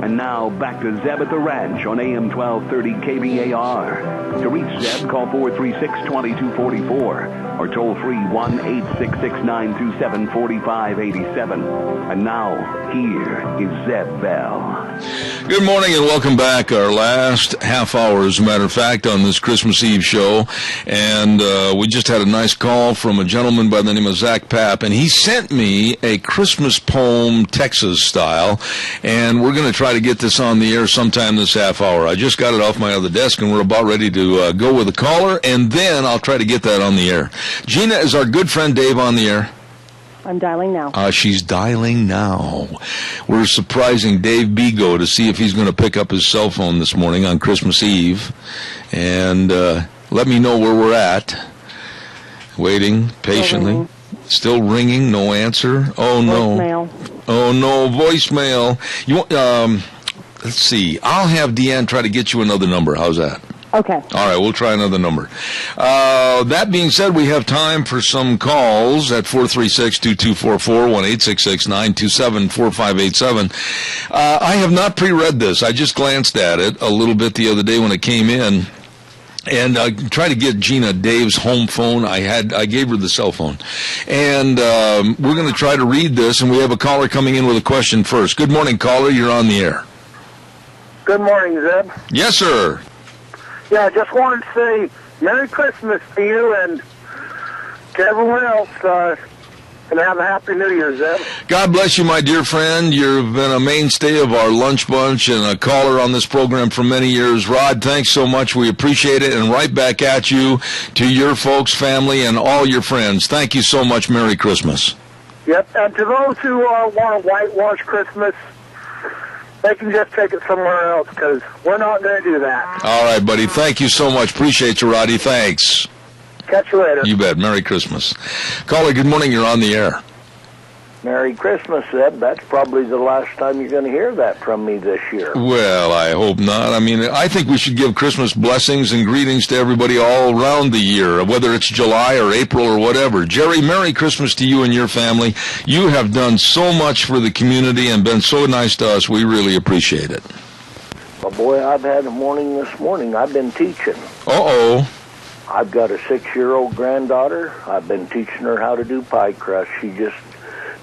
And now, back to Zeb at the Ranch on AM 1230 KBAR. To reach Zeb, call 436-2244 or toll free 1-866-927-4587. And now, here is Zeb Bell. Good morning and welcome back. Our last half hour, as a matter of fact, on this Christmas Eve show. And we just had a nice call from a gentleman by the name of Zach Papp, and he sent me a Christmas poem, Texas style, and we're going to try to get this on the air sometime this half hour. I just got it off my other desk, and we're about ready to go with a caller, and then I'll try to get that on the air. Gina, is our good friend Dave on the air? I'm dialing now. She's dialing now. We're surprising Dave Bigo to see if he's going to pick up his cell phone this morning on Christmas Eve, and let me know where we're at. Waiting patiently. Still ringing, no answer. Oh, no. Voicemail. Oh, no, voicemail. You let's see. I'll have Deanne try to get you another number. How's that? Okay. All right, we'll try another number. That being said, we have time for some calls at 436-2244, 1-866-927-4587. I have not pre-read this. I just glanced at it a little bit the other day when it came in. And try to get Gina Dave's home phone. I gave her the cell phone. And we're going to try to read this, and we have a caller coming in with a question first. Good morning, caller. You're on the air. Good morning, Zeb. Yes, sir. Yeah, I just wanted to say Merry Christmas to you and to everyone else. And have a Happy New Year, Zeb. God bless you, my dear friend. You've been a mainstay of our lunch bunch and a caller on this program for many years. Rod, thanks so much. We appreciate it. And right back at you, to your folks, family, and all your friends. Thank you so much. Merry Christmas. Yep, and to those who want to whitewash Christmas, they can just take it somewhere else, because we're not going to do that. All right, buddy. Thank you so much. Appreciate you, Roddy. Thanks. Catch you later. You bet. Merry Christmas. Caller, good morning. You're on the air. Merry Christmas, Zeb. That's probably the last time you're going to hear that from me this year. Well, I hope not. I mean, I think we should give Christmas blessings and greetings to everybody all around the year, whether it's July or April or whatever. Jerry, Merry Christmas to you and your family. You have done so much for the community and been so nice to us. We really appreciate it. Well, boy, I've had a morning this morning. I've been teaching. Uh-oh. I've got a 6-year-old granddaughter. I've been teaching her how to do pie crust. She just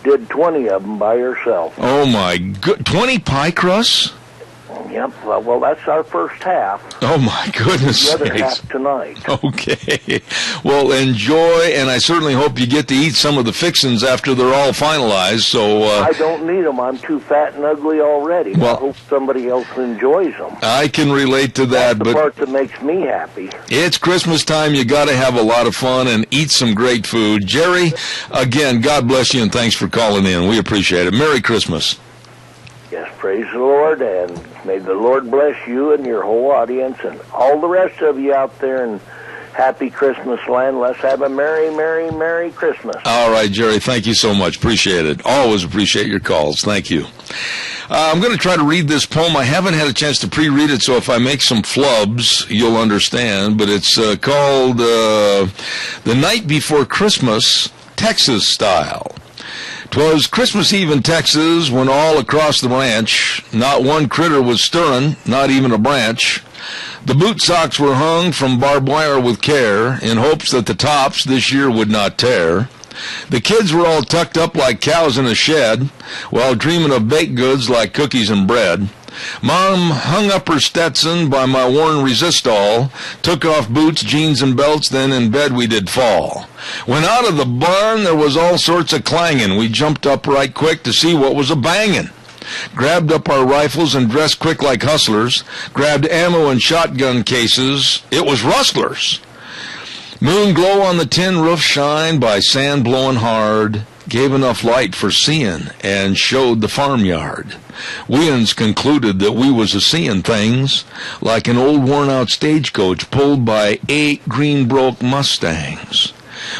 did 20 of them by herself. Oh, my good. 20 pie crusts? Yep. Well, that's our first half. Oh, my goodness The other sakes. half tonight. Okay. Well, enjoy, and I certainly hope you get to eat some of the fixins after they're all finalized. So I don't need them. I'm too fat and ugly already. Well, I hope somebody else enjoys them. I can relate to that, That's the part that makes me happy. It's Christmas time. You got to have a lot of fun and eat some great food. Jerry, again, God bless you, and thanks for calling in. We appreciate it. Merry Christmas. Yes, praise the Lord, and may the Lord bless you and your whole audience and all the rest of you out there in happy Christmas land. Let's have a merry, merry, merry Christmas. All right, Jerry, thank you so much. Appreciate it. Always appreciate your calls. Thank you. I'm going to try to read this poem. I haven't had a chance to pre-read it, so if I make some flubs, you'll understand. But it's called The Night Before Christmas, Texas Style. 'Twas Christmas Eve in Texas when all across the ranch not one critter was stirring, not even a branch. The boot socks were hung from barbed wire with care in hopes that the tops this year would not tear. The kids were all tucked up like cows in a shed while dreaming of baked goods like cookies and bread. Mom hung up her Stetson by my worn resistol, took off boots, jeans, and belts, then in bed we did fall. When out of the barn there was all sorts of clanging. We jumped up right quick to see what was a-banging. Grabbed up our rifles and dressed quick like hustlers, grabbed ammo and shotgun cases. It was rustlers. Moon glow on the tin roof shine by sand blowing hard, gave enough light for seeing and showed the farmyard. We-uns concluded that we was a-seeing things like an old worn-out stagecoach pulled by 8 green-broke Mustangs.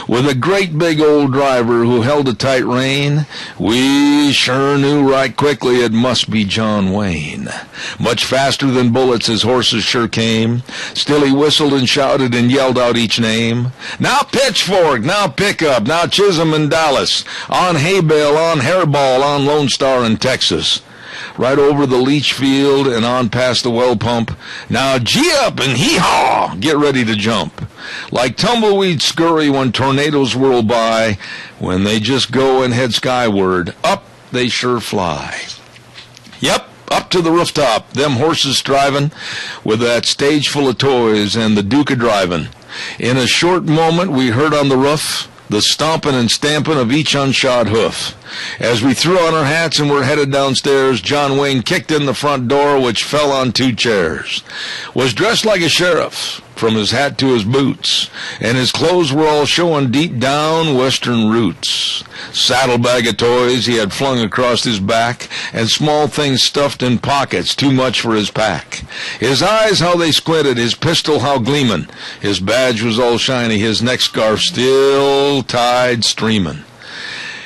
With a great big old driver who held a tight rein, we sure knew right quickly it must be John Wayne. Much faster than bullets his horses sure came. Still he whistled and shouted and yelled out each name. Now Pitchfork, now Pickup, now Chisholm and Dallas, on Hay Bale, on Hairball, on Lone Star in Texas. right over the leach field and on past the well pump. Now gee up and hee-haw, get ready to jump. Like tumbleweeds scurry when tornadoes whirl by, when they just go and head skyward, up they sure fly. Yep, up to the rooftop, them horses striving, with that stage full of toys and the Duke a-driving. In a short moment we heard on the roof the stomping and stamping of each unshod hoof. As we threw on our hats and were headed downstairs, John Wayne kicked in the front door, which fell on 2 chairs. Was dressed like a sheriff, from his hat to his boots, and his clothes were all showing deep down Western roots. Saddlebag of toys he had flung across his back, and small things stuffed in pockets, too much for his pack. His eyes, how they squinted, his pistol how gleamin', his badge was all shiny, his neck scarf still tied streamin'.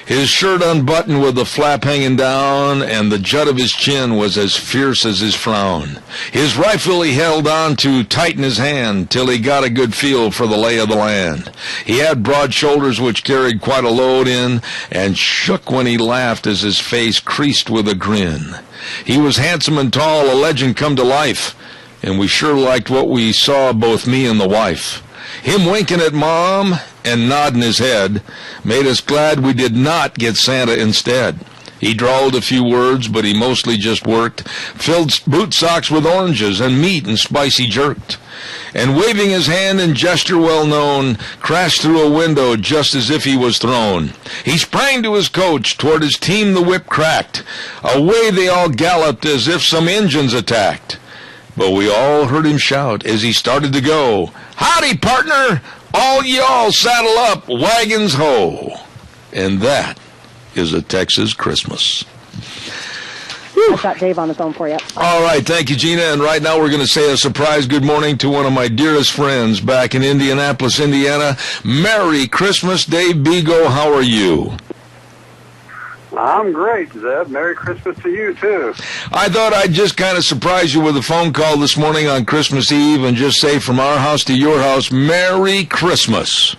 His shirt unbuttoned with the flap hanging down, and the jut of his chin was as fierce as his frown. His rifle he held on to tight in his hand, till he got a good feel for the lay of the land. He had broad shoulders which carried quite a load in, and shook when he laughed as his face creased with a grin. He was handsome and tall, a legend come to life, and we sure liked what we saw, both me and the wife. Him winking at Mom and nodding his head made us glad we did not get Santa instead. He drawled a few words, but he mostly just worked, filled boot socks with oranges and meat and spicy jerked, and waving his hand in gesture well known, crashed through a window just as if he was thrown. He sprang to his coach, toward his team the whip cracked. Away they all galloped as if some Injuns attacked. But we all heard him shout as he started to go, "Howdy, partner! All y'all saddle up, wagons ho!" And that is a Texas Christmas. I've got Dave on the phone for you. All right, thank you, Gina. And right now we're going to say a surprise good morning to one of my dearest friends back in Indianapolis, Indiana. Merry Christmas, Dave Bego. How are you? I'm great, Zeb. Merry Christmas to you, too. I thought I'd just kind of surprise you with a phone call this morning on Christmas Eve and just say from our house to your house, Merry Christmas.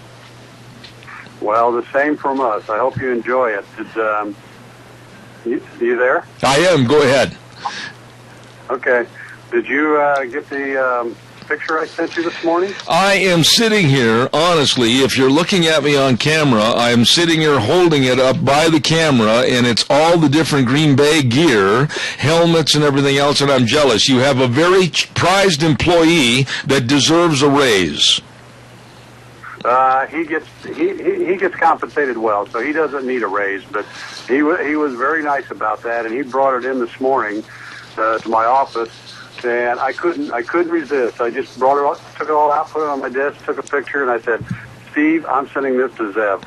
Well, the same from us. I hope you enjoy it. You there? I am. Go ahead. Okay. Did you get the picture I sent you this morning? I am sitting here, honestly, if you're looking at me on camera, I am sitting here holding it up by the camera, and it's all the different Green Bay gear, helmets and everything else, and I'm jealous. You have a very prized employee that deserves a raise. He gets compensated well, so he doesn't need a raise, but he was very nice about that, and he brought it in this morning to my office. And I couldn't resist. I just brought it all, took it all out, put it on my desk, took a picture, and I said, Steve, I'm sending this to Zeb.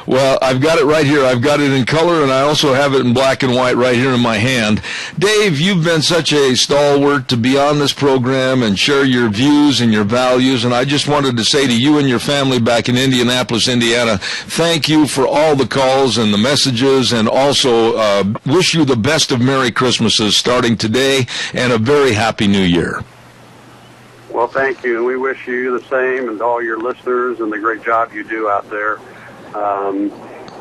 Well, I've got it right here. I've got it in color, and I also have it in black and white right here in my hand. Dave, you've been such a stalwart to be on this program and share your views and your values, and I just wanted to say to you and your family back in Indianapolis, Indiana, thank you for all the calls and the messages, and also wish you the best of Merry Christmases starting today and a very Happy New Year. Well, thank you, and we wish you the same and all your listeners and the great job you do out there.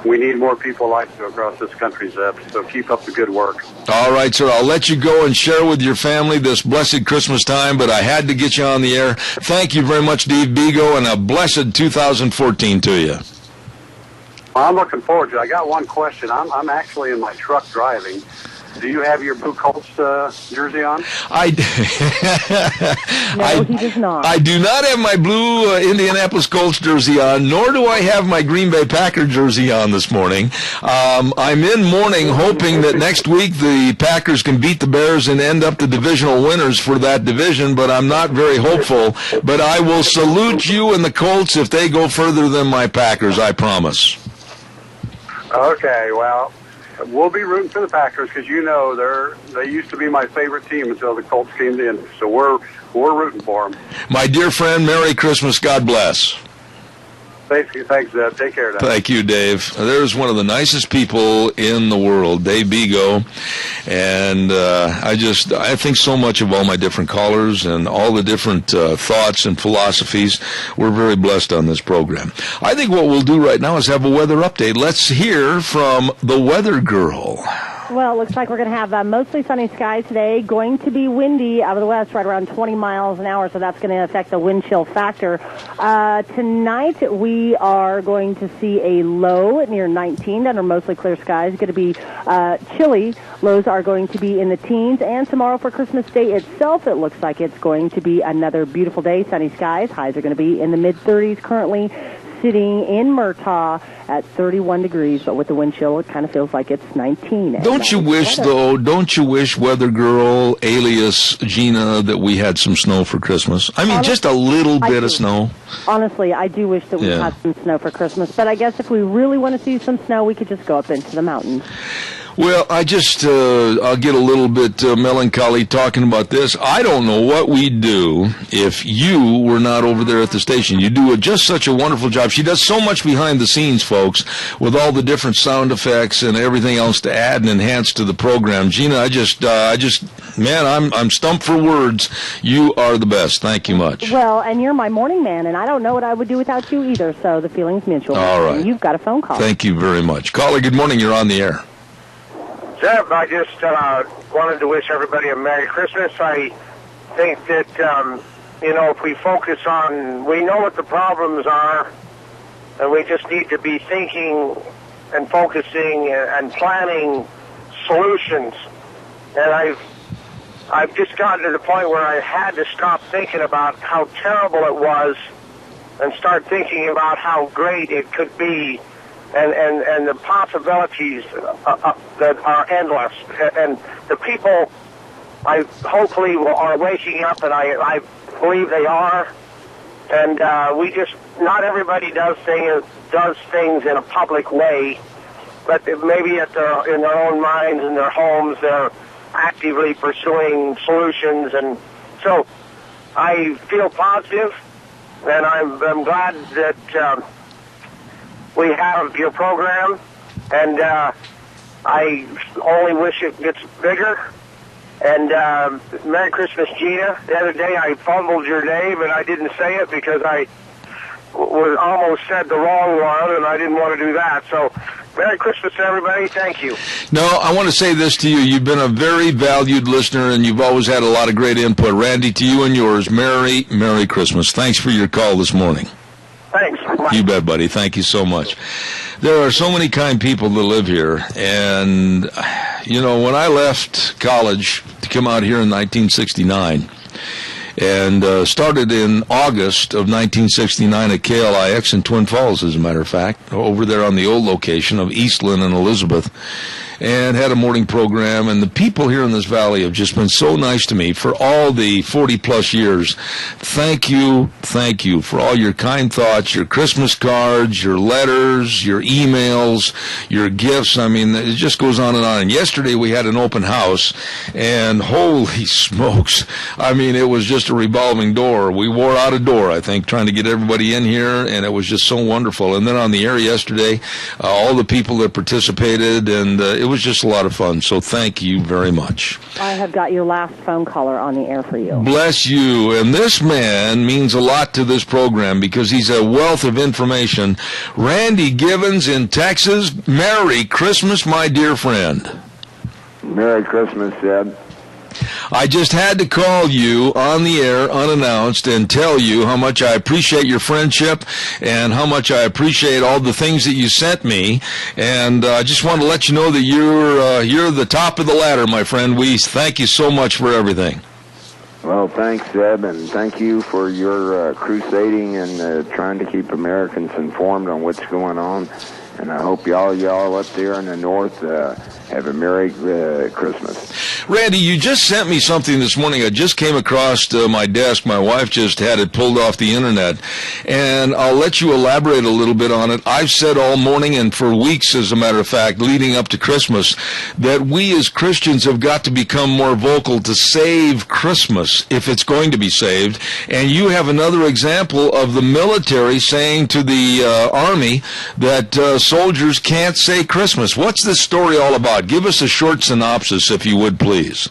We need more people like you across this country, Zeb, so keep up the good work. All right, sir. I'll let you go and share with your family this blessed Christmas time, but I had to get you on the air. Thank you very much, Dave Bego, and a blessed 2014 to you. Well, I'm looking forward to it. I got one question. I'm actually in my truck driving. Do you have your Blue Colts jersey on? No, he does not. I do not have my blue Indianapolis Colts jersey on, nor do I have my Green Bay Packer jersey on this morning. I'm in mourning, hoping that next week the Packers can beat the Bears and end up the divisional winners for that division, but I'm not very hopeful. But I will salute you and the Colts if they go further than my Packers, I promise. Okay, well, we'll be rooting for the Packers because they used to be my favorite team until the Colts came in. So we're rooting for them. My dear friend, Merry Christmas. God bless. Thanks, Zeb. Take care, Dave. Thank you, Dave. There's one of the nicest people in the world, Dave Bego, and I think so much of all my different callers and all the different thoughts and philosophies. We're very blessed on this program. I think what we'll do right now is have a weather update. Let's hear from the weather girl. Well, it looks like we're going to have mostly sunny skies today. Going to be windy out of the west, right around 20 miles an hour, so that's going to affect the wind chill factor. Tonight, we are going to see a low near 19 under mostly clear skies. It's going to be chilly. Lows are going to be in the teens. And tomorrow for Christmas Day itself, it looks like it's going to be another beautiful day. Sunny skies. Highs are going to be in the mid-30s currently. Sitting in Murtaugh at 31 degrees, but with the wind chill, it kind of feels like it's 19. Don't you wish, Weather Girl, alias Gina, that we had some snow for Christmas? I mean, just a little bit of snow. Honestly, I do wish that we had some snow for Christmas, but I guess if we really want to see some snow, we could just go up into the mountains. Well, I'll get a little bit melancholy talking about this. I don't know what we'd do if you were not over there at the station. You do just such a wonderful job. She does so much behind the scenes, folks, with all the different sound effects and everything else to add and enhance to the program. Gina, I'm stumped for words. You are the best. Thank you much. Well, and you're my morning man, and I don't know what I would do without you either, so the feeling's mutual. All right. And you've got a phone call. If you very much. Caller, good morning. You're on the air. Zeb, I just wanted to wish everybody a Merry Christmas. I think that, if we focus on, we know what the problems are, and we just need to be thinking and focusing and planning solutions. And I've just gotten to the point where I had to stop thinking about how terrible it was and start thinking about how great it could be. And the possibilities that are endless. And the people, hopefully are waking up, and I believe they are. And not everybody does things in a public way, but maybe in their own minds, in their homes, they're actively pursuing solutions. And so I feel positive, and I'm glad that we have your program, and I only wish it gets bigger. And Merry Christmas, Gina. The other day I fumbled your name, and I didn't say it because I almost said the wrong one, and I didn't want to do that. So Merry Christmas, everybody. Thank you. No, I want to say this to you. You've been a very valued listener, and you've always had a lot of great input. Randy, to you and yours, Merry Christmas. Thanks for your call this morning. Thanks. You bet, buddy. Thank you so much. There are so many kind people that live here, and, when I left college to come out here in 1969, and started in August of 1969 at KLIX in Twin Falls, as a matter of fact, over there on the old location of Eastland and Elizabeth, and had a morning program. And the people here in this valley have just been so nice to me for all the 40-plus years. Thank you for all your kind thoughts, your Christmas cards, your letters, your emails, your gifts. I mean, it just goes on and on. And yesterday we had an open house, and holy smokes, I mean, it was just a revolving door. We wore out a door, I think, trying to get everybody in here, and it was just so wonderful. And then on the air yesterday, all the people that participated, and it was just a lot of fun. So thank you very much. I have got your last phone caller on the air for you. Bless you. And this man means a lot to this program because he's a wealth of information. Randy Givens in Texas. Merry Christmas, my dear friend. Merry Christmas, Ed. I just had to call you on the air unannounced and tell you how much I appreciate your friendship and how much I appreciate all the things that you sent me. And I just want to let you know that you're the top of the ladder, my friend. We thank you so much for everything. Well, thanks, Zeb, and thank you for your crusading and trying to keep Americans informed on what's going on. And I hope y'all up there in the north have a Merry Christmas. Randy, you just sent me something this morning. I just came across my desk. My wife just had it pulled off the internet, and I'll let you elaborate a little bit on it. I've said all morning and for weeks, as a matter of fact, leading up to Christmas, that we as Christians have got to become more vocal to save Christmas if it's going to be saved. And you have another example of the military saying to the Army that soldiers can't say Christmas. What's this story all about? Give us a short synopsis, if you would, please.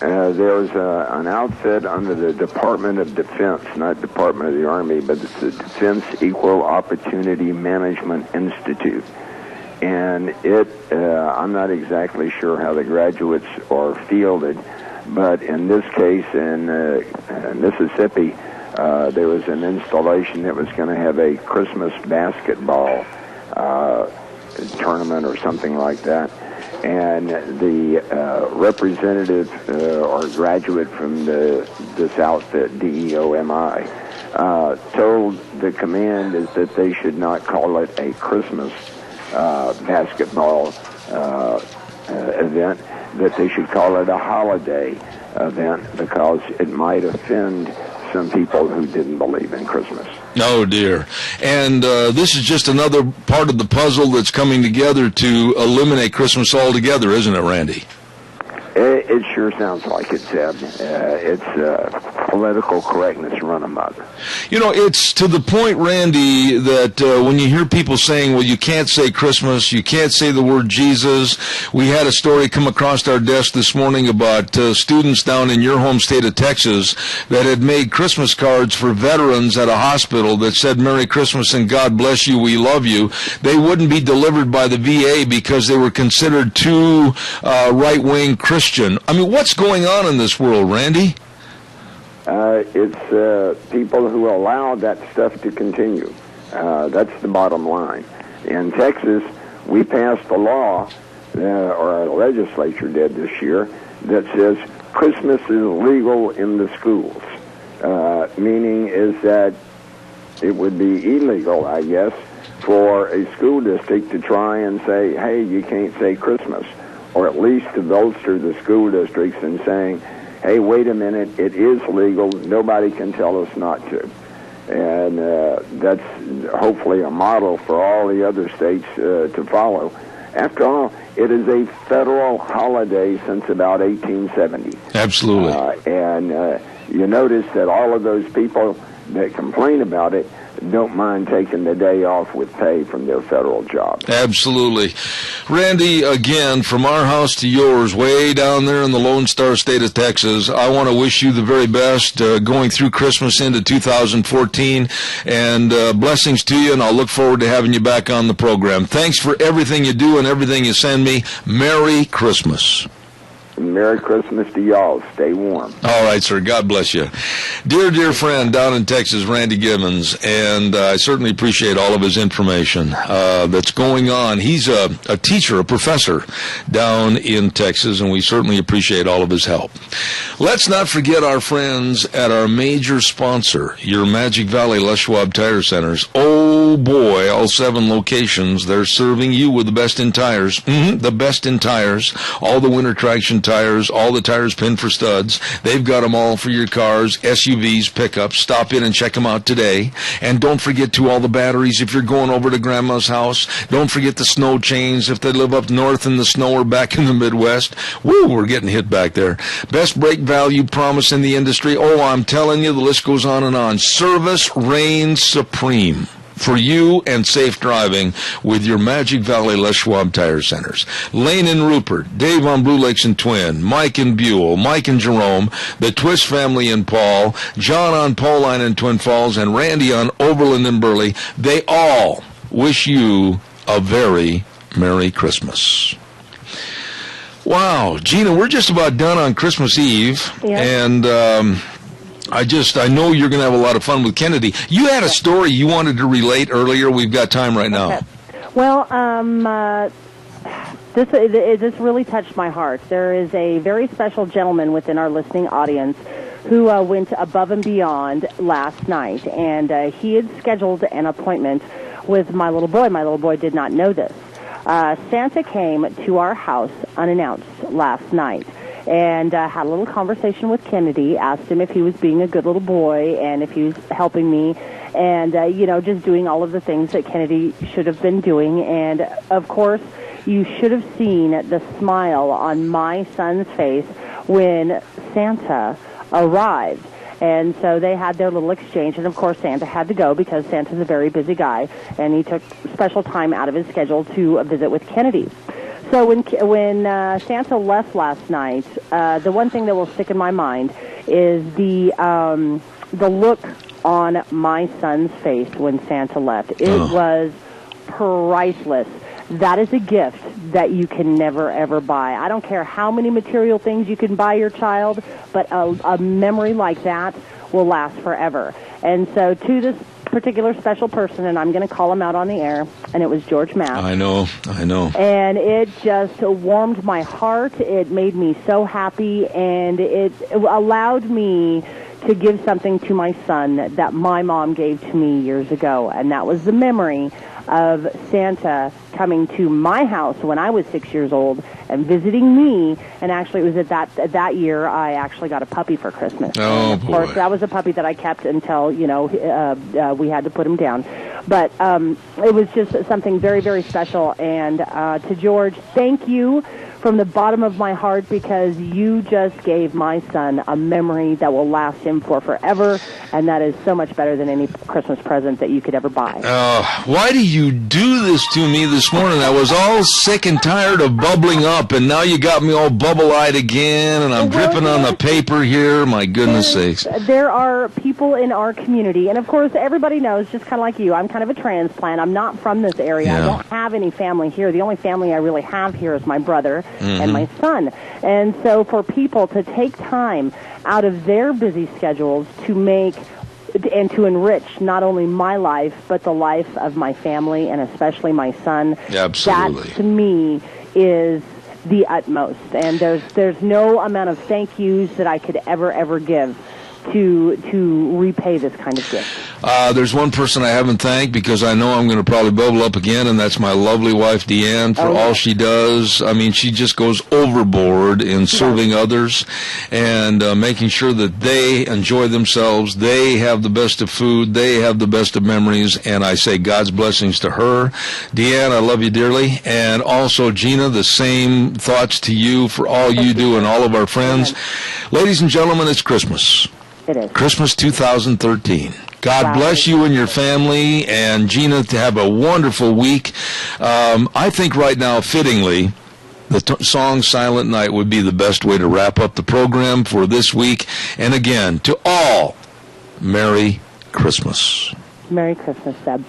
There's an outfit under the Department of Defense, not Department of the Army, but it's the Defense Equal Opportunity Management Institute. and I'm not exactly sure how the graduates are fielded, but in this case in Mississippi, there was an installation that was going to have a Christmas basketball tournament or something like that. And the representative or graduate from this outfit, DEOMI, told the command is that they should not call it a Christmas basketball event, that they should call it a holiday event because it might offend some people who didn't believe in Christmas. Oh, dear. And this is just another part of the puzzle that's coming together to eliminate Christmas altogether, isn't it, Randy? It sure sounds like it, Zeb. It's political correctness run amok. You know, it's to the point, Randy, that when you hear people saying, well, you can't say Christmas, you can't say the word Jesus. We had a story come across our desk this morning about students down in your home state of Texas that had made Christmas cards for veterans at a hospital that said, Merry Christmas and God bless you, we love you. They wouldn't be delivered by the VA because they were considered too right-wing Christian. I mean, what's going on in this world, Randy? It's people who allow that stuff to continue. That's the bottom line. In Texas, we passed a law, or our legislature did this year, that says Christmas is legal in the schools. Meaning is that it would be illegal, I guess, for a school district to try and say, hey, you can't say Christmas. Or at least to bolster the school districts in saying, hey, wait a minute, it is legal, nobody can tell us not to. And that's hopefully a model for all the other states to follow. After all, it is a federal holiday since about 1870. Absolutely. And you notice that all of those people that complain about it don't mind taking the day off with pay from their federal job. Absolutely. Randy, again, from our house to yours, way down there in the Lone Star State of Texas, I want to wish you the very best going through Christmas into 2014, and blessings to you, and I'll look forward to having you back on the program. Thanks for everything you do and everything you send me. Merry Christmas. Merry Christmas to y'all. Stay warm. All right, sir. God bless you. Dear friend down in Texas, Randy Gibbons, and I certainly appreciate all of his information that's going on. He's a teacher, a professor down in Texas, and we certainly appreciate all of his help. Let's not forget our friends at our major sponsor, your Magic Valley Les Schwab Tire Centers. Oh, boy, all 7 locations, they're serving you with the best in tires. The best in tires, all the winter traction tires, all the tires pinned for studs. They've got them all for your cars, SUVs, pickups. Stop in and check them out today. And don't forget to all the batteries if you're going over to Grandma's house. Don't forget the snow chains if they live up north in the snow or back in the Midwest. Woo, we're getting hit back there. Best brake value promise in the industry. Oh, I'm telling you, the list goes on and on. Service reigns supreme for you and safe driving with your Magic Valley Les Schwab Tire Centers. Lane and Rupert, Dave on Blue Lakes and Twin, Mike and Buell, Mike and Jerome, the Twist family in Paul, John on Pauline and Twin Falls, and Randy on Oberlin and Burley. They all wish you a very Merry Christmas. Wow, Gina, we're just about done on Christmas Eve, and I know you're going to have a lot of fun with Kennedy. You had a story you wanted to relate earlier. We've got time right now. Okay. Well, this really touched my heart. There is a very special gentleman within our listening audience who went above and beyond last night, and he had scheduled an appointment with my little boy. My little boy did not know this. Santa came to our house unannounced last night and had a little conversation with Kennedy, asked him if he was being a good little boy and if he was helping me and, just doing all of the things that Kennedy should have been doing. And, of course, you should have seen the smile on my son's face when Santa arrived. And so they had their little exchange, and of course Santa had to go because Santa's a very busy guy, and he took special time out of his schedule to visit with Kennedy. So when Santa left last night, the one thing that will stick in my mind is the look on my son's face when Santa left. It was priceless. that is a gift that you can never, ever buy. I don't care how many material things you can buy your child, but a memory like that will last forever. And so to this particular special person, and I'm going to call him out on the air, and it was George Mapp. I know. And it just warmed my heart. It made me so happy, and it allowed me to give something to my son that my mom gave to me years ago, and that was the memory of Santa coming to my house when I was 6 years old and visiting me. And actually, it was at that year I actually got a puppy for Christmas. Oh, and of course, that was a puppy that I kept until we had to put him down. But it was just something very, very special. And to George, thank you from the bottom of my heart, because you just gave my son a memory that will last him for forever, and that is so much better than any Christmas present that you could ever buy. Why do you do this to me this morning? I was all sick and tired of bubbling up, and now you got me all bubble-eyed again, and I'm dripping on the paper here. My goodness sakes. There are people in our community, and of course everybody knows, just kind of like you, I'm kind of a transplant. I'm not from this area. Yeah. I don't have any family here. The only family I really have here is my brother and my son. And so for people to take time out of their busy schedules to make and to enrich not only my life, but the life of my family, and especially my son, absolutely, that to me is the utmost. And there's no amount of thank yous that I could ever give to repay this kind of gift. There's one person I haven't thanked, because I know I'm going to probably bubble up again, and that's my lovely wife, Deanne, for all she does. I mean, she just goes overboard in serving others and making sure that they enjoy themselves, they have the best of food, they have the best of memories, and I say God's blessings to her. Deanne, I love you dearly. And also, Gina, the same thoughts to you for all you do and all of our friends. Ladies and gentlemen, it's Christmas. It is. Christmas 2013. God bless you and your family, and Gina, to have a wonderful week. I think right now, fittingly, the song Silent Night would be the best way to wrap up the program for this week. And again, to all, Merry Christmas. Merry Christmas, Deb.